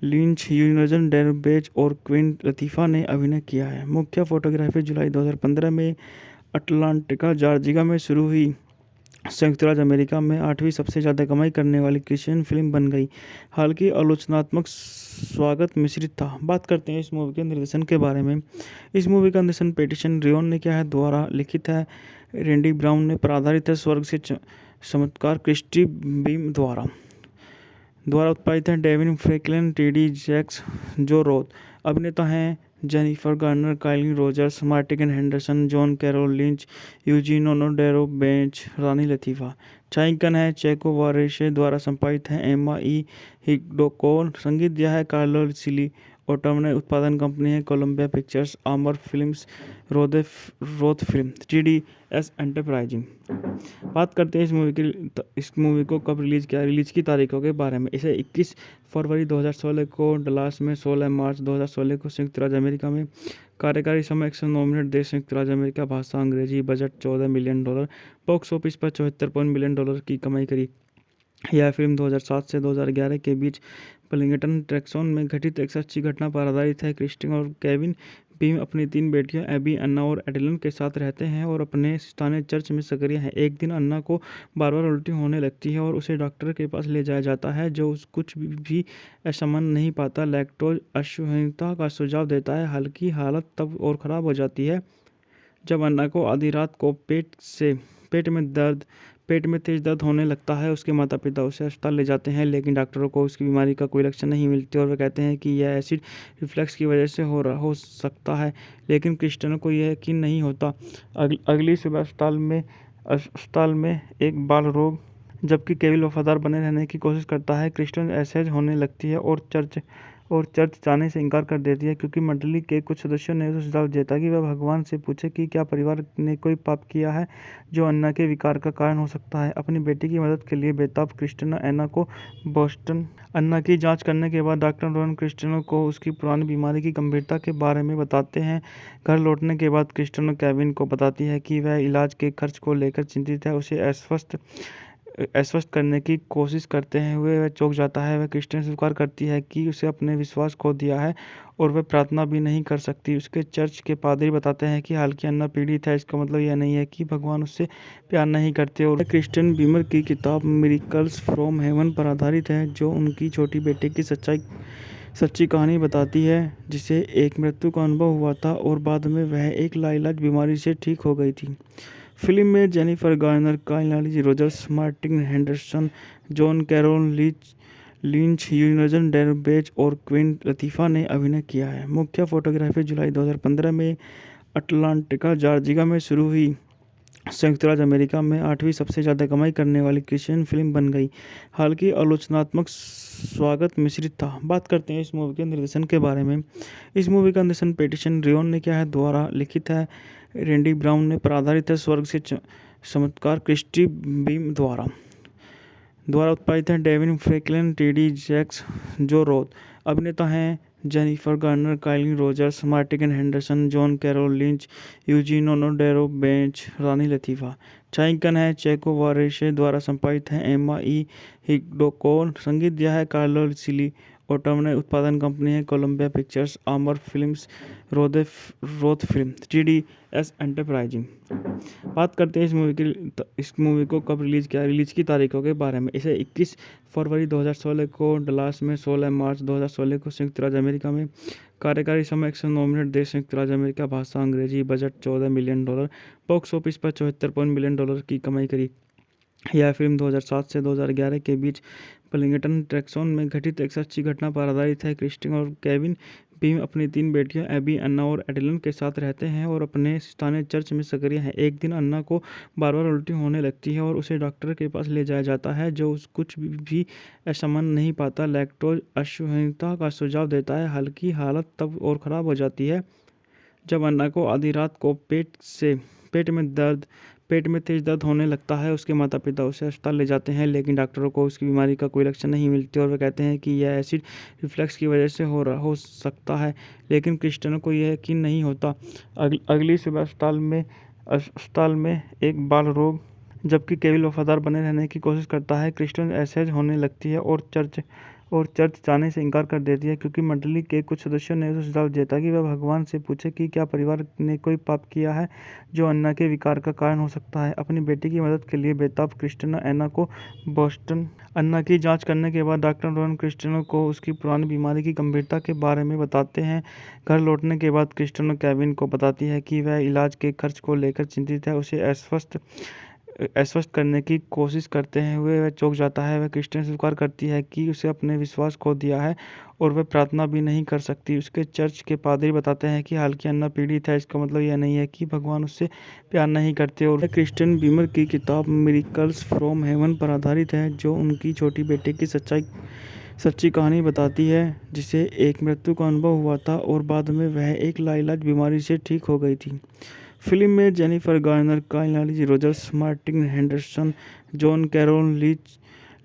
Eugene ओनोडेरो, bench और क्वीन लतीफ़ा ने अभिनय किया है। मुख्य फोटोग्राफी जुलाई 2015 में अटलांटा, जॉर्जिया में शुरू हुई। संयुक्त राज्य अमेरिका में 8वीं सबसे ज़्यादा कमाई करने वाली क्रिश्चियन फिल्म बन गई। हालांकि आलोचनात्मक स्वागत मिश्रित था। बात करते हैं इस मूवी के निर्देशन के बारे में। इस मूवी का निर्देशन पैटिसन रियोन ने किया है। द्वारा लिखित है रैंडी ब्राउन पर आधारित है। स्वर्ग से चमत्कार क्रिस्टी बीम द्वारा उत्पादित है। Devine Franklin, TD. Jakes, Joe Roth. अभिनेता हैं जेनिफर गार्नर, काइली Rogers, Martin Henderson, John Carroll Lynch, Eugene ओनोडेरो, bench, रानी लतीफ़ा। छायांकन है चेको वारेशे द्वारा संपादित है। एम्मा ई हिडोको। संगीत दिया है कार्लो सिली ओटम ने। उत्पादन कंपनी है कोलंबिया पिक्चर्स, आमर Films, Roth film, TDS enterprising. बात करते हैं इस मूवी को कब रिलीज़ किया। रिलीज़ की तारीखों के बारे में। इसे 21 फरवरी 2016 को डलास में, 16 मार्च 2016 को संयुक्त राज्य अमेरिका में। कार्यकारी समय 109 मिनट। देश संयुक्त राज्य अमेरिका। भाषा अंग्रेजी। Budget $14 million. बॉक्स ऑफिस पर $74 मिलियन की कमाई करी। यह फिल्म 2007 से 2011 के बीच पलिंगटन, टेक्सास में घटित एक सच्ची घटना पर आधारित है। क्रिस्टिन और केविन बीम अपनी 3 बेटियों एबी, अन्ना और एडेलिन के साथ रहते हैं और अपने स्थानीय चर्च में सक्रिय हैं। एक दिन अन्ना को बार-बार उल्टी होने लगती है और उसे डॉक्टर के पास ले जाया जाता है, जो कुछ भी असामान्य नहीं पाता। लैक्टोज असहिष्णुता का सुझाव देता है। हल्की हालत तब और ख़राब हो जाती है जब अन्ना को आधी रात को पेट में तेज दर्द होने लगता है। उसके माता पिता उसे अस्पताल ले जाते हैं, लेकिन डॉक्टरों को उसकी बीमारी का कोई लक्षण नहीं मिलते और वे कहते हैं कि यह एसिड रिफ्लक्स की वजह से हो सकता है। लेकिन क्रिस्टिनो को यह यकीन नहीं होता। अगली सुबह अस्पताल में एक बाल रोग जबकि केविन वफादार बने रहने की कोशिश करता है। क्रिस्टिन असहज होने लगती है और और चर्च जाने से इनकार कर देती है क्योंकि मंडली के कुछ सदस्यों ने उसे सुझाव दिया था कि वह भगवान से पूछे कि क्या परिवार ने कोई पाप किया है जो अन्ना के विकार का कारण हो सकता है। अपनी बेटी की मदद के लिए बेताब क्रिस्टिना एना को बोस्टन अन्ना की जांच करने के बाद डॉक्टर रोहन क्रिस्टिनो को उसकी पुरानी बीमारी की गंभीरता के बारे में बताते हैं। घर लौटने के बाद क्रिस्टिनो केविन को बताती है कि वह इलाज के खर्च को लेकर चिंतित है। उसे आश्वस्त करने की कोशिश करते हुए वह चौंक जाता है। वह क्रिस्टिन स्वीकार करती है कि उसे अपने विश्वास खो दिया है और वह प्रार्थना भी नहीं कर सकती। उसके चर्च के पादरी बताते हैं कि हालांकि अन्ना पीड़ित है, इसका मतलब यह नहीं है कि भगवान उससे प्यार नहीं करते। और क्रिस्टियन बीमर की किताब मिरेकल्स फ्रॉम हेवन पर आधारित है, जो उनकी छोटी बेटे की सच्ची कहानी बताती है, जिसे एक मृत्यु का अनुभव हुआ था और बाद में वह एक लाइलाज बीमारी से ठीक हो गई थी। फिल्म में Jennifer Garner, Kyle Rogers, Martin Henderson, John Carroll Lynch, यूनजन Derbez और क्वीन लतीफ़ा ने अभिनय किया है। मुख्य फोटोग्राफी जुलाई 2015 में अटलांटिका, जॉर्जिया में शुरू हुई संयुक्त राज्य अमेरिका में 8वीं सबसे ज़्यादा कमाई करने वाली क्रिश्चियन फिल्म बन गई। हालांकि आलोचनात्मक स्वागत मिश्रित था। बात करते हैं इस मूवी के निर्देशन के बारे में। इस मूवी का निर्देशन पैटिसन रियोन ने किया है, द्वारा लिखित है रैंडी ब्राउन ने, पर आधारित है स्वर्ग से चमत्कार क्रिस्टी बीम द्वारा उत्पादित है Devine Franklin, TD Jakes, Joe Roth. अभिनेता हैं Jennifer Garner, Kyle Rogers, Martin Henderson, John Carroll Lynch, Eugenio Derbez, रानी लतीफ़ा। छायांकन है चेको वारेशे, द्वारा संपादित है एम्मा ई हिग्डोकोन। संगीत दिया है कार्लो सिली। ऑटोमने उत्पादन कंपनी है कोलंबिया पिक्चर्स, आमर Films, Roth film, TDS enterprising. बात करते हैं इस मूवी को कब रिलीज की तारीखों के बारे में। इसे 21 फरवरी 2016 को डलास में, 16 मार्च 2016 को संयुक्त राज्य अमेरिका में। कार्यकारी समय 109 मिनट। देश संयुक्त राज्य अमेरिका। भाषा अंग्रेजी। Budget $14 million. बॉक्स ऑफिस पर $74 मिलियन की कमाई करी। यह फिल्म 2007 से 2011 के बीच बलिंगटन, टेक्सास में घटित एक सच्ची घटना पर आधारित है। क्रिस्टिन और केविन बीम अपनी 3 बेटियों एबी, अन्ना और एडेलिन के साथ रहते हैं और अपने स्थानीय चर्च में सक्रिय हैं। एक दिन अन्ना को बार-बार उल्टी होने लगती है और उसे डॉक्टर के पास ले जाया जाता है, जो कुछ भी असामान्य नहीं पाता। लैक्टोज असहनीयता का सुझाव देता है। हालांकि हालत तब और ख़राब हो जाती है जब अन्ना को आधी रात को पेट में तेज दर्द होने लगता है। उसके माता पिता उसे अस्पताल ले जाते हैं, लेकिन डॉक्टरों को उसकी बीमारी का कोई लक्षण नहीं मिलते और वे कहते हैं कि यह एसिड रिफ्लक्स की वजह से हो सकता है। लेकिन क्रिस्टियन को यह यकीन नहीं होता। अगली सुबह अस्पताल में एक बाल रोग, जबकि केविन वफादार बने रहने की कोशिश करता है। क्रिस्टियन असहज होने लगती है और चर्च जाने से इनकार कर देती है क्योंकि मंडली के कुछ सदस्यों ने उसे सुझाव दिया था कि वह भगवान से पूछे कि क्या परिवार ने कोई पाप किया है जो अन्ना के विकार का कारण हो सकता है। अपनी बेटी की मदद के लिए बेताब क्रिस्टिना एना को बोस्टन अन्ना की जांच करने के बाद डॉक्टर रोहन क्रिस्टिनो को उसकी पुरानी बीमारी की गंभीरता के बारे में बताते हैं। घर लौटने के बाद क्रिस्टिनो केविन को बताती है कि वह इलाज के खर्च को लेकर चिंतित है। उसे आश्वस्त करने की कोशिश करते हुए वह चौंक जाता है। वह क्रिस्टिन स्वीकार करती है कि उसे अपने विश्वास खो दिया है और वह प्रार्थना भी नहीं कर सकती। उसके चर्च के पादरी बताते हैं कि हालांकि अन्ना पीड़ित है, इसका मतलब यह नहीं है कि भगवान उससे प्यार नहीं करते। और क्रिस्टियन बीमर की किताब मिरेकल्स फ्रॉम हेवन पर आधारित है, जो उनकी छोटी बेटे की सच्ची कहानी बताती है, जिसे एक मृत्यु का अनुभव हुआ था और बाद में वह एक लाइलाज बीमारी से ठीक हो गई थी। फिल्म में Jennifer Garner, Kyle Rogers, Martin Henderson, John Carroll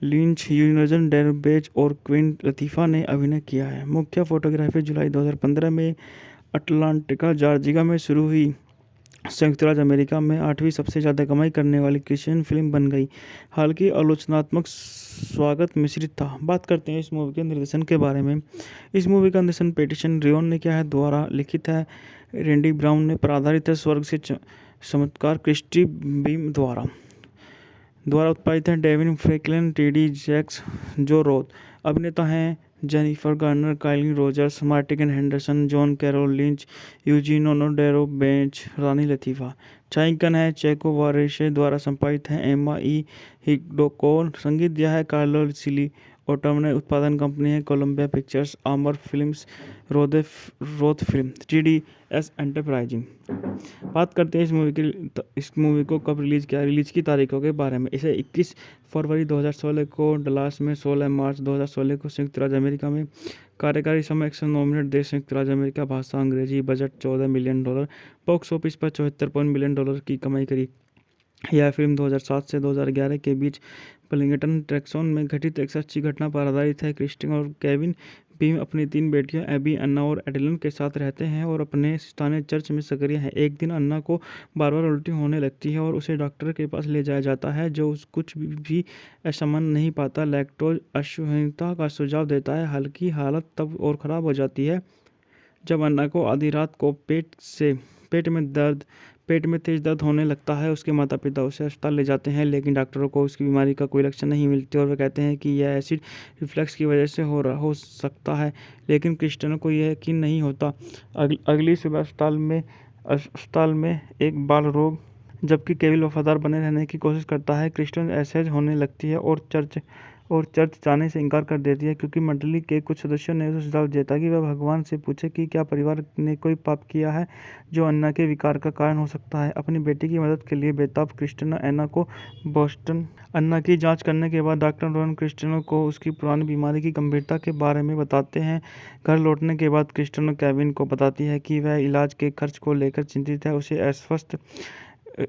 Lynch, यूनजन Derbez और क्वीन लतीफ़ा ने अभिनय किया है। मुख्य फोटोग्राफी जुलाई 2015 में अटलांटिका, जॉर्जिया में शुरू हुई संयुक्त राज्य अमेरिका में 8वीं सबसे ज़्यादा कमाई करने वाली क्रिश्चियन फिल्म बन गई। हालांकि आलोचनात्मक स्वागत मिश्रित था। बात करते हैं इस मूवी के निर्देशन के बारे में। इस मूवी का निर्देशन पैटिसन रियोन ने किया है, द्वारा लिखित है रैंडी ब्राउन ने, पर आधारित है स्वर्ग से चमत्कार क्रिस्टी बीम द्वारा उत्पादित है Devine Franklin, TD Jakes, Joe Roth. अभिनेता हैं Jennifer Garner, Kyle Rogers, Martin Henderson, John Carroll Lynch, Eugenio Derbez, रानी लतीफ़ा। छायांकन है चेको वारेशे, द्वारा संपादित है एम्मा ई हिग्डोकोन। संगीत दिया है कार्लो सिली। ऑटोमोबाइल उत्पादन कंपनी है कोलंबिया पिक्चर्स, आमर Films, Roth film, 3DS enterprising. बात करते हैं इस मूवी को कब रिलीज़ किया, रिलीज़ की तारीखों के बारे में। इसे 21 फरवरी 2016 को डलास में, 16 मार्च 2016 को संयुक्त राज्य अमेरिका में। कार्यकारी समय 109 मिनट, देश संयुक्त राज्य अमेरिका, भाषा अंग्रेजी, बजट $14 मिलियन, बॉक्स ऑफिस पर $74 मिलियन की कमाई करी। यह फिल्म 2007 से 2011 के बीच बर्लिंगटन टेक्सास में घटित एक सच्ची घटना पर आधारित है। क्रिस्टिन और केविन बीम अपनी 3 बेटियों एबी, अन्ना और एडेलिन के साथ रहते हैं और अपने स्थानीय चर्च में सक्रिय हैं। एक दिन अन्ना को बार-बार उल्टी होने लगती है और उसे डॉक्टर के पास ले जाया जाता है, जो कुछ भी असामान्य नहीं पाता। लैक्टोज असहिष्णुता का सुझाव देता है। हल्की हालत तब और ख़राब हो जाती है जब अन्ना को आधी रात को पेट में तेज दर्द होने लगता है। उसके माता पिता उसे अस्पताल ले जाते हैं, लेकिन डॉक्टरों को उसकी बीमारी का कोई लक्षण नहीं मिलते और वे कहते हैं कि यह एसिड रिफ्लक्स की वजह से हो सकता है। लेकिन क्रिस्टियानो को यह यकीन नहीं होता। अगली सुबह अस्पताल में एक बाल रोग जबकि केविन वफादार बने रहने की कोशिश करता है। क्रिस्टियन असहज होने लगती है और चर्च जाने से इनकार कर देती है, क्योंकि मंडली के कुछ सदस्यों ने उसे सुझाव दिया कि वह भगवान से पूछे कि क्या परिवार ने कोई पाप किया है जो अन्ना के विकार का कारण हो सकता है। अपनी बेटी की मदद के लिए बेताब क्रिस्टियानो अन्ना को बोस्टन अन्ना की जांच करने के बाद डॉक्टर रोहन क्रिस्टियानो को उसकी पुरानी बीमारी की गंभीरता के बारे में बताते हैं। घर लौटने के बाद क्रिस्टियानो केविन को बताती है कि वह इलाज के खर्च को लेकर चिंतित है। उसे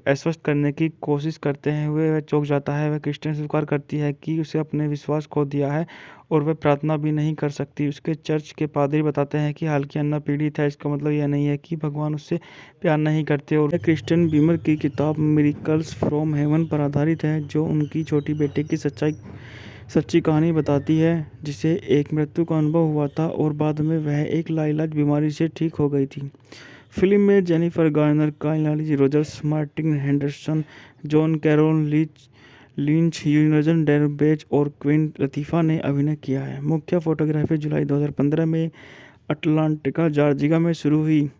आश्वस्त करने की कोशिश करते हुए वह चौंक जाता है। वह क्रिस्टियन स्वीकार करती है कि उसे अपने विश्वास खो दिया है और वह प्रार्थना भी नहीं कर सकती। उसके चर्च के पादरी बताते हैं कि हालांकि अन्ना पीड़ित है, इसका मतलब यह नहीं है कि भगवान उससे प्यार नहीं करते। और क्रिस्टियन बीमर की किताब मिरेकल्स फ्रॉम हेवन पर आधारित है, जो उनकी छोटी बेटे की सच्ची कहानी बताती है, जिसे एक मृत्यु का अनुभव हुआ था और बाद में वह एक लाइलाज बीमारी से ठीक हो गई थी। फिल्म में Jennifer Garner, Kyle Rogers, Martin Henderson, John Carroll Lynch, यूनजन Derbez और क्वीन लतीफ़ा ने अभिनय किया है। मुख्य फोटोग्राफी जुलाई 2015 में अटलांटिका, जॉर्जिया में शुरू हुई।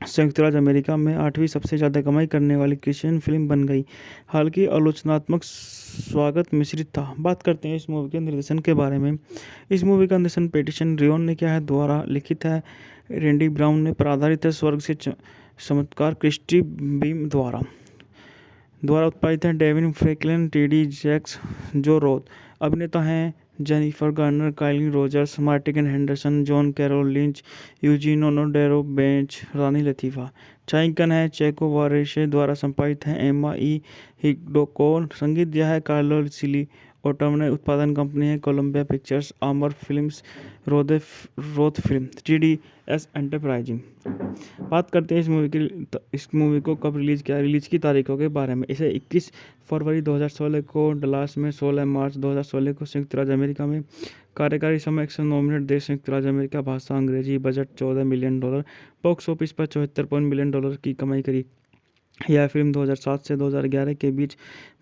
संयुक्त राज्य अमेरिका में 8वीं सबसे ज़्यादा कमाई करने वाली क्रिश्चियन फिल्म बन गई। हालांकि आलोचनात्मक स्वागत मिश्रित था। बात करते हैं इस मूवी के निर्देशन के बारे में। इस मूवी का निर्देशन पैटिसन रियोन ने किया है, द्वारा लिखित है रैंडी ब्राउन ने, पर आधारित है स्वर्ग से चमत्कार क्रिस्टी बीम द्वारा उत्पादित है Devine Franklin, TD Jakes, Joe Roth. अभिनेता हैं Jennifer Garner, Kyle Rogers, Martin Henderson, John Carroll Lynch, Eugenio Derbez, रानी लतीफ़ा। छायांकन है चेको वारेशे द्वारा संपादित है एम्मा ई हिग्डोको। संगीत दिया है कार्लो सिली। ऑटोमोबाइल उत्पादन कंपनी है कोलंबिया पिक्चर्स, आमर Films, Roth film, 3DS enterprising. बात करते हैं इस मूवी को कब रिलीज़ किया, रिलीज़ की तारीखों के बारे में। इसे 21 फरवरी 2016 को डलास में, 16 मार्च 2016 को संयुक्त राज्य अमेरिका में। कार्यकारी समय 109 मिनट, देश संयुक्त राज्य अमेरिका, भाषा अंग्रेजी, बजट $14 मिलियन, बॉक्स ऑफिस पर $74 मिलियन की कमाई करी। यह फिल्म 2007 से 2011 के बीच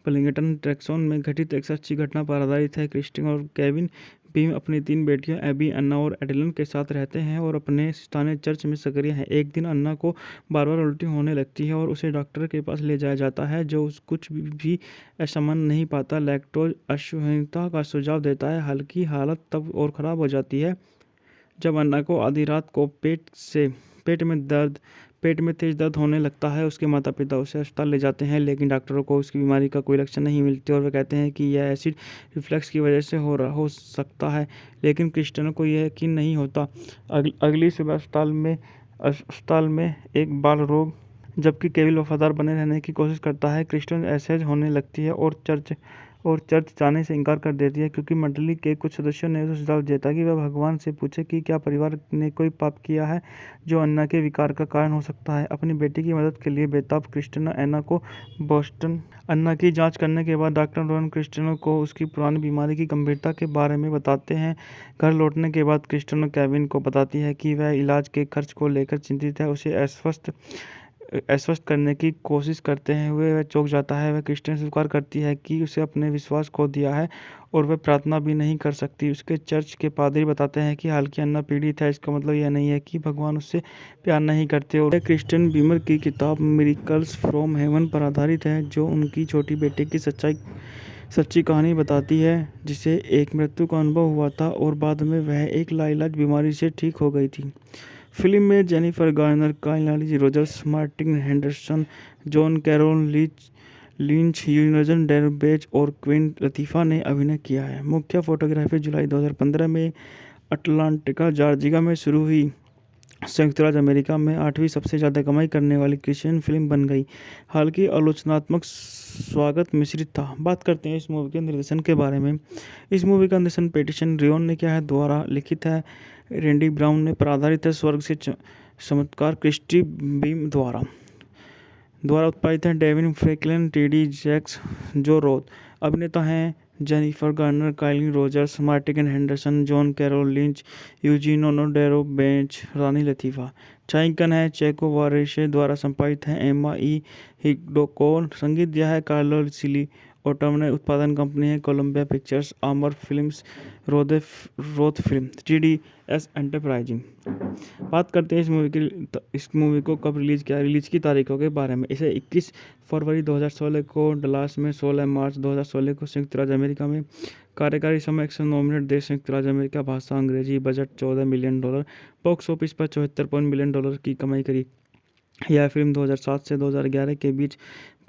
बर्लिंगटन टेक्सास में घटित एक सच्ची घटना पर आधारित है। क्रिस्टिन और केविन बीम अपनी 3 बेटियों एबी, अन्ना और एडेलिन के साथ रहते हैं और अपने स्थानीय चर्च में सक्रिय हैं। एक दिन अन्ना को बार-बार उल्टी होने लगती है और उसे डॉक्टर के पास ले जाया जाता है, जो कुछ भी असामान्य नहीं पाता। लैक्टोज असहिष्णुता का सुझाव देता है। हल्की हालत तब और ख़राब हो जाती है जब अन्ना को आधी रात को पेट में तेज दर्द होने लगता है। उसके माता पिता उसे अस्पताल ले जाते हैं, लेकिन डॉक्टरों को उसकी बीमारी का कोई लक्षण नहीं मिलते और वे कहते हैं कि यह एसिड रिफ्लक्स की वजह से हो सकता है। लेकिन क्रिस्टियानो को यह यकीन नहीं होता। अगली सुबह अस्पताल में एक बाल रोग जबकि केविन वफादार बने रहने की कोशिश करता है। क्रिस्टियन असहज होने लगती है और चर्च जाने से इनकार कर देती है, क्योंकि मंडली के कुछ सदस्यों ने उसे सुझाव दिया कि वह भगवान से पूछे कि क्या परिवार ने कोई पाप किया है जो अन्ना के विकार का कारण हो सकता है। अपनी बेटी की मदद के लिए बेताब क्रिस्टियानो अन्ना को बोस्टन अन्ना की जांच करने के बाद डॉक्टर रोहन क्रिस्टियानो को उसकी पुरानी बीमारी की गंभीरता के बारे में बताते हैं। घर लौटने के बाद क्रिस्टियानो केविन को बताती है कि वह इलाज के खर्च को लेकर चिंतित है। उसे आश्वस्त करने की कोशिश करते हुए वह चौंक जाता है। वह क्रिस्टियन स्वीकार करती है कि उसे अपने विश्वास खो दिया है और वह प्रार्थना भी नहीं कर सकती। उसके चर्च के पादरी बताते हैं कि हालांकि अन्ना पीड़ित है, इसका मतलब यह नहीं है कि भगवान उससे प्यार नहीं करते। और क्रिस्टियन बीमर की किताब मिरेकल्स फ्रॉम हेवन पर आधारित है, जो उनकी छोटी बेटे की सच्ची कहानी बताती है जिसे एक मृत्यु का अनुभव हुआ था और बाद में वह एक लाइलाज बीमारी से ठीक हो गई थी। फिल्म में Jennifer Garner, Kyle Rogers, Martin Henderson, John Carroll Lynch, यूनजन Derbez और क्वीन लतीफ़ा ने अभिनय किया है। मुख्य फोटोग्राफी जुलाई 2015 में अटलांटिका, जॉर्जिया में शुरू हुई। संयुक्त राज्य अमेरिका में 8वीं सबसे ज़्यादा कमाई करने वाली क्रिश्चियन फिल्म बन गई। हालांकि आलोचनात्मक स्वागत मिश्रित था। बात करते हैं इस मूवी के निर्देशन के बारे में। इस मूवी का निर्देशन पैटिसन रियोन ने किया है, द्वारा लिखित है रैंडी ब्राउन ने, पर आधारित है स्वर्ग से चमत्कार क्रिस्टी बीम द्वारा उत्पादित है Devine Franklin, TD Jakes, Joe Roth. अभिनेता हैं Jennifer Garner, Kyle Rogers, Martin Henderson, John Carroll Lynch, Eugenio Derbez, रानी लतीफ़ा। छायांकन है चेको वारेशे, द्वारा संपादित है एम्मा ई हिग्डोकोन। संगीत दिया है कार्लो सिली ओटम ने। उत्पादन कंपनी है कोलंबिया पिक्चर्स, आमर Films, Roth film, TDS enterprising. बात करते हैं इस मूवी को कब रिलीज की तारीखों के बारे में। इसे 21 फरवरी 2016 को डलास में, 16 मार्च 2016 को संयुक्त राज्य अमेरिका में। कार्यकारी समय 109 मिनट। देश संयुक्त राज्य अमेरिका। भाषा अंग्रेजी। Budget $14 million. बॉक्स ऑफिस पर $74 मिलियन की कमाई करी। यह फिल्म 2007 से 2011 के बीच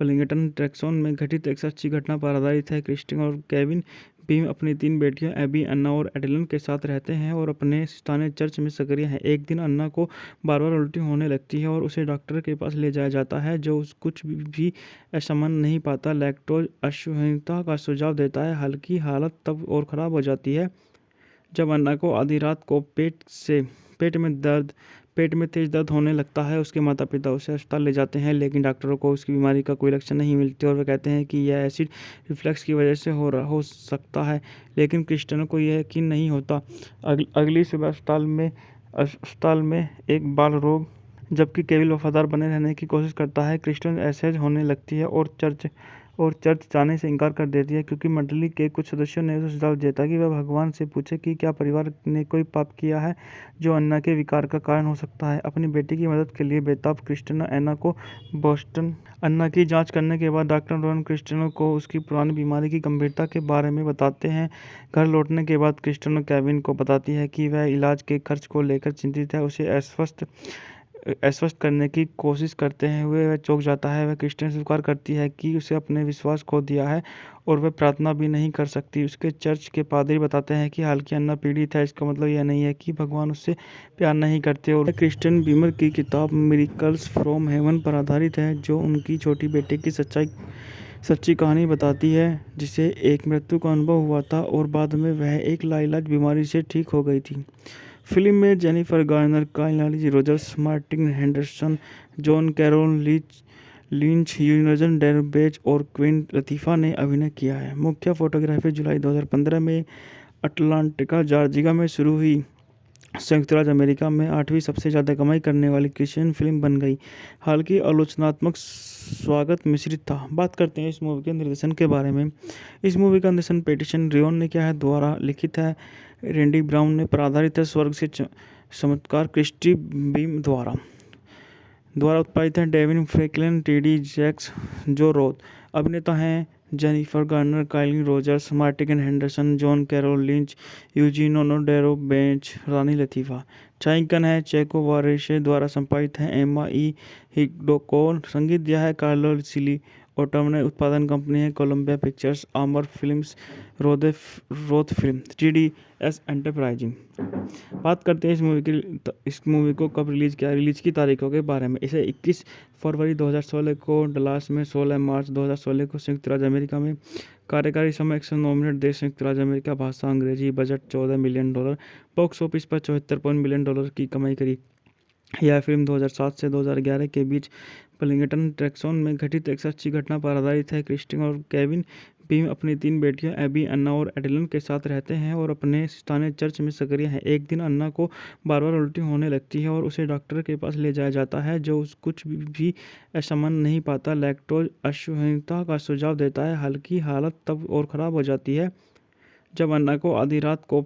बलिंगटन, टेक्सास में घटित एक सच्ची घटना पर आधारित है। क्रिस्टिन और केविन बीम अपनी 3 बेटियों एबी, अन्ना और एडेलिन के साथ रहते हैं और अपने स्थानीय चर्च में सक्रिय हैं। एक दिन अन्ना को बार-बार उल्टी होने लगती है और उसे डॉक्टर के पास ले जाया जाता है, जो कुछ भी असामान्य नहीं पाता, लैक्टोज असहनीयता का सुझाव देता है। हालांकि हालत तब और ख़राब हो जाती है जब अन्ना को आधी रात को पेट में तेज दर्द होने लगता है। उसके माता पिता उसे अस्पताल ले जाते हैं, लेकिन डॉक्टरों को उसकी बीमारी का कोई लक्षण नहीं मिलते और वे कहते हैं कि यह एसिड रिफ्लक्स की वजह से हो सकता है। लेकिन क्रिस्टियन को यह यकीन नहीं होता। अगली सुबह अस्पताल में एक बाल रोग, जबकि केविन वफादार बने रहने की कोशिश करता है। क्रिस्टियन असहज होने लगती है और चर्च जाने से इनकार कर देती है, क्योंकि मंडली के कुछ सदस्यों ने उसे सुझाव दिया था कि वह भगवान से पूछे कि क्या परिवार ने कोई पाप किया है जो अन्ना के विकार का कारण हो सकता है। अपनी बेटी की मदद के लिए बेताब क्रिस्टियन अन्ना को बोस्टन। अन्ना की जांच करने के बाद डॉक्टर रोहन क्रिस्टियन को उसकी पुरानी बीमारी की गंभीरता के बारे में बताते हैं। घर लौटने के बाद क्रिस्टियन केविन को बताती है कि वह इलाज के खर्च को लेकर चिंतित है। उसे आश्वस्त करने की कोशिश करते हुए वह चौंक जाता है। वह क्रिस्टियन स्वीकार करती है कि उसे अपने विश्वास खो दिया है और वह प्रार्थना भी नहीं कर सकती। उसके चर्च के पादरी बताते हैं कि हालांकि अन्ना पीड़ित है, इसका मतलब यह नहीं है कि भगवान उससे प्यार नहीं करते। और क्रिस्टियन बीमर की किताब मिरेकल्स फ्रॉम हेवन पर आधारित है, जो उनकी छोटी बेटे की सच्ची कहानी बताती है जिसे एक मृत्यु का अनुभव हुआ था और बाद में वह एक लाइलाज बीमारी से ठीक हो गई थी। फिल्म में Jennifer Garner, Kyle Rogers, Martin Henderson, John Carroll Lynch, यूनजन Derbez और क्वीन लतीफ़ा ने अभिनय किया है। मुख्य फोटोग्राफी जुलाई 2015 में अटलांटिका, जॉर्जिया में शुरू हुई। संयुक्त राज्य अमेरिका में 8वीं सबसे ज़्यादा कमाई करने वाली क्रिश्चियन फिल्म बन गई। हालांकि आलोचनात्मक स्वागत मिश्रित था। बात करते हैं इस मूवी के निर्देशन के बारे में। इस मूवी का निर्देशन पैटिसन रियोन ने किया है, द्वारा लिखित है रैंडी ब्राउन ने, पर आधारित है स्वर्ग से चमत्कार क्रिस्टी बीम द्वारा उत्पादित है Devine Franklin, TD Jakes, Joe Roth. अभिनेता हैं Jennifer Garner, Kyle Rogers, Martin Henderson, John Carroll Lynch, Eugenio Derbez, रानी लतीफ़ा। छायांकन है चेको वारेशे, द्वारा संपादित है एम्मा ई हिग्डोकोन। संगीत दिया है कार्लो सिली ओटम ने। उत्पादन कंपनी है कोलंबिया पिक्चर्स, आमर Films, Roth film, TDS enterprising. बात करते हैं इस मूवी को कब रिलीज की तारीखों के बारे में। इसे 21 फरवरी 2016 को डलास में, 16 मार्च 2016 को संयुक्त राज्य अमेरिका में। कार्यकारी समय 109 मिनट। देश संयुक्त राज्य अमेरिका। भाषा अंग्रेजी। Budget $14 million. बॉक्स ऑफिस पर $74 मिलियन की कमाई करी। यह फिल्म 2007 से 2011 के बीच बलिंगटन, टेक्सास में घटित एक सच्ची घटना पर आधारित है। क्रिस्टिन और केविन बीम अपनी 3 बेटियों एबी, अन्ना और एडेलिन के साथ रहते हैं और अपने स्थानीय चर्च में सक्रिय हैं। एक दिन अन्ना को बार-बार उल्टी होने लगती है और उसे डॉक्टर के पास ले जाया जाता है, जो कुछ भी असामान्य नहीं पाता, लैक्टोज असहनीयता का सुझाव देता है। हालांकि हालत तब और ख़राब हो जाती है जब अन्ना को आधी रात को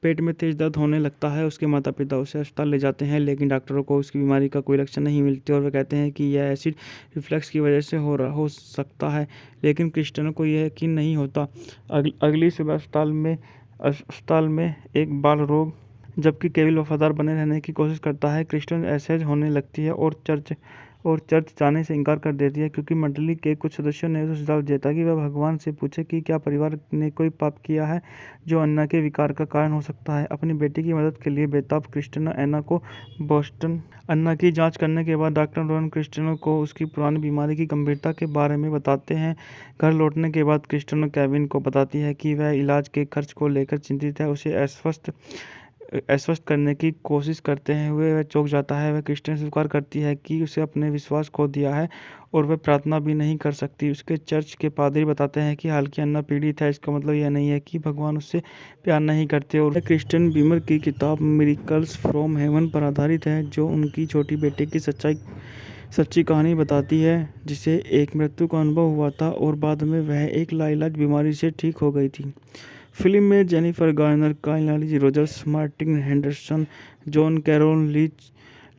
पेट में तेज दर्द होने लगता है। उसके माता पिता उसे अस्पताल ले जाते हैं, लेकिन डॉक्टरों को उसकी बीमारी का कोई लक्षण नहीं मिलती और वे कहते हैं कि यह एसिड रिफ्लक्स की वजह से हो सकता है। लेकिन क्रिस्टियानो को यह यकीन नहीं होता। अगली सुबह अस्पताल में एक बाल रोग जबकि केविल वफादार बने रहने की कोशिश करता है। क्रिस्टियन असहज होने लगती है और चर्च जाने से इनकार कर देती है, क्योंकि मंडली के कुछ सदस्यों ने उसे सुझाव दिया था कि वह भगवान से पूछे कि क्या परिवार ने कोई पाप किया है जो अन्ना के विकार का कारण हो सकता है। अपनी बेटी की मदद के लिए बेताब क्रिस्टियानो अन्ना को बोस्टन अन्ना की जांच करने के बाद डॉक्टर रोहन क्रिस्टियानो को उसकी पुरानी बीमारी की गंभीरता के बारे में बताते हैं। घर लौटने के बाद क्रिस्टियानो केविन को बताती है कि वह इलाज के खर्च को लेकर चिंतित है। उसे आश्वस्त करने की कोशिश करते हुए वह चौंक जाता है। वह क्रिस्टियानो स्वीकार करती है कि उसे अपने विश्वास खो दिया है और वह प्रार्थना भी नहीं कर सकती। उसके चर्च के पादरी बताते हैं कि हालांकि अन्ना पीड़ित है, इसका मतलब यह नहीं है कि भगवान उससे प्यार नहीं करते। और क्रिस्टियन बीमर की किताब मिरेकल्स फ्रॉम हेवन पर आधारित है, जो उनकी छोटी बेटी की सच्ची कहानी बताती है, जिसे एक मृत्यु का अनुभव हुआ था और बाद में वह एक लाइलाज बीमारी से ठीक हो गई थी। फिल्म में Jennifer Garner, Kyle Rogers, Martin Henderson, John Carroll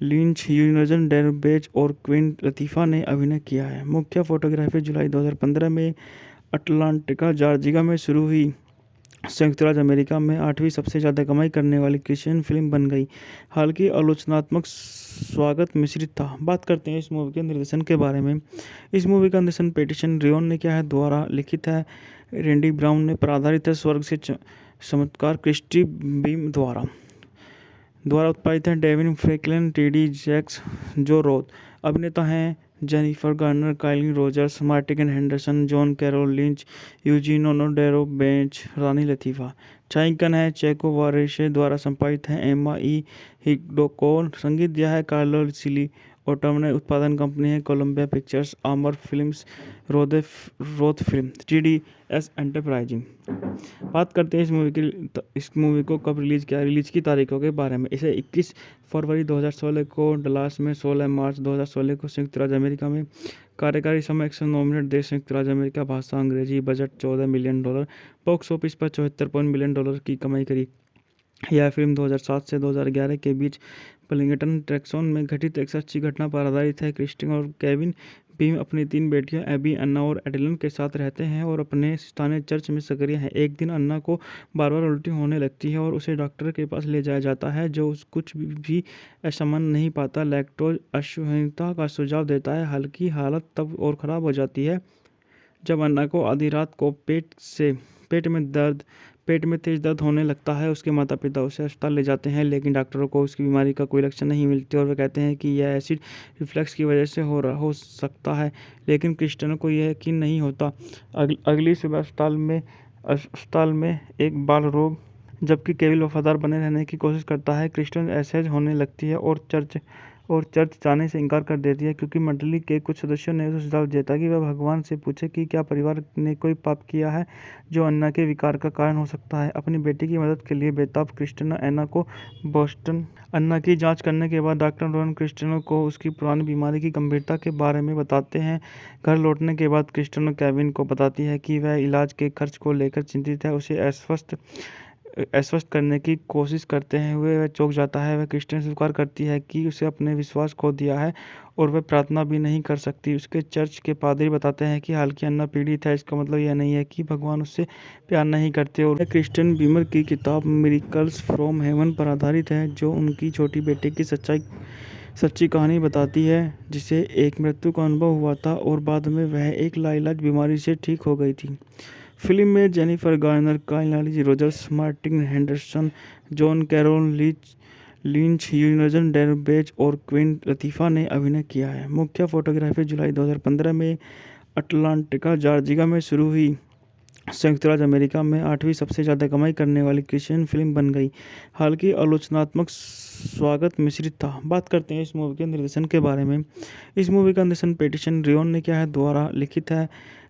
Lynch, यूजन Derbez और क्वीन लतीफ़ा ने अभिनय किया है। मुख्य फोटोग्राफी जुलाई 2015 में अटलांटिका, जॉर्जिया में शुरू हुई। संयुक्त राज्य अमेरिका में 8वीं सबसे ज़्यादा कमाई करने वाली क्रिश्चियन फिल्म बन गई। हालांकि आलोचनात्मक स्वागत मिश्रित था। बात करते हैं इस मूवी के निर्देशन के बारे में। इस मूवी का निर्देशन पैटिसन रियोन ने किया है, द्वारा लिखित है रैंडी ब्राउन ने, पर आधारित है स्वर्ग से चमत्कार क्रिस्टी बीम द्वारा उत्पादित है Devine Franklin, TD. Jakes, Joe Roth. अभिनेता हैं Jennifer Garner, Kyle Rogers, Martin Henderson, John Carroll Lynch, Eugene Derbez, रानी लतीफ़ा। छायांकन है चेको वारेशे, द्वारा संपादित है एम्मा ई हिग्डोकोन। संगीत दिया है कार्लो सिली ओटम। उत्पादन कंपनी है कोलंबिया पिक्चर्स, आमर Films, Roth Film, TDS Enterprising. बात करते हैं इस मूवी को कब रिलीज की तारीखों के बारे में। इसे 21 फरवरी 2016 को डलास में, 16 मार्च 2016 को संयुक्त राज्य अमेरिका में। कार्यकारी समय 109 मिनट। देश संयुक्त राज्य अमेरिका। भाषा अंग्रेजी। Budget $14 million. बॉक्स ऑफिस पर $74 मिलियन की कमाई करी। यह फिल्म 2007 से 2011 के बीच बलिंगटन, टेक्सास में घटित एक सच्ची घटना पर आधारित है। क्रिस्टिन और केविन बीम अपनी 3 बेटियों एबी, अन्ना और एडेलिन के साथ रहते हैं और अपने स्थानीय चर्च में सक्रिय हैं। एक दिन अन्ना को बार-बार उल्टी होने लगती है और उसे डॉक्टर के पास ले जाया जाता है, जो कुछ भी असामान्य नहीं पाता। लैक्टोज असहिष्णुता का सुझाव देता है। हालांकि हालत तब और ख़राब हो जाती है जब अन्ना को आधी रात को पेट में तेज दर्द होने लगता है। उसके माता पिता उसे अस्पताल ले जाते हैं, लेकिन डॉक्टरों को उसकी बीमारी का कोई लक्षण नहीं मिलती और वे कहते हैं कि यह एसिड रिफ्लक्स की वजह से हो सकता है। लेकिन क्रिस्टियानो को यह यकीन नहीं होता। अगली सुबह अस्पताल में एक बाल रोग जबकि केविल वफादार बने रहने की कोशिश करता है। क्रिस्टियन असहज होने लगती है और चर्च जाने से इनकार कर देती है, क्योंकि मंडली के कुछ सदस्यों ने उसे सुझाव दिया था कि वह भगवान से पूछे कि क्या परिवार ने कोई पाप किया है जो अन्ना के विकार का कारण हो सकता है। अपनी बेटी की मदद के लिए बेताब क्रिस्टियानो अन्ना को बोस्टन अन्ना की जांच करने के बाद डॉक्टर रोहन क्रिस्टियानो को उसकी पुरानी बीमारी की गंभीरता के बारे में बताते हैं। घर लौटने के बाद क्रिस्टियानो केविन को बताती है कि वह इलाज के खर्च को लेकर चिंतित है। उसे आश्वस्त करने की कोशिश करते हुए वह चौंक जाता है। वह क्रिस्टियानो स्वीकार करती है कि उसे अपने विश्वास खो दिया है और वह प्रार्थना भी नहीं कर सकती। उसके चर्च के पादरी बताते हैं कि हालांकि अन्ना पीड़ित है, इसका मतलब यह नहीं है कि भगवान उससे प्यार नहीं करते। और क्रिस्टियन बीमर की किताब मिरेकल्स फ्रॉम हेवन पर आधारित है, जो उनकी छोटी बेटी की सच्ची कहानी बताती है, जिसे एक मृत्यु का अनुभव हुआ था और बाद में वह एक लाइलाज बीमारी से ठीक हो गई थी। फिल्म में Jennifer Garner, Kyle Rogers, Martin Henderson, John Carroll Lynch, यूजन Derbez और क्वीन लतीफ़ा ने अभिनय किया है। मुख्य फोटोग्राफी जुलाई 2015 में अटलांटिका, जॉर्जिया में शुरू हुई। संयुक्त राज्य अमेरिका में 8वीं सबसे ज़्यादा कमाई करने वाली क्रिश्चियन फिल्म बन गई। हालांकि आलोचनात्मक स्वागत मिश्रित था। बात करते हैं इस मूवी के निर्देशन के बारे में। इस मूवी का निर्देशन पैटिसन रियोन ने किया है, द्वारा लिखित है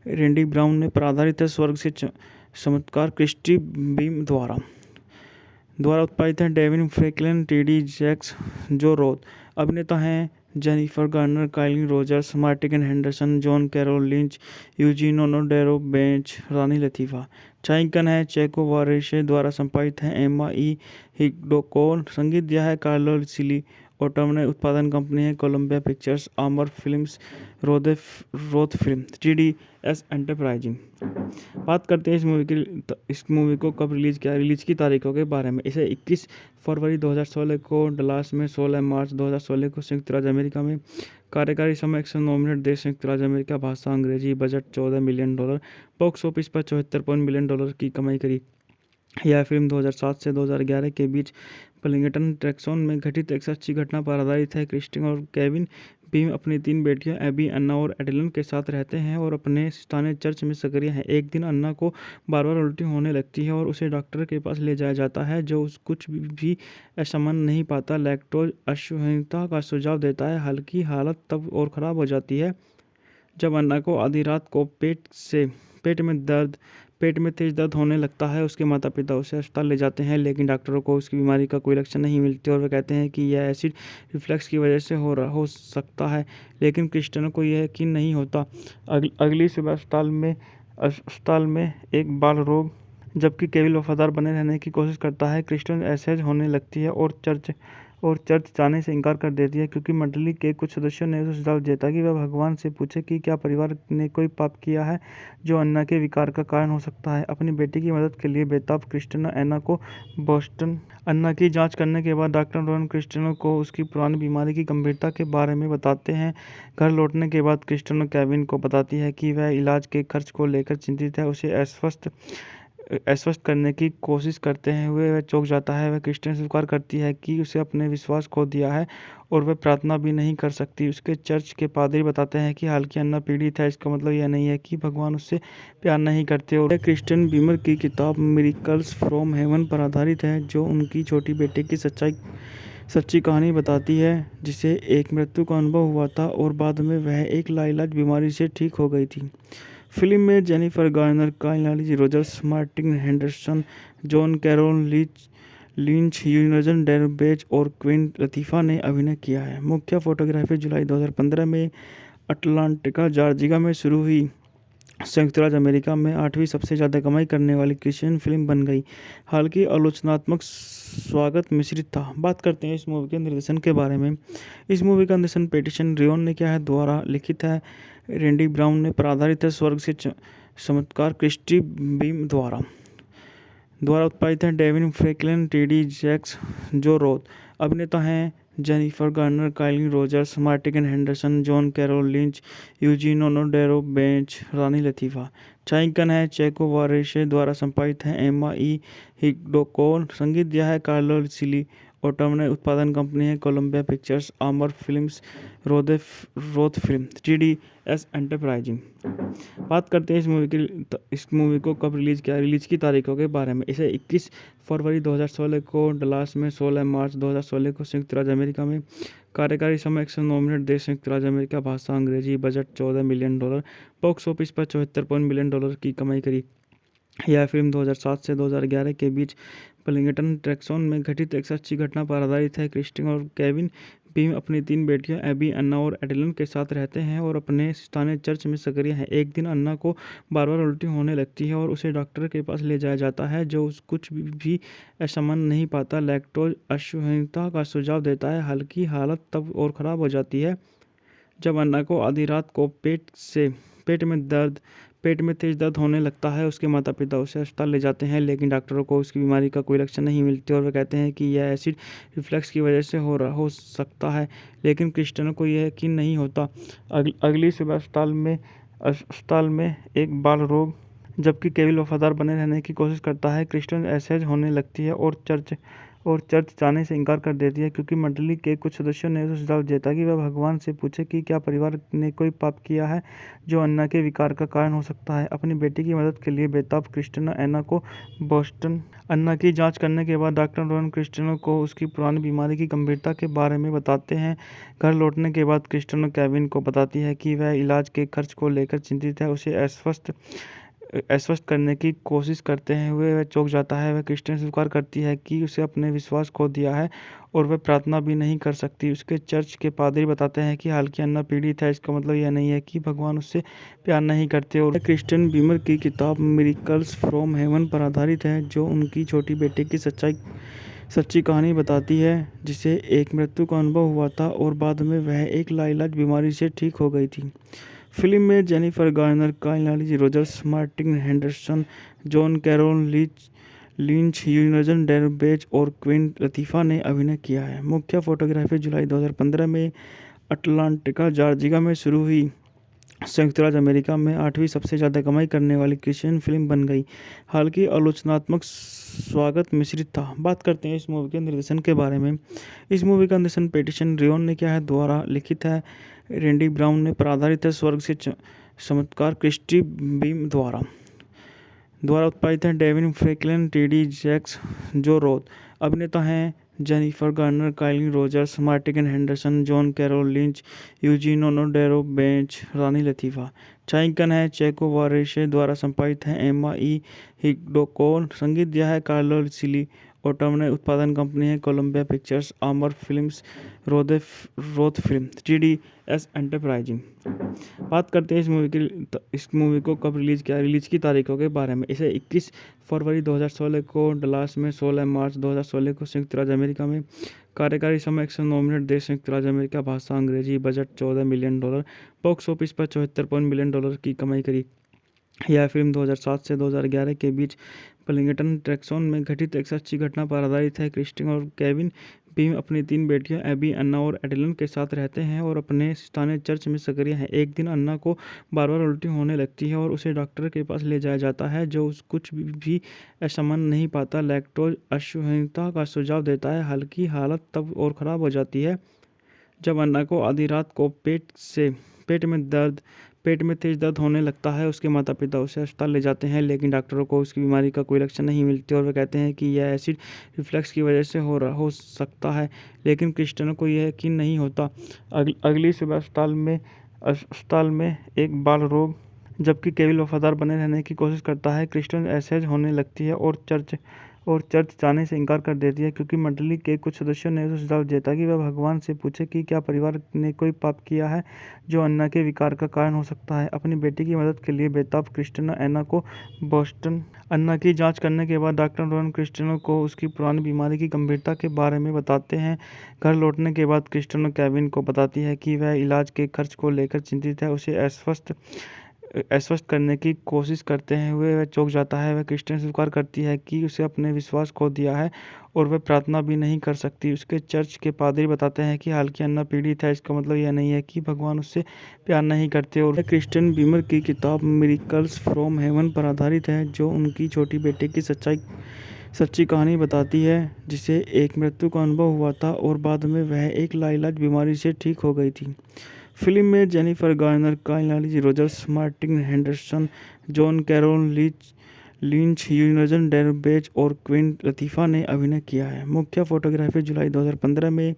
रैंडी ब्राउन ने, पर आधारित है स्वर्ग से चमत्कार क्रिस्टी बीम द्वारा उत्पादित है Devine Franklin, TD. Jakes, Joe Roth. अभिनेता हैं जेनिफर गार्नर, काइली Rogers, Martin Henderson, John Carroll Lynch, Eugene ओनोडेरो bench, रानी लतीफ़ा। छायांकन है चेको वारेशे द्वारा संपादित है एम्मा ई हिग्डोकोन। संगीत दिया है कार्लो सिली। ऑटोमने उत्पादन कंपनी है कोलंबिया पिक्चर्स, आमर Films, Roth film, 3DS enterprising. बात करते हैं इस मूवी को कब रिलीज़ किया, रिलीज़ की तारीखों के बारे में। इसे 21 फरवरी 2016 को डलास में, 16 मार्च 2016 को संयुक्त राज्य अमेरिका में। कार्यकारी समय 109 मिनट। देश संयुक्त राज्य अमेरिका। भाषा अंग्रेजी। Budget $14 million. बॉक्स ऑफिस पर $74 मिलियन की कमाई करी। यह फिल्म 2007 से 2011 के बीच पलिंगटन, टेक्सास में घटित एक सच्ची घटना पर आधारित है। क्रिस्टिन और केविन बीम अपनी 3 बेटियों एबी, अन्ना और एडेलिन के साथ रहते हैं और अपने स्थानीय चर्च में सक्रिय हैं। एक दिन अन्ना को बार-बार उल्टी होने लगती है और उसे डॉक्टर के पास ले जाया जाता है, जो कुछ भी असामान्य नहीं पाता। लैक्टोज असहिष्णुता का सुझाव देता है। हल्की हालत तब और ख़राब हो जाती है जब अन्ना को आधी रात को पेट में तेज दर्द होने लगता है। उसके माता पिता उसे अस्पताल ले जाते हैं, लेकिन डॉक्टरों को उसकी बीमारी का कोई लक्षण नहीं मिलते और वे कहते हैं कि यह एसिड रिफ्लक्स की वजह से हो सकता है। लेकिन क्रिस्टियानो को यह यकीन नहीं होता। अगली सुबह अस्पताल में एक बाल रोग जबकि केविन वफादार बने रहने की कोशिश करता है। क्रिस्टियानो असहज होने लगती है और चर्च जाने से इनकार कर देती है, क्योंकि मंडली के कुछ सदस्यों ने उसे सुझाव दिया था कि वह भगवान से पूछे कि क्या परिवार ने कोई पाप किया है जो अन्ना के विकार का कारण हो सकता है। अपनी बेटी की मदद के लिए बेताब क्रिस्टियानो अन्ना को बोस्टन। अन्ना की जांच करने के बाद डॉक्टर रोहन क्रिस्टियानो को उसकी पुरानी बीमारी की गंभीरता के बारे में बताते हैं। घर लौटने के बाद क्रिस्टियानो केविन को बताती है कि वह इलाज के खर्च को लेकर चिंतित है। उसे आश्वस्त करने की कोशिश करते हुए वह चौंक जाता है। वह क्रिस्टियानो से स्वीकार करती है कि उसे अपने विश्वास खो दिया है और वह प्रार्थना भी नहीं कर सकती। उसके चर्च के पादरी बताते हैं कि हालांकि अन्ना पीड़ित है, इसका मतलब यह नहीं है कि भगवान उससे प्यार नहीं करते। और क्रिस्टियन बीमर की किताब मिरेकल्स फ्रॉम हेवन पर आधारित है, जो उनकी छोटी बेटे की सच्ची कहानी बताती है, जिसे एक मृत्यु का अनुभव हुआ था और बाद में वह एक लाइलाज बीमारी से ठीक हो गई थी। फिल्म में जेनिफर गार्नर, काइली Rogers, Martin Henderson, John Carroll Lynch, Eugene ओनोडेरो bench और क्वीन लतीफ़ा ने अभिनय किया है। मुख्य फोटोग्राफी जुलाई 2015 में अटलांटा, जॉर्जिया में शुरू हुई। संयुक्त राज्य अमेरिका में 8वीं सबसे ज़्यादा कमाई करने वाली क्रिश्चियन फिल्म बन गई। हालांकि आलोचनात्मक स्वागत मिश्रित था। बात करते हैं इस मूवी के निर्देशन के बारे में। इस मूवी का निर्देशन पैटिसन रियोन ने किया है। द्वारा लिखित है रैंडी ब्राउन ने, पर आधारित है स्वर्ग से चमत्कार क्रिस्टी बीम द्वारा उत्पादित है Devine Franklin, TD. Jakes, Joe Roth. अभिनेता हैं जेनिफर गार्नर, काइली Rogers, Martin Henderson, John Carroll Lynch, Eugene ओनोडेरो bench, रानी लतीफ़ा। छायांकन है चेको वारेशे द्वारा संपादित है एम्मा ई हिग्डोकोन। संगीत दिया है कार्लो सिली। ऑटोमने उत्पादन कंपनी है कोलंबिया पिक्चर्स, आमर Films, Roth film, 3DS enterprising. बात करते हैं इस मूवी को कब रिलीज़ किया, रिलीज़ की तारीखों के बारे में। इसे 21 फरवरी 2016 को डलास में, 16 मार्च 2016 को संयुक्त राज्य अमेरिका में। कार्यकारी समय 109 मिनट। देश संयुक्त राज्य अमेरिका। भाषा अंग्रेजी। Budget $14 million. बॉक्स ऑफिस पर $74 मिलियन की कमाई करी। यह फिल्म 2007 से 2011 के बीच पलिंगटन, टेक्सास में घटित एक सच्ची घटना पर आधारित है। क्रिस्टिन और केविन बीम अपनी 3 बेटियों एबी, अन्ना और एडेलिन के साथ रहते हैं और अपने स्थानीय चर्च में सक्रिय हैं। एक दिन अन्ना को बार-बार उल्टी होने लगती है और उसे डॉक्टर के पास ले जाया जाता है, जो कुछ भी असामान्य नहीं पाता। लैक्टोज असहिष्णुता का सुझाव देता है। हल्की हालत तब और ख़राब हो जाती है जब अन्ना को आधी रात को पेट में तेज दर्द होने लगता है। उसके माता पिता उसे अस्पताल ले जाते हैं, लेकिन डॉक्टरों को उसकी बीमारी का कोई लक्षण नहीं मिलते और वे कहते हैं कि यह एसिड रिफ्लक्स की वजह से हो सकता है। लेकिन क्रिस्टियानो को यह यकीन नहीं होता। अगली सुबह अस्पताल में एक बाल रोग जबकि केविन वफादार बने रहने की कोशिश करता है। क्रिस्टियानो असहज होने लगती है और चर्च जाने से इनकार कर देती है, क्योंकि मंडली के कुछ सदस्यों ने उसे सुझाव दिया था कि वह भगवान से पूछे कि क्या परिवार ने कोई पाप किया है जो अन्ना के विकार का कारण हो सकता है। अपनी बेटी की मदद के लिए बेताब क्रिस्टियानो अन्ना को बोस्टन। अन्ना की जांच करने के बाद डॉक्टर रोहन क्रिस्टियानो को उसकी पुरानी बीमारी की गंभीरता के बारे में बताते हैं। घर लौटने के बाद क्रिस्टियानो केविन को बताती है कि वह इलाज के खर्च को लेकर चिंतित है। उसे आश्वस्त करने की कोशिश करते हुए वह चौंक जाता है। वह क्रिस्टन स्वीकार करती है कि उसे अपने विश्वास खो दिया है और वह प्रार्थना भी नहीं कर सकती। उसके चर्च के पादरी बताते हैं कि हालांकि अन्ना पीड़ित है, इसका मतलब यह नहीं है कि भगवान उससे प्यार नहीं करते। और क्रिस्टियन बीमर की किताब मिरेकल्स फ्रॉम हेवन पर आधारित है, जो उनकी छोटी बेटे की सच्ची कहानी बताती है, जिसे एक मृत्यु का अनुभव हुआ था और बाद में वह एक लाइलाज बीमारी से ठीक हो गई थी। फिल्म में Jennifer Garner, Kyle Rogers, Martin Henderson, John Carroll Lynch, यूनजन Derbez और क्वीन लतीफ़ा ने अभिनय किया है। मुख्य फोटोग्राफी जुलाई 2015 में अटलांटिका, जॉर्जिया में शुरू हुई। संयुक्त राज्य अमेरिका में 8वीं सबसे ज़्यादा कमाई करने वाली क्रिश्चियन फिल्म बन गई। हालांकि आलोचनात्मक स्वागत मिश्रित था। बात करते हैं इस मूवी के निर्देशन के बारे में। इस मूवी का निर्देशन पैटिसन रियोन ने किया है, द्वारा लिखित है रैंडी ब्राउन ने, पर आधारित है स्वर्ग से चमत्कार क्रिस्टी बीम द्वारा उत्पादित है Devine Franklin, TD. Jakes, Joe Roth. अभिनेता हैं Jennifer Garner, Kyle Rogers, Martin Henderson, John Carroll Lynch, Eugene ओनोडेरो bench, रानी लतीफ़ा। छायांकन है चेको वारेशे, द्वारा संपादित है एम्मा ई हिग्डोकोन। संगीत दिया है कार्लो सिली ओटम। उत्पादन कंपनी है कोलंबिया पिक्चर्स, आमर Films, Roth Film, TDS Enterprising. बात करते हैं इस मूवी को कब रिलीज़ किया। रिलीज़ की तारीखों के बारे में। इसे 21 फरवरी 2016 को डलास में, 16 मार्च 2016 को संयुक्त राज्य अमेरिका में। कार्यकारी समय 109 मिनट। देश संयुक्त राज्य अमेरिका। भाषा अंग्रेजी। Budget $14 million. बॉक्स ऑफिस पर $74 मिलियन की कमाई करी। यह फिल्म 2007 से 2011 के बीच बलिंगटन टेक्सास में घटित एक सच्ची घटना पर आधारित है। क्रिस्टिन और केविन बीम अपनी 3 बेटियों एबी, अन्ना और एडेलिन के साथ रहते हैं और अपने स्थानीय चर्च में सक्रिय हैं। एक दिन अन्ना को बार-बार उल्टी होने लगती है और उसे डॉक्टर के पास ले जाया जाता है, जो कुछ भी असामान्य नहीं पाता। लैक्टोज असहिष्णुता का सुझाव देता है। हालांकि हालत तब और ख़राब हो जाती है जब अन्ना को आधी रात को पेट में तेज दर्द होने लगता है। उसके माता पिता उसे अस्पताल ले जाते हैं, लेकिन डॉक्टरों को उसकी बीमारी का कोई लक्षण नहीं मिलते और वे कहते हैं कि यह एसिड रिफ्लक्स की वजह से हो सकता है। लेकिन क्रिस्टियन को यह यकीन नहीं होता। अगली सुबह अस्पताल में एक बाल रोग, जबकि केविन वफादार बने रहने की कोशिश करता है। क्रिस्टियन असहज होने लगती है और चर्च जाने से इनकार कर देती है, क्योंकि मंडली के कुछ सदस्यों ने उसे सुझाव दिया कि वह भगवान से पूछे कि क्या परिवार ने कोई पाप किया है जो अन्ना के विकार का कारण हो सकता है। अपनी बेटी की मदद के लिए बेताब क्रिस्टियन अन्ना को बोस्टन अन्ना की जांच करने के बाद डॉक्टर रोहन क्रिस्टियन को उसकी पुरानी बीमारी की गंभीरता के बारे में बताते हैं। घर लौटने के बाद क्रिस्टियन केविन को बताती है कि वह इलाज के खर्च को लेकर चिंतित है। उसे आश्वस्त करने की कोशिश करते हुए वह चौंक जाता है। वह क्रिस्टियन स्वीकार करती है कि उसे अपने विश्वास खो दिया है और वह प्रार्थना भी नहीं कर सकती। उसके चर्च के पादरी बताते हैं कि हालांकि अन्ना पीड़ित है, इसका मतलब यह नहीं है कि भगवान उससे प्यार नहीं करते। और क्रिस्टियन बीमर की किताब मिरेकल्स फ्रॉम हेवन पर आधारित है, जो उनकी छोटी बेटे की सच्ची कहानी बताती है, जिसे एक मृत्यु का अनुभव हुआ था और बाद में वह एक लाइलाज बीमारी से ठीक हो गई थी। फिल्म में Jennifer Garner, Kyle Rogers, Martin Henderson, John Carroll Lynch, यूनजन Derbez और क्वीन लतीफ़ा ने अभिनय किया है। मुख्य फोटोग्राफी जुलाई 2015 में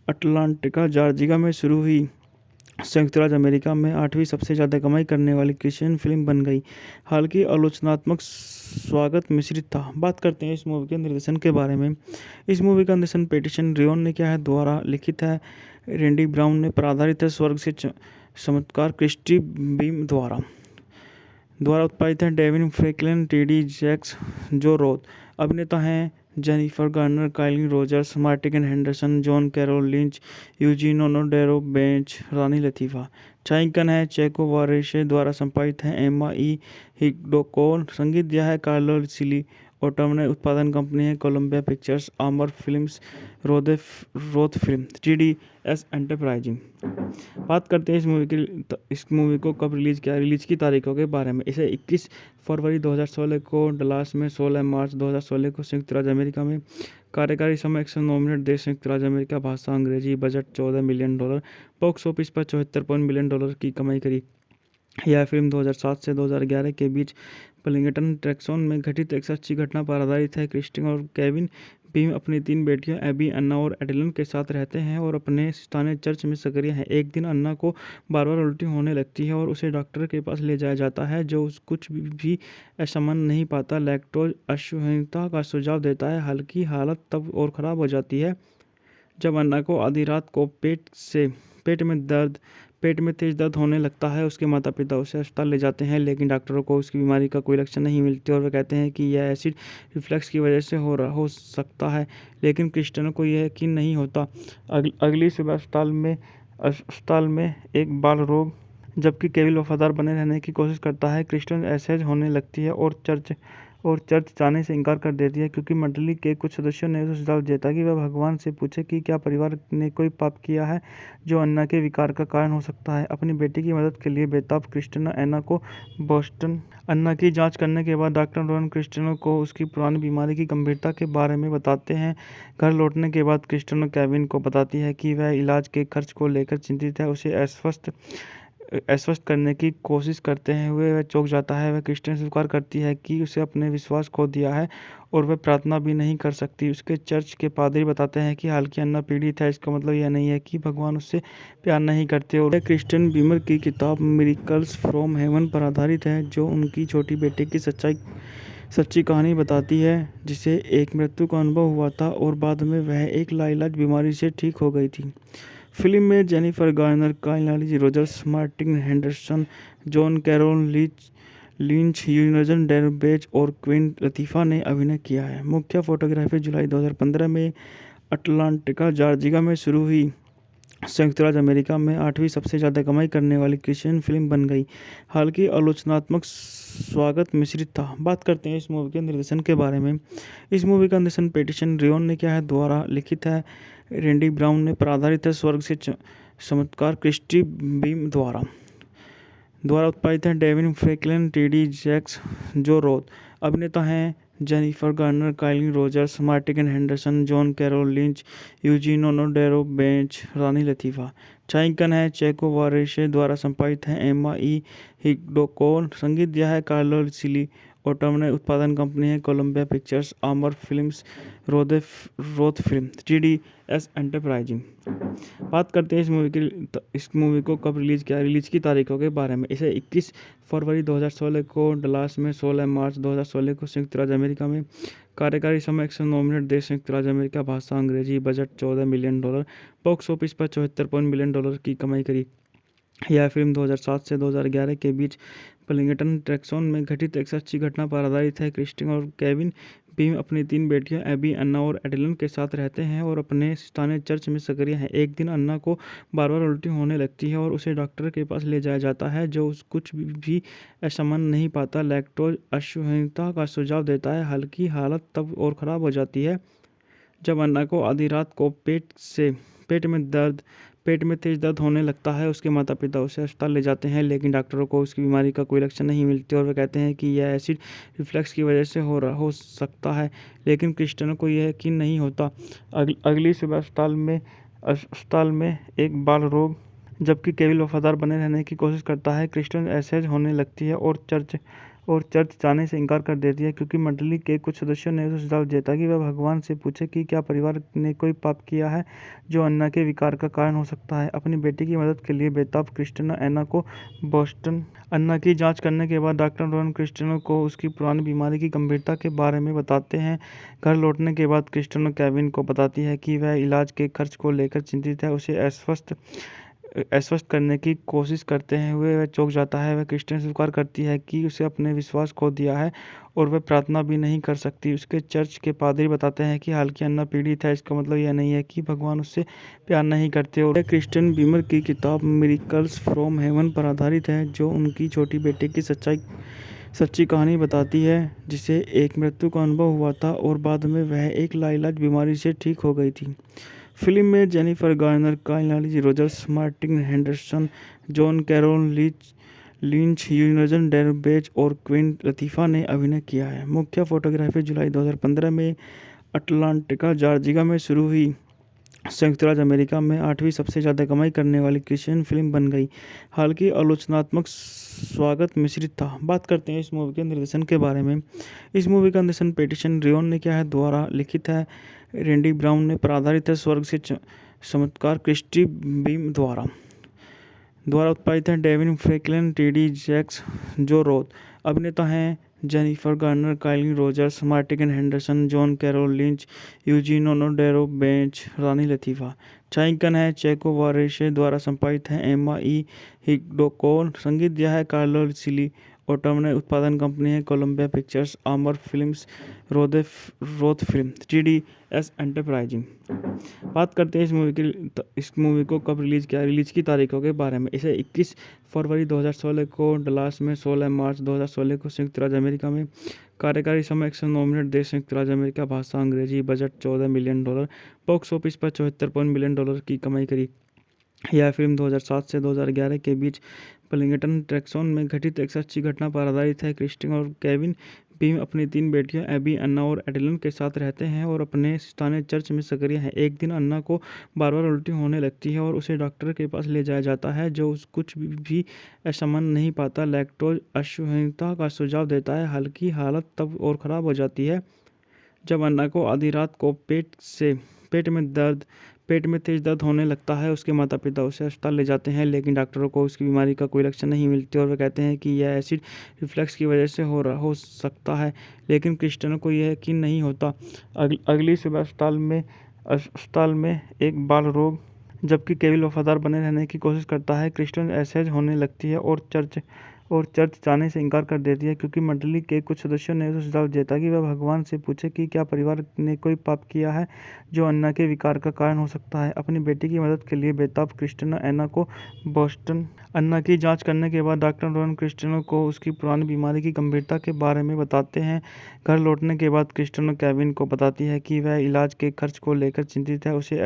अटलांटिका, जॉर्जिया में शुरू हुई। संयुक्त राज्य अमेरिका में 8वीं सबसे ज़्यादा कमाई करने वाली क्रिश्चियन फिल्म बन गई। हालांकि आलोचनात्मक स्वागत मिश्रित था। बात करते हैं इस मूवी के निर्देशन के बारे में। इस मूवी का निर्देशन पैटिसन रियोन ने किया है, द्वारा लिखित है रैंडी ब्राउन ने, पर आधारित है स्वर्ग से चमत्कार क्रिस्टी बीम द्वारा उत्पादित है Devine Franklin, TD. Jakes, Joe Roth. अभिनेता हैं Jennifer Garner, Kyle Rogers, Martin Henderson, John Carroll Lynch, Eugene ओनोडेरो bench, रानी लतीफ़ा। छायांकन है चेको वारेशे, द्वारा संपादित है एम्मा ई हिग्डोकोन। संगीत दिया है कार्लो सिली ओटम। उत्पादन कंपनी है कोलंबिया पिक्चर्स, आमर Films, Roth Film, TDS Enterprising. बात करते हैं इस मूवी को कब रिलीज़ किया। रिलीज़ की तारीखों के बारे में। इसे 21 फरवरी 2016 को डलास में, 16 मार्च 2016 को संयुक्त राज्य अमेरिका में। कार्यकारी समय 109 मिनट। देश संयुक्त राज्य अमेरिका। भाषा अंग्रेजी। Budget $14 million. बॉक्स ऑफिस पर $74 मिलियन की कमाई करी। यह फिल्म 2007 से 2011 के बीच बलिंगटन टेक्सास में घटित एक सच्ची घटना पर आधारित है। क्रिस्टिन और केविन भीम अपनी 3 बेटियों एबी, अन्ना और एडेलिन के साथ रहते हैं और अपने स्थानीय चर्च में सक्रिय हैं। एक दिन अन्ना को बार-बार उल्टी होने लगती है और उसे डॉक्टर के पास ले जाया जाता है, जो कुछ भी असामान्य नहीं पाता। लैक्टोज असहनीयता का सुझाव देता है। हल्की हालत तब और ख़राब हो जाती है जब अन्ना को आधी रात को पेट में तेज दर्द होने लगता है। उसके माता-पिता उसे अस्पताल ले जाते हैं, लेकिन डॉक्टरों को उसकी बीमारी का कोई लक्षण नहीं मिलते और वे कहते हैं कि यह एसिड रिफ्लक्स की वजह से हो सकता है। लेकिन क्रिस्टियानो को यह यकीन नहीं होता। अगली सुबह अस्पताल में एक बाल रोग जबकि केविन वफादार बने रहने की कोशिश करता है। क्रिस्टियानो असहज होने लगती है और चर्च जाने से इनकार कर देती है, क्योंकि मंडली के कुछ सदस्यों ने उसे सुझाव दिया था कि वह भगवान से पूछे कि क्या परिवार ने कोई पाप किया है जो अन्ना के विकार का कारण हो सकता है। अपनी बेटी की मदद के लिए बेताब क्रिस्टियानो अन्ना को बोस्टन अन्ना की जांच करने के बाद डॉक्टर रोहन क्रिस्टियानो को उसकी पुरानी बीमारी की गंभीरता के बारे में बताते हैं। घर लौटने के बाद क्रिस्टियानो केविन को बताती है कि वह इलाज के खर्च को लेकर चिंतित है। उसे आश्वस्त करने की कोशिश करते हुए वह चौंक जाता है। वह क्रिस्टियानो से स्वीकार करती है कि उसे अपने विश्वास खो दिया है और वह प्रार्थना भी नहीं कर सकती। उसके चर्च के पादरी बताते हैं कि हालांकि अन्ना पीड़ित है, इसका मतलब यह नहीं है कि भगवान उससे प्यार नहीं करते। और क्रिस्टियन बीमर की किताब मिरेकल्स फ्रॉम हेवन पर आधारित है, जो उनकी छोटी बेटी की सच्ची कहानी बताती है, जिसे एक मृत्यु का अनुभव हुआ था और बाद में वह एक लाइलाज बीमारी से ठीक हो गई थी। फिल्म में Jennifer Garner, Kyle Rogers, Martin Henderson, John Carroll Lynch, यूनजन Derbez और क्वीन लतीफ़ा ने अभिनय किया है। मुख्य फोटोग्राफी जुलाई 2015 में अटलांटिका, जॉर्जिया में शुरू हुई। संयुक्त राज्य अमेरिका में 8वीं सबसे ज़्यादा कमाई करने वाली क्रिश्चियन फिल्म बन गई। हालांकि आलोचनात्मक स्वागत मिश्रित था। बात करते हैं इस मूवी के निर्देशन के बारे में। इस मूवी का निर्देशन पैटिसन रियोन ने किया है, द्वारा लिखित है रैंडी ब्राउन ने, पर आधारित है स्वर्ग से चमत्कार क्रिस्टी बीम द्वारा उत्पादित है Devine Franklin, TD Jakes, Joe Roth. अभिनेता हैं Jennifer Garner, Kyle Rogers, Martin Henderson, John Carroll Lynch, Eugenio Derbez, रानी लतीफ़ा। छायांकन है चेको वारेशे द्वारा संपादित है एम्मा ई हिग्डोको। संगीत दिया है कार्लो सिली ओटम ने। उत्पादन कंपनी है कोलंबिया पिक्चर्स, आमर Films, Roth film, TDS enterprising. बात करते हैं इस मूवी को कब रिलीज़ किया। रिलीज़ की तारीखों के बारे में, इसे 21 फरवरी 2016 को डलास में, 16 मार्च 2016 को संयुक्त राज्य अमेरिका में। कार्यकारी समय 109 मिनट। देश संयुक्त राज्य अमेरिका। भाषा अंग्रेजी। Budget $14 million. बॉक्स ऑफिस पर $74 मिलियन की कमाई करी। यह फिल्म 2007 से 2011 के बीच बर्लिंगटन, टेक्सास में घटित एक सच्ची घटना पर आधारित है। क्रिस्टियानो और केविन भीम अपनी 3 बेटियों एबी, अन्ना और एडेलिन के साथ रहते हैं और अपने स्थानीय चर्च में सक्रिय हैं। एक दिन अन्ना को बार-बार उल्टी होने लगती है और उसे डॉक्टर के पास ले जाया जाता है, जो कुछ भी असामान्य नहीं पाता। लैक्टोज असहनीयता का सुझाव देता है। हल्की हालत तब और ख़राब हो जाती है जब अन्ना को आधी रात को पेट में तेज दर्द होने लगता है। उसके माता-पिता उसे अस्पताल ले जाते हैं, लेकिन डॉक्टरों को उसकी बीमारी का कोई लक्षण नहीं मिलते और वे कहते हैं कि यह एसिड रिफ्लक्स की वजह से हो सकता है। लेकिन क्रिस्टियानो को यह यकीन नहीं होता। अगली सुबह अस्पताल में एक बाल रोग जबकि केविन वफादार बने रहने की कोशिश करता है। क्रिस्टियानो असहज होने लगती है और चर्च जाने से इनकार कर देती है, क्योंकि मंडली के कुछ सदस्यों ने उसे सुझाव दिया था कि वह भगवान से पूछे कि क्या परिवार ने कोई पाप किया है जो अन्ना के विकार का कारण हो सकता है। अपनी बेटी की मदद के लिए बेताब क्रिस्टियानो अन्ना को बोस्टन अन्ना की जांच करने के बाद डॉक्टर रोहन क्रिस्टियानो को उसकी पुरानी बीमारी की गंभीरता के बारे में बताते हैं। घर लौटने के बाद क्रिस्टियानो केविन को बताती है कि वह इलाज के खर्च को लेकर चिंतित है। उसे आश्वस्त करने की कोशिश करते हुए वह चौंक जाता है। वह क्रिस्टियानो से स्वीकार करती है कि उसे अपने विश्वास खो दिया है और वह प्रार्थना भी नहीं कर सकती। उसके चर्च के पादरी बताते हैं कि हालांकि अन्ना पीड़ित है, इसका मतलब यह नहीं है कि भगवान उससे प्यार नहीं करते। और क्रिस्टियन बीमर की किताब मिरेकल्स फ्रॉम हेवन पर आधारित है, जो उनकी छोटी बेटी की सच्ची कहानी बताती है, जिसे एक मृत्यु का अनुभव हुआ था और बाद में वह एक लाइलाज बीमारी से ठीक हो गई थी। फिल्म में Jennifer Garner, Kyle Rogers, Martin Henderson, John Carroll Lynch, यूनजन Derbez और क्वीन लतीफ़ा ने अभिनय किया है। मुख्य फोटोग्राफी जुलाई 2015 में अटलांटिका, जॉर्जिया में शुरू हुई। संयुक्त राज्य अमेरिका में 8वीं सबसे ज़्यादा कमाई करने वाली क्रिश्चियन फिल्म बन गई। हालांकि आलोचनात्मक स्वागत मिश्रित था। बात करते हैं इस मूवी के निर्देशन के बारे में। इस मूवी का निर्देशन पैटिसन रियोन ने किया है, द्वारा लिखित है रैंडी ब्राउन ने पर आधारित है। स्वर्ग से चमत्कार क्रिस्टी बीम द्वारा उत्पादित है। Devine Franklin, TD. Jakes, Joe Roth. अभिनेता हैं जेनिफर गार्नर, काइली Rogers, Martin Henderson, John Carroll Lynch, Eugene ओनोडेरो, bench, रानी लतीफ़ा। छायांकन है चेको वारेशे द्वारा संपादित है। एम्मा ई हिग्डोकोन। संगीत दिया है कार्लो सिली। ऑटोमने उत्पादन कंपनी है कोलंबिया पिक्चर्स, आमर Films, Roth Film, TDS Enterprising. बात करते हैं इस मूवी को कब रिलीज की तारीखों के बारे में। इसे 21 फरवरी 2016 को डलास में, 16 मार्च 2016 को संयुक्त राज्य अमेरिका में। कार्यकारी समय 109 मिनट। देश संयुक्त राज्य अमेरिका। भाषा अंग्रेजी। Budget $14 million. बॉक्स ऑफिस पर $74 मिलियन की कमाई करी। यह फिल्म 2007 से 2011 के बीच बर्लिंगटन, टेक्सास में घटित एक सच्ची घटना पर आधारित है। क्रिस्टिन और केविन बीम अपनी 3 बेटियों एबी, अन्ना और एडेलिन के साथ रहते हैं और अपने स्थानीय चर्च में सक्रिय हैं। एक दिन अन्ना को बार-बार उल्टी होने लगती है और उसे डॉक्टर के पास ले जाया जाता है, जो कुछ भी असामान्य नहीं पाता। लैक्टोज असहिष्णुता का सुझाव देता है। हालांकि हालत तब और ख़राब हो जाती है जब अन्ना को आधी रात को पेट में तेज दर्द होने लगता है। उसके माता पिता उसे अस्पताल ले जाते हैं, लेकिन डॉक्टरों को उसकी बीमारी का कोई लक्षण नहीं मिलते और वे कहते हैं कि यह एसिड रिफ्लक्स की वजह से हो सकता है। लेकिन क्रिस्टियानो को यह यकीन नहीं होता। अगली सुबह अस्पताल में एक बाल रोग जबकि केविन वफादार बने रहने की कोशिश करता है। क्रिस्टियन असहज होने लगती है और चर्च जाने से इनकार कर देती है, क्योंकि मंडली के कुछ सदस्यों ने उसे सुझाव दिया कि वह भगवान से पूछे कि क्या परिवार ने कोई पाप किया है जो अन्ना के विकार का कारण हो सकता है। अपनी बेटी की मदद के लिए बेताब क्रिस्टियानो अन्ना को बोस्टन अन्ना की जांच करने के बाद डॉक्टर रोहन क्रिस्टियानो को उसकी पुरानी बीमारी की गंभीरता के बारे में बताते हैं। घर लौटने के बाद क्रिस्टियानो केविन को बताती है कि वह इलाज के खर्च को लेकर चिंतित है। उसे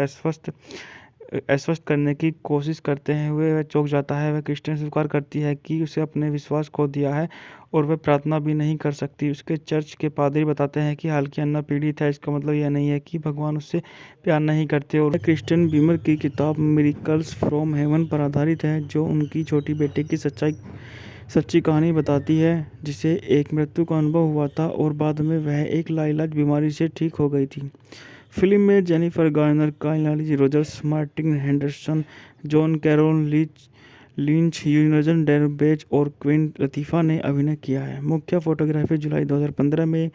आश्वस्त करने की कोशिश करते हुए वह चौंक जाता है। वह क्रिस्टियन स्वीकार करती है कि उसे अपने विश्वास खो दिया है और वह प्रार्थना भी नहीं कर सकती। उसके चर्च के पादरी बताते हैं कि हालांकि अन्ना पीड़ित है, इसका मतलब यह नहीं है कि भगवान उससे प्यार नहीं करते। और क्रिस्टियन बीमर की किताब मिरेकल्स फ्रॉम हेवन पर आधारित है, जो उनकी छोटी बेटी की सच्ची कहानी बताती है, जिसे एक मृत्यु का अनुभव हुआ था और बाद में वह एक लाइलाज बीमारी से ठीक हो गई थी। फिल्म में जेनिफर गार्नर, काइली Rogers, Martin Henderson, John Carroll Lynch, Eugene Derbez और क्वीन लतीफ़ा ने अभिनय किया है। मुख्य फोटोग्राफी जुलाई 2015 में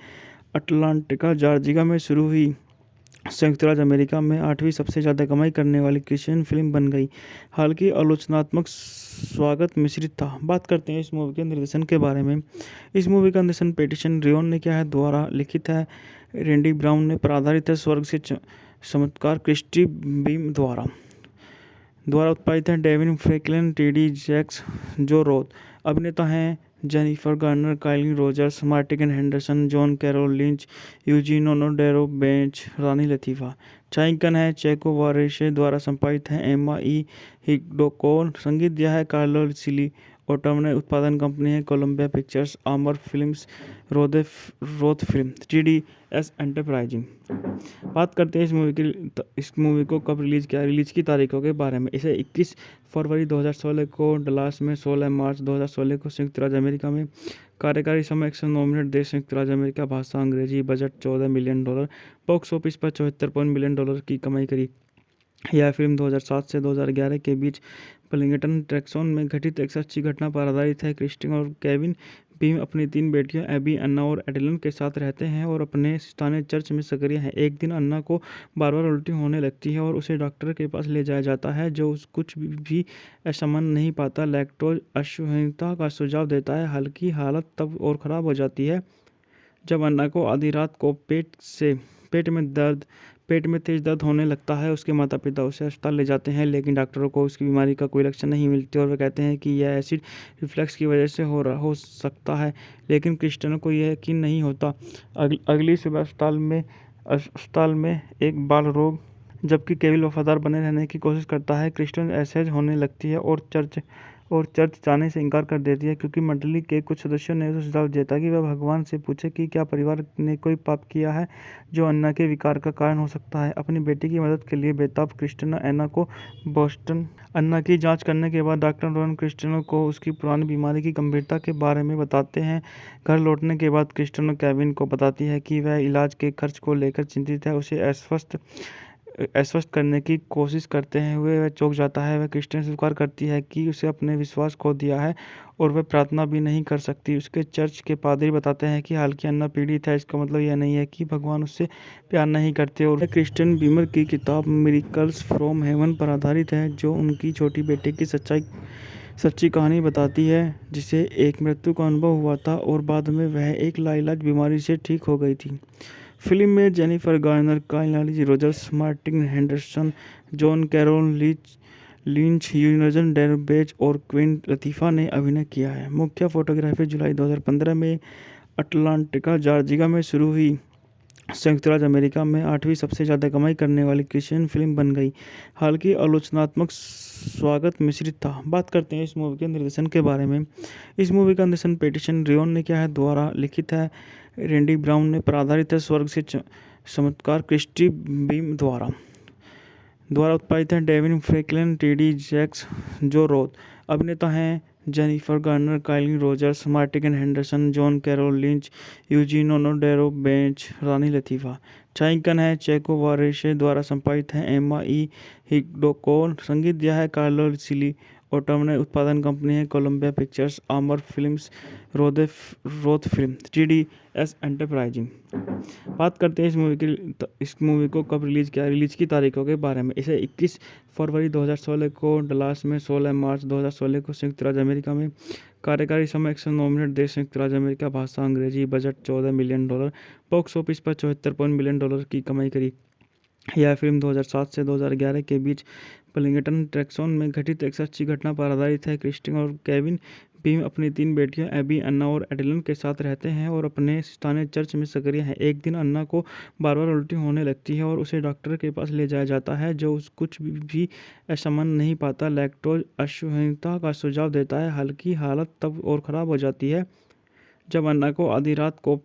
अटलांटा, जॉर्जिया में शुरू हुई। संयुक्त राज्य अमेरिका में 8वीं सबसे ज़्यादा कमाई करने वाली क्रिश्चियन फिल्म बन गई। हालांकि आलोचनात्मक स्वागत मिश्रित था। बात करते हैं इस मूवी के निर्देशन के बारे में। इस मूवी का निर्देशन पैटिसन रियोन ने किया है। द्वारा लिखित है रैंडी ब्राउन ने पर आधारित है। स्वर्ग से चमत्कार क्रिस्टी बीम द्वारा उत्पादित है। Devine Franklin, TD. Jakes, Joe Roth. अभिनेता हैं जेनिफर गार्नर, काइली Rogers, Martin Henderson, John Carroll Lynch, Eugene ओनोडेरो, bench, रानी लतीफ़ा। छायांकन है चेको वारेशे द्वारा संपादित है। एम्मा ई हिग्डोकोन। संगीत दिया है कार्लो सिली। ऑटोमने उत्पादन कंपनी है कोलंबिया पिक्चर्स, आमर Films, Roth Film, TDS Enterprising. बात करते हैं इस मूवी को कब रिलीज की तारीखों के बारे में। इसे 21 फरवरी 2016 को डलास में, 16 मार्च 2016 को संयुक्त राज्य अमेरिका में। कार्यकारी समय 109 मिनट। देश संयुक्त राज्य अमेरिका। भाषा अंग्रेजी। Budget $14 million. बॉक्स ऑफिस पर $74 मिलियन की कमाई करी। यह फिल्म 2007 से 2011 के बीच बर्लिंगटन, टेक्सास में घटित एक सच्ची घटना पर आधारित है। क्रिस्टिन और केविन बीम अपनी 3 बेटियों एबी, अन्ना और एडेलिन के साथ रहते हैं और अपने स्थानीय चर्च में सक्रिय हैं। एक दिन अन्ना को बार-बार उल्टी होने लगती है और उसे डॉक्टर के पास ले जाया जाता है, जो कुछ भी असामान्य नहीं पाता। लैक्टोज असहिष्णुता का सुझाव देता है। हालांकि हालत तब और ख़राब हो जाती है जब अन्ना को आधी रात को पेट में तेज दर्द होने लगता है। उसके माता पिता उसे अस्पताल ले जाते हैं, लेकिन डॉक्टरों को उसकी बीमारी का कोई लक्षण नहीं मिलते और वे कहते हैं कि यह एसिड रिफ्लक्स की वजह से हो सकता है। लेकिन क्रिस्टियानो को यह यकीन नहीं होता। अगली सुबह अस्पताल में एक बाल रोग जबकि केविन वफादार बने रहने की कोशिश करता है। क्रिस्टियन असहज होने लगती है और और चर्च जाने से इनकार कर देती है क्योंकि मंडली के कुछ सदस्यों ने उसे सुझाव दिया था कि वह भगवान से पूछे कि क्या परिवार ने कोई पाप किया है जो अन्ना के विकार का कारण हो सकता है। अपनी बेटी की मदद के लिए बेताब क्रिस्टिना एना को बोस्टन अन्ना की जांच करने के बाद डॉक्टर रोहन क्रिस्टिनो को उसकी पुरानी बीमारी की गंभीरता के बारे में बताते हैं। घर लौटने के बाद क्रिस्टिनो केविन को बताती है कि वह इलाज के खर्च को लेकर चिंतित है। उसे आश्वस्त करने की कोशिश करते हुए वह चौंक जाता है। वह क्रिस्टिन स्वीकार करती है कि उसे अपने विश्वास खो दिया है और वह प्रार्थना भी नहीं कर सकती। उसके चर्च के पादरी बताते हैं कि हालांकि अन्ना पीड़ित है, इसका मतलब यह नहीं है कि भगवान उससे प्यार नहीं करते। और क्रिस्टियन बीमर की किताब मिरेकल्स फ्रॉम हेवन पर आधारित है, जो उनकी छोटी बेटे की सच्ची कहानी बताती है, जिसे एक मृत्यु का अनुभव हुआ था और बाद में वह एक लाइलाज बीमारी से ठीक हो गई थी। फिल्म में Jennifer Garner, Kyle Rogers, Martin Henderson, John Carroll Lynch, यूनजन Derbez और क्वीन लतीफ़ा ने अभिनय किया है। मुख्य फोटोग्राफी जुलाई 2015 में अटलांटिका जॉर्जिया में शुरू हुई संयुक्त राज्य अमेरिका में 8वीं सबसे ज़्यादा कमाई करने वाली क्रिश्चियन फिल्म बन गई। हालांकि आलोचनात्मक स्वागत मिश्रित था। बात करते हैं इस मूवी के निर्देशन के बारे में। इस मूवी का निर्देशन पैटिसन रियोन ने किया है, द्वारा लिखित है रैंडी ब्राउन ने, पर आधारित है स्वर्ग से चमत्कार क्रिस्टी बीम द्वारा उत्पादित है Devine Franklin, TD Jakes, Joe Roth. अभिनेता हैं Jennifer Garner, Kyle Rogers, Martin Henderson, John Carroll Lynch, Eugene ओनोडेरो bench, रानी लतीफ़ा। छायांकन है चेको वारेशे, द्वारा संपादित है एम्मा ई हिग्डोकोन। संगीत दिया है कार्लो सिली ओटम ने। उत्पादन कंपनी है कोलंबिया पिक्चर्स, आमर Films, Roth film, TDS enterprising. बात करते हैं इस मूवी को कब रिलीज़ किया। रिलीज़ की तारीखों के बारे में। इसे 21 फरवरी 2016 को डलास में, 16 मार्च 2016 को संयुक्त राज्य अमेरिका में। कार्यकारी समय 109 मिनट। देश संयुक्त राज्य अमेरिका। भाषा अंग्रेजी। Budget $14 million. बॉक्स ऑफिस पर $74 मिलियन की कमाई करी। यह फिल्म 2007 से 2011 के बीच बलिंगटन टेक्सास में घटित एक सच्ची घटना पर आधारित है। क्रिस्टिन और केविन बीम अपनी 3 बेटियों एबी, अन्ना और एडेलिन के साथ रहते हैं और अपने स्थानीय चर्च में सक्रिय हैं। एक दिन अन्ना को बार बार उल्टी होने लगती है और उसे डॉक्टर के पास ले जाया जाता है, जो कुछ भी असामान्य नहीं पाता। लैक्टोज असहनीयता का सुझाव देता है। हालांकि हालत तब और ख़राब हो जाती है जब अन्ना को आधी रात को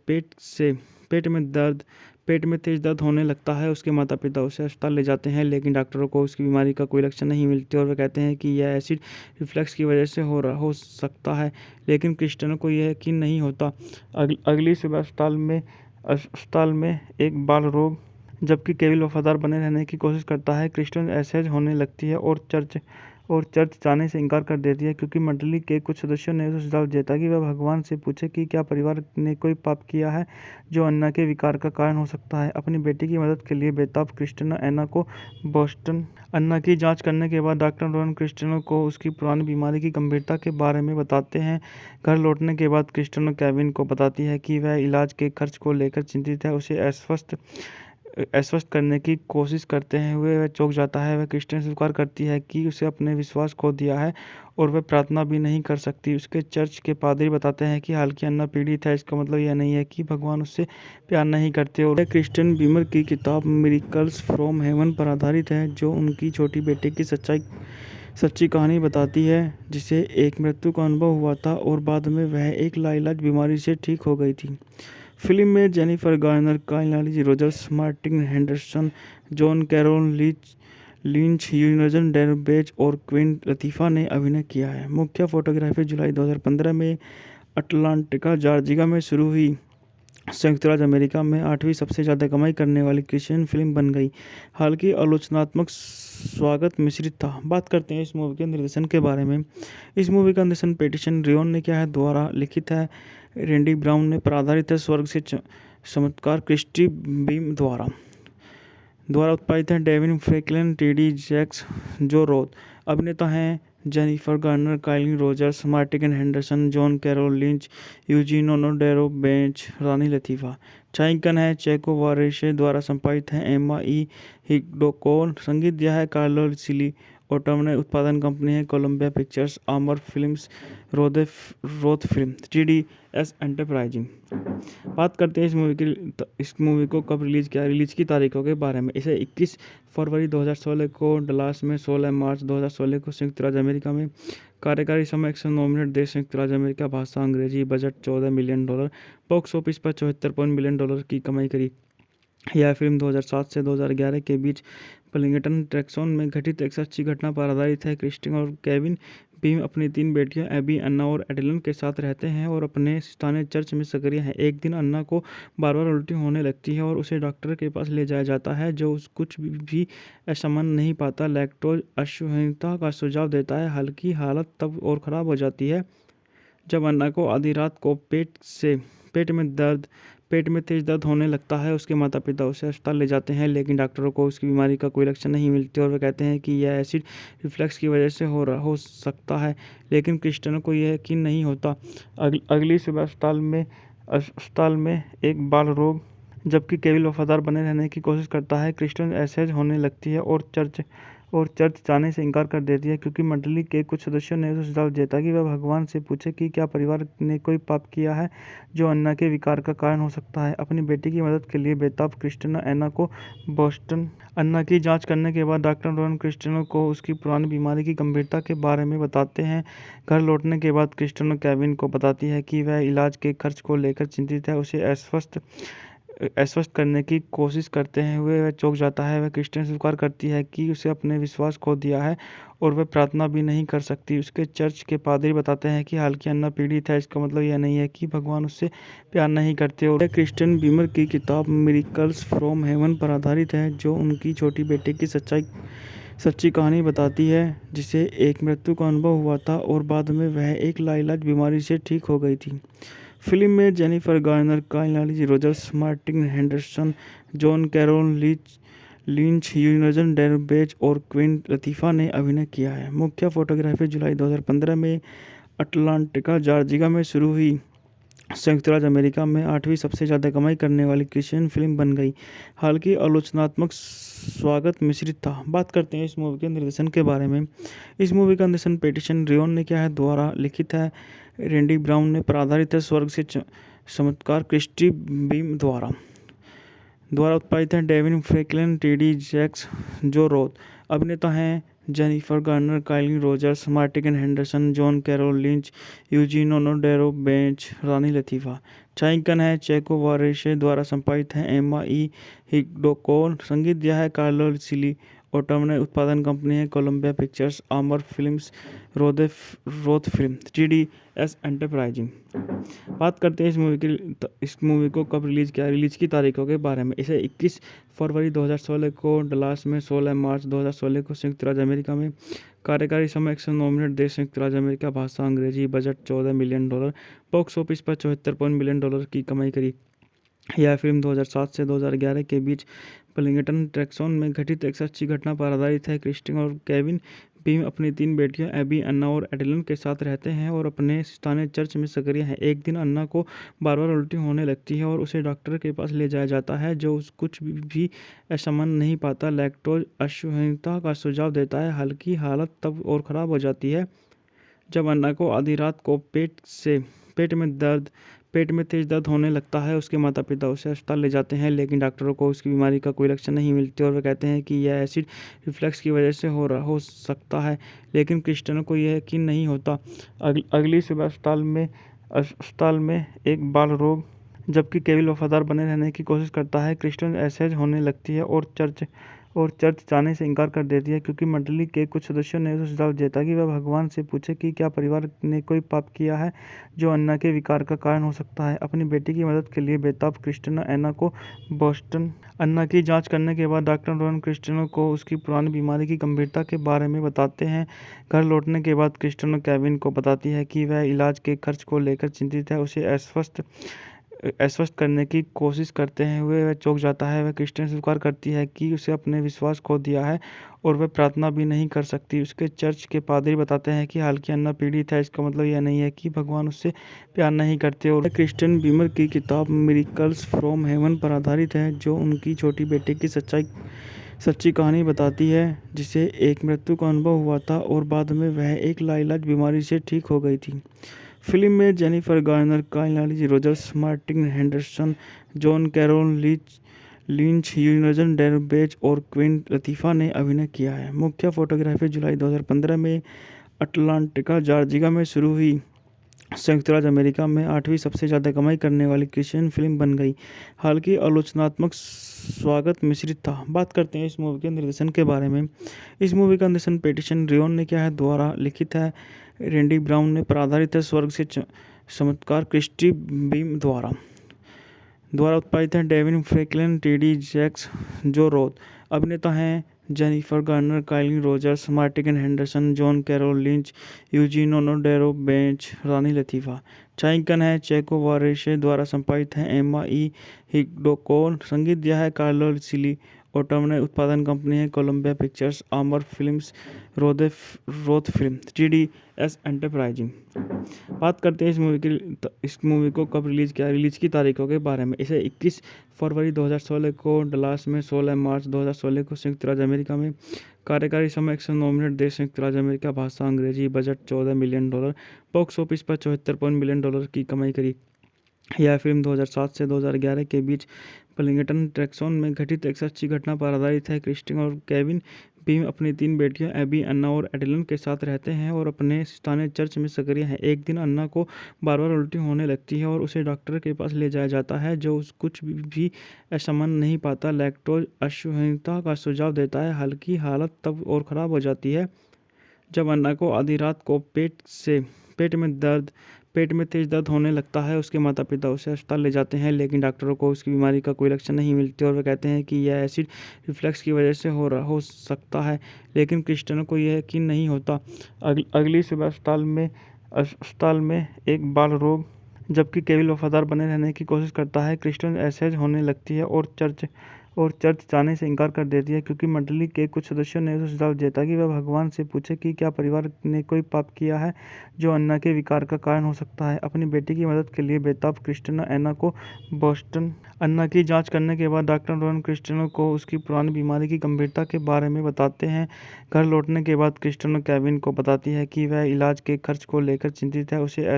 पेट में तेज दर्द होने लगता है। उसके माता पिता उसे अस्पताल ले जाते हैं, लेकिन डॉक्टरों को उसकी बीमारी का कोई लक्षण नहीं मिलते और वे कहते हैं कि यह एसिड रिफ्लक्स की वजह से हो सकता है। लेकिन क्रिस्टियन को यह यकीन नहीं होता। अगली सुबह अस्पताल में एक बाल रोग, जबकि केविन वफादार बने रहने की कोशिश करता है। क्रिस्टियन असहज होने लगती है और चर्च जाने से इनकार कर देती है क्योंकि मंडली के कुछ सदस्यों ने उसे सुझाव दिया था कि वह भगवान से पूछे कि क्या परिवार ने कोई पाप किया है जो अन्ना के विकार का कारण हो सकता है। अपनी बेटी की मदद के लिए बेताब क्रिस्टिना एना को बोस्टन अन्ना की जांच करने के बाद डॉक्टर रोहन क्रिस्टिनो को उसकी पुरानी बीमारी की गंभीरता के बारे में बताते हैं। घर लौटने के बाद क्रिस्टिनो केविन को बताती है कि वह इलाज के खर्च को लेकर चिंतित है। उसे आश्वस्त करने की कोशिश करते हुए वह चौंक जाता है। वह क्रिस्टिन स्वीकार करती है कि उसे अपने विश्वास खो दिया है और वह प्रार्थना भी नहीं कर सकती। उसके चर्च के पादरी बताते हैं कि हालांकि अन्ना पीड़ित है, इसका मतलब यह नहीं है कि भगवान उससे प्यार नहीं करते। और क्रिस्टियन बीमर की किताब मिरेकल्स फ्रॉम हेवन पर आधारित है, जो उनकी छोटी बेटे की सच्ची कहानी बताती है, जिसे एक मृत्यु का अनुभव हुआ था और बाद में वह एक लाइलाज बीमारी से ठीक हो गई थी। फिल्म में Jennifer Garner, Kyle Rogers, Martin Henderson, John Carroll Lynch, यूनजन Derbez और क्वीन लतीफ़ा ने अभिनय किया है। मुख्य फोटोग्राफी जुलाई 2015 में अटलांटिका जॉर्जिया में शुरू हुई संयुक्त राज्य अमेरिका में 8वीं सबसे ज़्यादा कमाई करने वाली क्रिश्चियन फिल्म बन गई। हालांकि आलोचनात्मक स्वागत मिश्रित था। बात करते हैं इस मूवी के निर्देशन के बारे में। इस मूवी का निर्देशन पैटिसन रियोन ने किया है, द्वारा लिखित है रैंडी ब्राउन ने, पर आधारित है स्वर्ग से चमत्कार क्रिस्टी बीम द्वारा उत्पादित है Devine Franklin, TD Jakes, Joe Roth. अभिनेता हैं Jennifer Garner, Kyle Rogers, Martin Henderson, John Carroll Lynch, Eugene ओनोडेरो bench, रानी लतीफ़ा। छायांकन है चेको वारेशे, द्वारा संपादित है एम्मा ई हिग्डोकोन। संगीत दिया है कार्लो सिली ऑटोमने उत्पादन कंपनी है कोलंबिया पिक्चर्स, आमर Films, Roth film, 3DS enterprising. बात करते हैं इस मूवी को कब रिलीज की तारीखों के बारे में। इसे 21 फरवरी 2016 को डलास में, 16 मार्च 2016 को संयुक्त राज्य अमेरिका में। कार्यकारी समय 109 मिनट। देश संयुक्त राज्य अमेरिका। भाषा अंग्रेजी। Budget $14 million. बॉक्स ऑफिस पर $74 मिलियन की कमाई करी। यह फिल्म 2007 से 2011 के बीच बर्लिंगटन टेक्सास में घटित एक सच्ची घटना पर आधारित है। क्रिस्टिन और केविन बीम अपनी 3 बेटियों एबी, अन्ना और एडेलिन के साथ रहते हैं और अपने स्थानीय चर्च में सक्रिय हैं। एक दिन अन्ना को बार-बार उल्टी होने लगती है और उसे डॉक्टर के पास ले जाया जाता है, जो कुछ भी असामान्य नहीं पाता। लैक्टोज असहनीयता का सुझाव देता है। हल्की हालत तब और ख़राब हो जाती है जब अन्ना को आधी रात को पेट में तेज दर्द होने लगता है। उसके माता पिता उसे अस्पताल ले जाते हैं, लेकिन डॉक्टरों को उसकी बीमारी का कोई लक्षण नहीं मिलते और वे कहते हैं कि यह एसिड रिफ्लक्स की वजह से हो सकता है। लेकिन क्रिस्टियानो को यह यकीन नहीं होता। अगली सुबह अस्पताल में एक बाल रोग जबकि केविन वफादार बने रहने की कोशिश करता है। क्रिस्टियानो असहज होने लगती है और चर्च जाने से इनकार कर देती है, क्योंकि मंडली के कुछ सदस्यों ने उसे सुझाव दिया था कि वह भगवान से पूछे कि क्या परिवार ने कोई पाप किया है जो अन्ना के विकार का कारण हो सकता है। अपनी बेटी की मदद के लिए बेताब क्रिस्टियानो अन्ना को बोस्टन अन्ना की जांच करने के बाद डॉक्टर रोहन क्रिस्टियानो को उसकी पुरानी बीमारी की गंभीरता के बारे में बताते हैं। घर लौटने के बाद क्रिस्टियानो केविन को बताती है कि वह इलाज के खर्च को लेकर चिंतित है। उसे आश्वस्त करने की कोशिश करते हुए वह चौंक जाता है। वह क्रिस्टियानो स्वीकार करती है कि उसे अपने विश्वास खो दिया है और वह प्रार्थना भी नहीं कर सकती। उसके चर्च के पादरी बताते हैं कि हालांकि अन्ना पीड़ित है, इसका मतलब यह नहीं है कि भगवान उससे प्यार नहीं करते। और क्रिस्टियन बीमर की किताब मिरेकल्स फ्रॉम हेवन पर आधारित है, जो उनकी छोटी बेटे की सच्ची कहानी बताती है, जिसे एक मृत्यु का अनुभव हुआ था और बाद में वह एक लाइलाज बीमारी से ठीक हो गई थी। फिल्म में Jennifer Garner, Kyle Rogers, Martin Henderson, John Carroll Lynch, यूजन Derbez और क्वीन लतीफ़ा ने अभिनय किया है। मुख्य फोटोग्राफी जुलाई 2015 में अटलांटिका, जॉर्जिया में शुरू हुई। संयुक्त राज्य अमेरिका में 8वीं सबसे ज़्यादा कमाई करने वाली क्रिश्चियन फिल्म बन गई। हालांकि आलोचनात्मक स्वागत मिश्रित था। बात करते हैं इस मूवी के निर्देशन के बारे में। इस मूवी का निर्देशन पैटिसन रियोन ने किया है, द्वारा लिखित है रैंडी ब्राउन ने, पर आधारित है स्वर्ग से चमत्कार क्रिस्टी बीम द्वारा उत्पादित है Devine Franklin, TD. Jakes, Joe Roth. अभिनेता हैं Jennifer Garner, Kyle Rogers, Martin Henderson, John Carroll Lynch, Eugenio Derbez, रानी लतीफ़ा। छायांकन है चेको वारेशे, द्वारा संपादित है एम्मा ई हिग्डोकोन। संगीत दिया है कार्लो सिली। ऑटोमने उत्पादन कंपनी है कोलंबिया पिक्चर्स, आमर Films, Roth film, 3DS enterprising. बात करते हैं इस मूवी को कब रिलीज की तारीखों के बारे में। इसे 21 फरवरी 2016 को डलास में, 16 मार्च 2016 को संयुक्त राज्य अमेरिका में। कार्यकारी समय 109 मिनट। देश संयुक्त राज्य अमेरिका। भाषा अंग्रेजी। Budget $14 million. बॉक्स ऑफिस पर $74 मिलियन की कमाई करी। यह फिल्म 2007 से 2011 के बीच बर्लिंगटन टेक्सास में घटित एक सच्ची घटना पर आधारित है। क्रिस्टिन और केविन बीम अपनी 3 बेटियों एबी, अन्ना और एडेलिन के साथ रहते हैं और अपने स्थानीय चर्च में सक्रिय हैं। एक दिन अन्ना को बार-बार उल्टी होने लगती है और उसे डॉक्टर के पास ले जाया जाता है, जो कुछ भी असामान्य नहीं पाता। लैक्टोज असहनीयता का सुझाव देता है। हल्की हालत तब और ख़राब हो जाती है जब अन्ना को आधी रात को पेट में तेज दर्द होने लगता है। उसके माता पिता उसे अस्पताल ले जाते हैं, लेकिन डॉक्टरों को उसकी बीमारी का कोई लक्षण नहीं मिलते और वे कहते हैं कि यह एसिड रिफ्लक्स की वजह से हो सकता है। लेकिन क्रिस्टियानो को यह यकीन नहीं होता। अगली सुबह अस्पताल में एक बाल रोग जबकि केविन वफादार बने रहने की कोशिश करता है। क्रिस्टियानो असहज होने लगती है और चर्च जाने से इनकार कर देती है, क्योंकि मंडली के कुछ सदस्यों ने उसे सुझाव दिया था कि वह भगवान से पूछे कि क्या परिवार ने कोई पाप किया है जो अन्ना के विकार का कारण हो सकता है। अपनी बेटी की मदद के लिए बेताब क्रिस्टियानो अन्ना को बोस्टन अन्ना की जांच करने के बाद डॉक्टर रोहन क्रिस्टियानो को उसकी पुरानी बीमारी की गंभीरता के बारे में बताते हैं। घर लौटने के बाद क्रिस्टियानो केविन को बताती है कि वह इलाज के खर्च को लेकर चिंतित है। उसे आश्वस्त करने की कोशिश करते हुए वह चौंक जाता है। वह क्रिस्टियानो स्वीकार करती है कि उसे अपने विश्वास खो दिया है और वह प्रार्थना भी नहीं कर सकती। उसके चर्च के पादरी बताते हैं कि हालांकि अन्ना पीड़ित है, इसका मतलब यह नहीं है कि भगवान उससे प्यार नहीं करते। और क्रिस्टियन बीमर की किताब मिरेकल्स फ्रॉम हेवन पर आधारित है, जो उनकी छोटी बेटे की सच्ची कहानी बताती है जिसे एक मृत्यु का अनुभव हुआ था और बाद में वह एक लाइलाज बीमारी से ठीक हो गई थी। फिल्म में Jennifer Garner, Kyle Rogers, Martin Henderson, John Carroll Lynch, यूजन Derbez और क्वीन लतीफ़ा ने अभिनय किया है। मुख्य फोटोग्राफी जुलाई 2015 में अटलांटिका, जॉर्जिया में शुरू हुई। संयुक्त राज्य अमेरिका में 8वीं सबसे ज़्यादा कमाई करने वाली क्रिश्चियन फिल्म बन गई। हालांकि आलोचनात्मक स्वागत मिश्रित था। बात करते हैं इस मूवी के निर्देशन के बारे में। इस मूवी का निर्देशन पैटिसन रियोन ने किया है, द्वारा लिखित है रैंडी ब्राउन ने, पर आधारित है स्वर्ग से चमत्कार क्रिस्टी बीम द्वारा उत्पादित है Devine Franklin, TD. Jakes, Joe Roth. अभिनेता हैं Jennifer Garner, Kyle Rogers, Martin Henderson, John Carroll Lynch, Eugene ओनोडेरो bench, रानी लतीफ़ा। छायांकन है चेको वारेशे, द्वारा संपादित है एम्मा ई हिग्डोकोन। संगीत दिया है कार्लो सिली ओटम ने। उत्पादन कंपनी है कोलंबिया पिक्चर्स, आमर Films, Roth Film, TDS Enterprising. बात करते हैं इस मूवी को कब रिलीज़ किया, रिलीज़ की तारीखों के बारे में। इसे 21 फरवरी 2016 को डलास में, 16 मार्च 2016 को संयुक्त राज्य अमेरिका में। कार्यकारी समय 109 मिनट। देश संयुक्त राज्य अमेरिका। भाषा अंग्रेजी। Budget $14 million. बॉक्स ऑफिस पर $74 मिलियन की कमाई करी। यह फिल्म 2007 से 2011 के बीच बलिंगटन, टेक्सास में घटित एक सच्ची घटना पर आधारित है। क्रिस्टिन और केविन बीम अपनी 3 बेटियों एबी, अन्ना और एडेलिन के साथ रहते हैं और अपने स्थानीय चर्च में सक्रिय हैं। एक दिन अन्ना को बार-बार उल्टी होने लगती है और उसे डॉक्टर के पास ले जाया जाता है, जो कुछ भी असामान्य नहीं पाता। लैक्टोज असहिष्णुता का सुझाव देता है। हालांकि हालत तब और ख़राब हो जाती है जब अन्ना को आधी रात को पेट में तेज दर्द होने लगता है। उसके माता पिता उसे अस्पताल ले जाते हैं, लेकिन डॉक्टरों को उसकी बीमारी का कोई लक्षण नहीं मिलते और वे कहते हैं कि यह एसिड रिफ्लक्स की वजह से हो सकता है। लेकिन क्रिस्टियन को यह यकीन नहीं होता। अगली सुबह अस्पताल में एक बाल रोग, जबकि केविन वफादार बने रहने की कोशिश करता है। क्रिस्टियन असहज होने लगती है और चर्च जाने से इनकार कर देती है, क्योंकि मंडली के कुछ सदस्यों ने उसे सुझाव दिया था कि वह भगवान से पूछे कि क्या परिवार ने कोई पाप किया है जो अन्ना के विकार का कारण हो सकता है। अपनी बेटी की मदद के लिए बेताब क्रिस्टियन अन्ना को बोस्टन। अन्ना की जांच करने के बाद डॉक्टर रोहन क्रिस्टियन को उसकी पुरानी बीमारी की गंभीरता के बारे में बताते हैं। घर लौटने के बाद क्रिस्टियन केविन को बताती है कि वह इलाज के खर्च को लेकर चिंतित है। उसे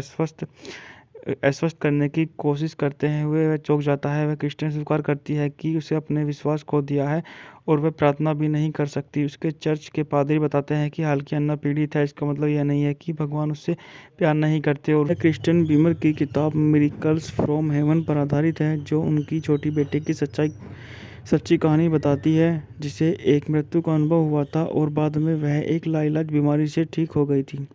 आश्वस्त करने की कोशिश करते हुए वह चौंक जाता है। वह क्रिस्टियन स्वीकार करती है कि उसे अपने विश्वास खो दिया है और वह प्रार्थना भी नहीं कर सकती। उसके चर्च के पादरी बताते हैं कि हालांकि अन्ना पीड़ित है, इसका मतलब यह नहीं है कि भगवान उससे प्यार नहीं करते। और क्रिस्टियन बीमर की किताब मिरेकल्स फ्रॉम हेवन पर आधारित है, जो उनकी छोटी बेटी की सच्ची कहानी बताती है जिसे एक मृत्यु का अनुभव हुआ था और बाद में वह एक लाइलाज बीमारी से ठीक हो गई थी।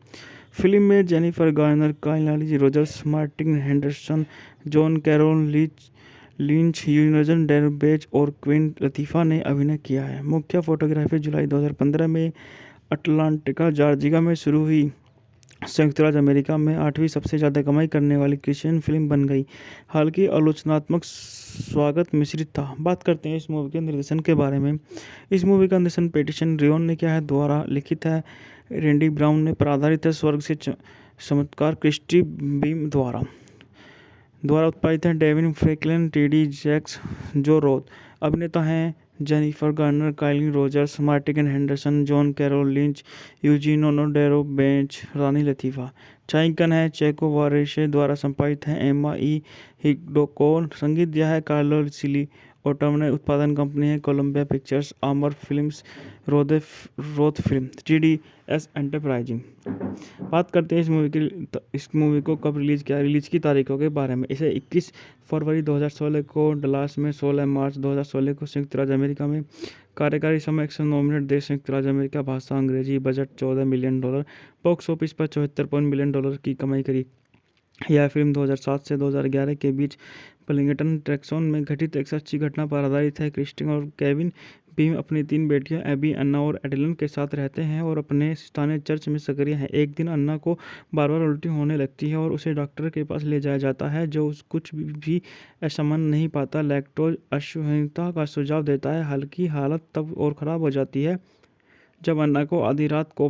फिल्म में Jennifer Garner, Kyle Rogers, Martin Henderson, John Carroll Lynch, यूजन Derbez और क्वीन लतीफ़ा ने अभिनय किया है। मुख्य फोटोग्राफी जुलाई 2015 में अटलांटिका, जॉर्जिया में शुरू हुई। संयुक्त राज्य अमेरिका में 8वीं सबसे ज़्यादा कमाई करने वाली क्रिश्चियन फिल्म बन गई। हालांकि आलोचनात्मक स्वागत मिश्रित था। बात करते हैं इस मूवी के निर्देशन के बारे में। इस मूवी का निर्देशन पैटिसन रियोन ने किया है, द्वारा लिखित है रैंडी ब्राउन ने, पर आधारित है स्वर्ग से चमत्कार क्रिस्टी बीम द्वारा उत्पादित है Devine Franklin, TD. Jakes, Joe Roth. अभिनेता हैं Jennifer Garner, Kyle Rogers, Martin Henderson, John Carroll Lynch, Eugene ओनोडेरो bench, रानी लतीफ़ा। छायांकन है चेको वारेशे, द्वारा संपादित है एम्मा ई हिग्डोकोन। संगीत दिया है कार्लो सिली ओटम ने। उत्पादन कंपनी है कोलंबिया पिक्चर्स, आमर Films, Roth Film, TDS Enterprising. बात करते हैं इस मूवी को कब रिलीज़ किया, रिलीज़ की तारीखों के बारे में। इसे 21 फरवरी 2016 को डलास में, 16 मार्च 2016 को संयुक्त राज्य अमेरिका में। कार्यकारी समय 109 मिनट। देश संयुक्त राज्य अमेरिका। भाषा अंग्रेजी। Budget $14 million. बॉक्स ऑफिस पर $74 मिलियन की कमाई करी। यह फिल्म 2007 से 2011 के बीच बलिंगटन, टेक्सास में घटित एक सच्ची घटना पर आधारित है। क्रिस्टिन और केविन बीम अपनी 3 बेटियों एबी, अन्ना और एडेलिन के साथ रहते हैं और अपने स्थानीय चर्च में सक्रिय हैं। एक दिन अन्ना को बार-बार उल्टी होने लगती है और उसे डॉक्टर के पास ले जाया जाता है, जो कुछ भी असामान्य नहीं पाता। लैक्टोज असहिष्णुता का सुझाव देता है। हालांकि हालत तब और ख़राब हो जाती है जब अन्ना को आधी रात को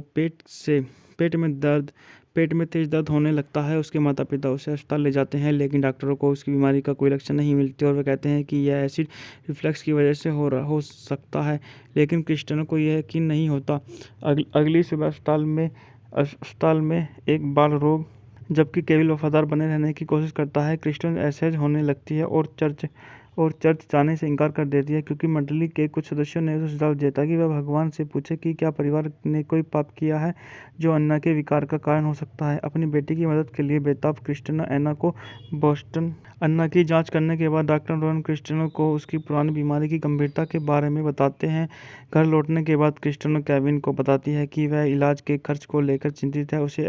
पेट में तेज दर्द होने लगता है। उसके माता पिता उसे अस्पताल ले जाते हैं, लेकिन डॉक्टरों को उसकी बीमारी का कोई लक्षण नहीं मिलती और वे कहते हैं कि यह एसिड रिफ्लक्स की वजह से हो सकता है। लेकिन क्रिस्टियानो को यह यकीन नहीं होता। अगली सुबह अस्पताल में एक बाल रोग जबकि केविल वफादार बने रहने की कोशिश करता है। क्रिस्टियानो असहज होने लगती है और चर्च जाने से इनकार कर देती है, क्योंकि मंडली के कुछ सदस्यों ने उसे सुझाव दिया था कि वह भगवान से पूछे कि क्या परिवार ने कोई पाप किया है जो अन्ना के विकार का कारण हो सकता है। अपनी बेटी की मदद के लिए बेताब क्रिस्टियानो अन्ना को बोस्टन अन्ना की जांच करने के बाद डॉक्टर रोहन क्रिस्टियानो को उसकी पुरानी बीमारी की गंभीरता के बारे में बताते हैं। घर लौटने के बाद क्रिस्टियानो केविन को बताती है कि वह इलाज के खर्च को लेकर चिंतित है। उसे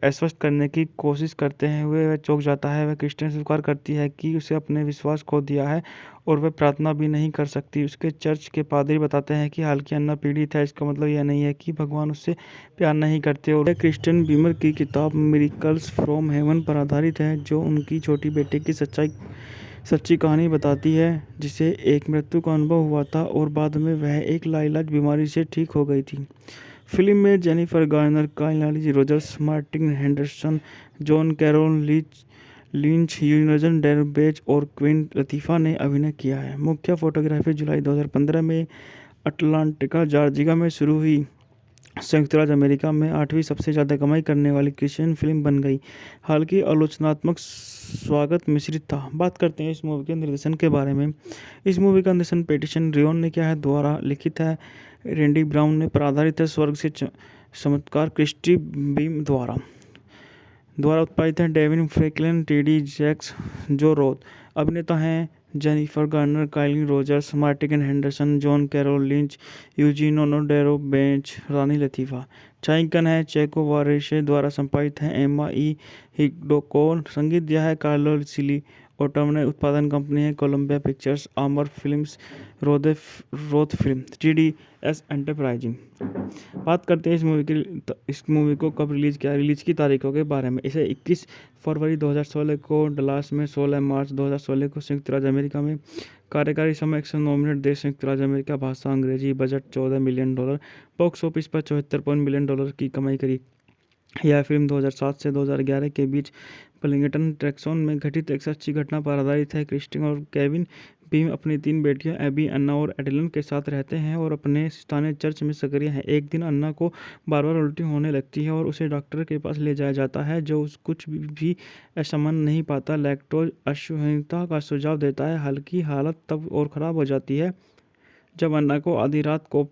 आश्वस्त करने की कोशिश करते हुए वह चौंक जाता है। वह क्रिस्टियानो से स्वीकार करती है कि उसे अपने विश्वास खो दिया है और वह प्रार्थना भी नहीं कर सकती। उसके चर्च के पादरी बताते हैं कि हालांकि अन्ना पीड़ित है, इसका मतलब यह नहीं है कि भगवान उससे प्यार नहीं करते। और यह क्रिस्टियन बीमर की किताब मिरेकल्स फ्रॉम हेवन पर आधारित है, जो उनकी छोटी बेटे की सच्ची कहानी बताती है, जिसे एक मृत्यु का अनुभव हुआ था और बाद में वह एक लाइलाज बीमारी से ठीक हो गई थी। फिल्म में Jennifer Garner, Kyle Rogers, Martin Henderson, John Carroll Lynch, यूनजन Derbez और क्वीन लतीफ़ा ने अभिनय किया है। मुख्य फोटोग्राफी जुलाई 2015 में अटलांटिका जॉर्जिया में शुरू हुई। संयुक्त राज्य अमेरिका में 8वीं सबसे ज़्यादा कमाई करने वाली क्रिश्चियन फिल्म बन गई। हालांकि आलोचनात्मक स्वागत मिश्रित था। बात करते हैं इस मूवी के निर्देशन के बारे में। इस मूवी का निर्देशन पैटिसन रियोन ने किया है, द्वारा लिखित है रैंडी ब्राउन ने, पर आधारित है स्वर्ग से चमत्कार क्रिस्टी बीम द्वारा उत्पादित है Devine Franklin, TD Jakes, Joe Roth. अभिनेता हैं Jennifer Garner, Kyle Rogers, Martin Henderson, John Carroll Lynch, Eugenio Derbez, रानी लतीफ़ा। छायांकन है चेको वारेशे द्वारा संपादित है एम्मा ई हिग्डोकोन। संगीत दिया है कार्लो सिली ओटम ने। उत्पादन कंपनी है कोलंबिया पिक्चर्स, आमर Films, Roth film, TDS enterprising. बात करते हैं इस मूवी को कब रिलीज की तारीखों के बारे में। इसे 21 फरवरी 2016 को डलास में, 16 मार्च 2016 को संयुक्त राज्य अमेरिका में। कार्यकारी समय 109 मिनट। देश संयुक्त राज्य अमेरिका। भाषा अंग्रेजी। Budget $14 million. बॉक्स ऑफिस पर $74 मिलियन की कमाई करी। यह फिल्म 2007 से 2011 के बीच बर्लिंगटन, टेक्सास में घटित एक सच्ची घटना पर आधारित है। क्रिस्टिन और केविन बीम अपनी 3 बेटियों एबी, अन्ना और एडेलिन के साथ रहते हैं और अपने स्थानीय चर्च में सक्रिय हैं। एक दिन अन्ना को बार-बार उल्टी होने लगती है और उसे डॉक्टर के पास ले जाया जाता है, जो कुछ भी असामान्य नहीं पाता। लैक्टोज असहिष्णुता का सुझाव देता है। हालांकि हालत तब और ख़राब हो जाती है जब अन्ना को आधी रात को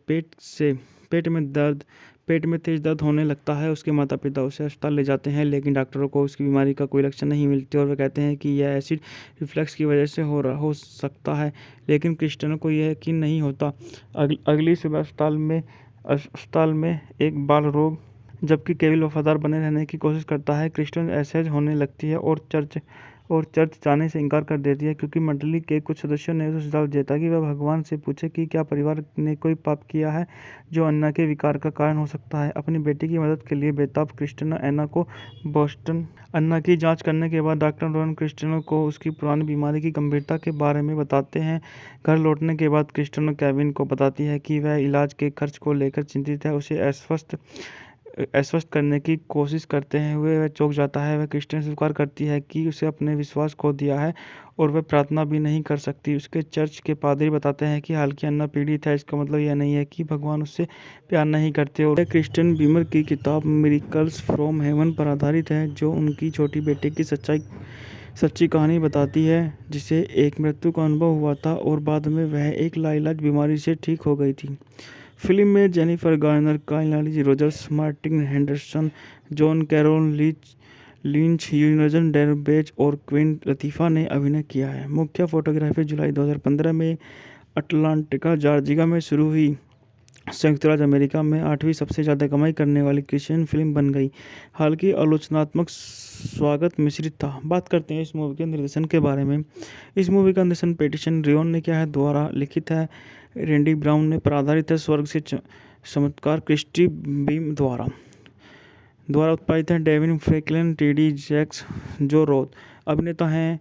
पेट में तेज दर्द होने लगता है। उसके माता पिता उसे अस्पताल ले जाते हैं, लेकिन डॉक्टरों को उसकी बीमारी का कोई लक्षण नहीं मिलती और वे कहते हैं कि यह एसिड रिफ्लक्स की वजह से हो सकता है। लेकिन क्रिस्टियानो को यह यकीन नहीं होता। अगली सुबह अस्पताल में एक बाल रोग जबकि केविल वफादार बने रहने की कोशिश करता है। क्रिस्टियानो असहज होने लगती है और चर्च जाने से इनकार कर देती है, क्योंकि मंडली के कुछ सदस्यों ने उसे सुझाव दिया था कि वह भगवान से पूछे कि क्या परिवार ने कोई पाप किया है जो अन्ना के विकार का कारण हो सकता है। अपनी बेटी की मदद के लिए बेताब क्रिस्टियानो अन्ना को बोस्टन अन्ना की जांच करने के बाद डॉक्टर रोहन क्रिस्टियानो को उसकी पुरानी बीमारी की गंभीरता के बारे में बताते हैं। घर लौटने के बाद क्रिस्टियानो केविन को बताती है कि वह इलाज के खर्च को लेकर चिंतित है। उसे आश्वस्त करने की कोशिश करते हुए वह चौंक जाता है। वह क्रिस्टियानो से स्वीकार करती है कि उसे अपने विश्वास खो दिया है और वह प्रार्थना भी नहीं कर सकती। उसके चर्च के पादरी बताते हैं कि हालांकि अन्ना पीड़ित है, इसका मतलब यह नहीं है कि भगवान उससे प्यार नहीं करते। और यह क्रिस्टियन बीमर की किताब मिरेकल्स फ्रॉम हेवन पर आधारित है, जो उनकी छोटी बेटे की सच्ची कहानी बताती है, जिसे एक मृत्यु का अनुभव हुआ था और बाद में वह एक लाइलाज बीमारी से ठीक हो गई थी। फिल्म में Jennifer Garner, Kyle Rogers, Martin Henderson, John Carroll Lynch, यूनजन Derbez और क्वीन लतीफ़ा ने अभिनय किया है। मुख्य फोटोग्राफी जुलाई 2015 में अटलांटिका जॉर्जिया में शुरू हुई। संयुक्त राज्य अमेरिका में 8वीं सबसे ज़्यादा कमाई करने वाली क्रिश्चियन फिल्म बन गई। हालांकि आलोचनात्मक स्वागत मिश्रित था। बात करते हैं इस मूवी के निर्देशन के बारे में। इस मूवी का निर्देशन पैटिसन रियोन ने किया है, द्वारा लिखित है रैंडी ब्राउन ने, पर आधारित है स्वर्ग से चमत्कार क्रिस्टी बीम द्वारा उत्पादित है Devine Franklin, TD Jakes, Joe Roth. अभिनेता हैं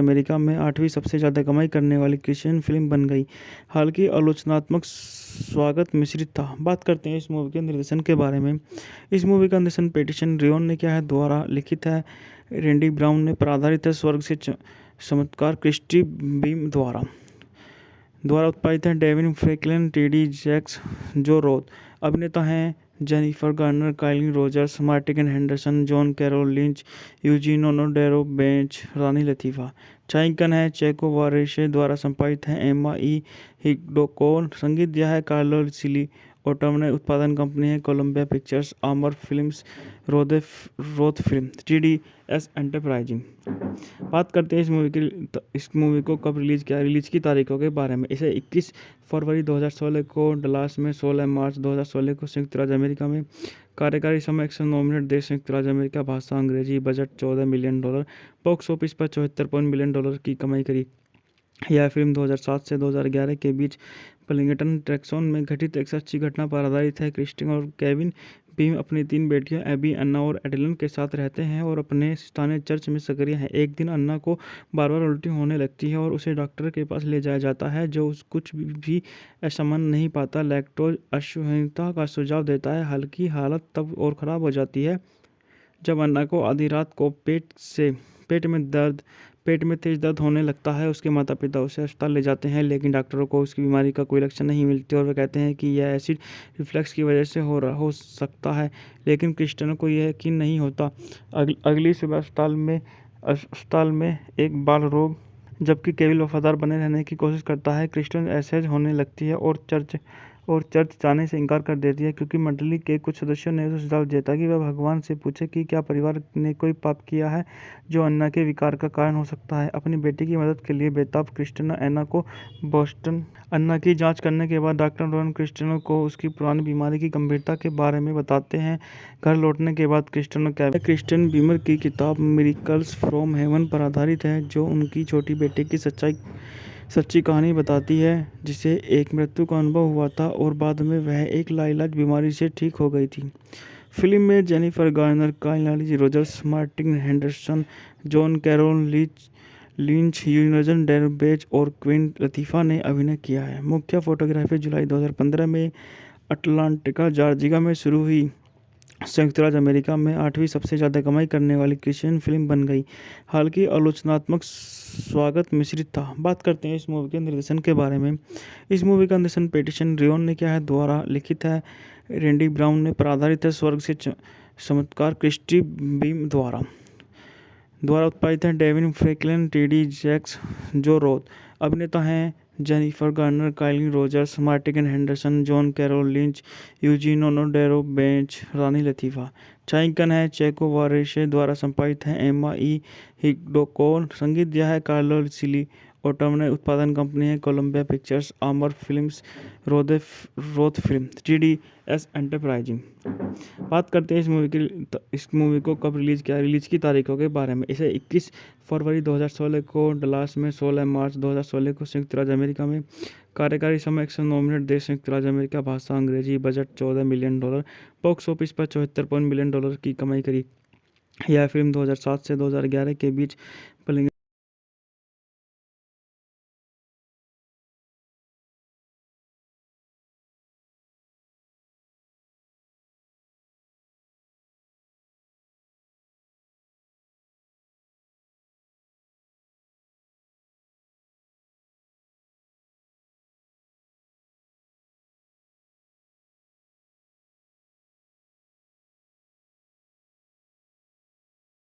अमेरिका में 8वीं सबसे ज़्यादा कमाई करने वाली क्रिश्चियन फिल्म बन गई। हालांकि आलोचनात्मक स्वागत मिश्रित था। बात करते हैं इस मूवी के निर्देशन के बारे में। इस मूवी का निर्देशन पैटिसन रियोन ने किया है, द्वारा लिखित है रैंडी ब्राउन ने, पर आधारित है स्वर्ग से चमत्कार क्रिस्टी बीम द्वारा उत्पादित है Devine Franklin, TD Jakes, Joe Roth. अभिनेता हैं Jennifer Garner, Kylie Rogers, Martin Henderson, John Carroll Lynch, Eugene ओनोडेरो bench, रानी लतीफ़ा। छायांकन है चेको वारेशे द्वारा संपादित है एम्मा ई हिग्डोकोन। संगीत दिया है कार्लो सिली ओटम ने। उत्पादन कंपनी है कोलंबिया पिक्चर्स, आमर Films, Roth film, TDS enterprising. बात करते हैं इस मूवी को कब रिलीज की तारीखों के बारे में। इसे 21 फरवरी 2016 को डलास में, 16 मार्च 2016 को संयुक्त राज्य अमेरिका में। कार्यकारी समय 109 मिनट। देश संयुक्त राज्य अमेरिका। भाषा अंग्रेजी। Budget $14 million. बॉक्स ऑफिस पर $74 मिलियन की कमाई करी। यह फिल्म 2007 से 2011 के बीच बर्लिंगटन टेक्सास में घटित एक सच्ची घटना पर आधारित है। क्रिस्टिन और केविन बीम अपनी 3 बेटियों एबी, अन्ना और एडेलिन के साथ रहते हैं और अपने स्थानीय चर्च में सक्रिय हैं। एक दिन अन्ना को बार बार उल्टी होने लगती है और उसे डॉक्टर के पास ले जाया जाता है, जो कुछ भी असामान्य नहीं पाता। लैक्टोज असहनीयता का सुझाव देता है। हालांकि हालत तब और ख़राब हो जाती है जब अन्ना को आधी रात को पेट में तेज दर्द होने लगता है। उसके माता पिता उसे अस्पताल ले जाते हैं, लेकिन डॉक्टरों को उसकी बीमारी का कोई लक्षण नहीं मिलते और वे कहते हैं कि यह एसिड रिफ्लक्स की वजह से हो सकता है। लेकिन क्रिस्टियन को यह यकीन नहीं होता। अगली सुबह अस्पताल में एक बाल रोग, जबकि केविन वफादार बने रहने की कोशिश करता है। क्रिस्टियन असहज होने लगती है और चर्च जाने से इनकार कर देती है, क्योंकि मंडली के कुछ सदस्यों ने उसे सुझाव दिया ताकि वह भगवान से पूछे कि क्या परिवार ने कोई पाप किया है जो अन्ना के विकार का कारण हो सकता है। अपनी बेटी की मदद के लिए बेताब क्रिस्टियन अन्ना को बोस्टन अन्ना की जांच करने के बाद डॉक्टर रोहन क्रिस्टियन को उसकी पुरानी बीमारी की गंभीरता के बारे में बताते हैं। घर लौटने के बाद क्रिस्टियन बीमर की किताब मिरेकल्स फ्रॉम हेवन पर आधारित है, जो उनकी छोटी बेटी की सच्ची कहानी बताती है, जिसे एक मृत्यु का अनुभव हुआ था और बाद में वह एक लाइलाज बीमारी से ठीक हो गई थी। फिल्म में Jennifer Garner, Kylie Rogers, Martin Henderson, John Carroll Lynch, Eugene ओनोडेरो bench और क्वीन लतीफ़ा ने अभिनय किया है। मुख्य फोटोग्राफी जुलाई 2015 में अटलांटिका, जॉर्जिया में शुरू हुई संयुक्त राज्य अमेरिका में 8वीं सबसे ज़्यादा कमाई करने वाली क्रिश्चियन फिल्म बन गई। हालांकि आलोचनात्मक स्वागत मिश्रित था। बात करते हैं इस मूवी के निर्देशन के बारे में। इस मूवी का निर्देशन पैटिसन रियोन ने किया है, द्वारा लिखित है रैंडी ब्राउन ने, पर आधारित है स्वर्ग से चमत्कार क्रिस्टी बीम द्वारा उत्पादित है Devine Franklin, TD Jakes, Joe Roth. अभिनेता हैं Jennifer Garner, Kylie Rogers, Martin Henderson, John Carroll Lynch, Eugene ओनोडेरो bench, रानी लतीफ़ा। छायांकन है चेको वारेशे, द्वारा संपादित है एम्मा ई हिडोको। संगीत दिया है कार्लो सिली ओटम ने। उत्पादन कंपनी है कोलंबिया पिक्चर्स, आमर Films, Roth film, TDS enterprising. बात करते हैं इस मूवी को कब रिलीज की तारीखों के बारे में। इसे 21 फरवरी 2016 को डलास में, 16 मार्च 2016 को संयुक्त राज्य अमेरिका में। कार्यकारी समय 109 मिनट। देश संयुक्त राज्य अमेरिका। भाषा अंग्रेजी। Budget $14 million. बॉक्स ऑफिस पर $74 मिलियन की कमाई करी। यह फिल्म 2007 से 2011 के बीच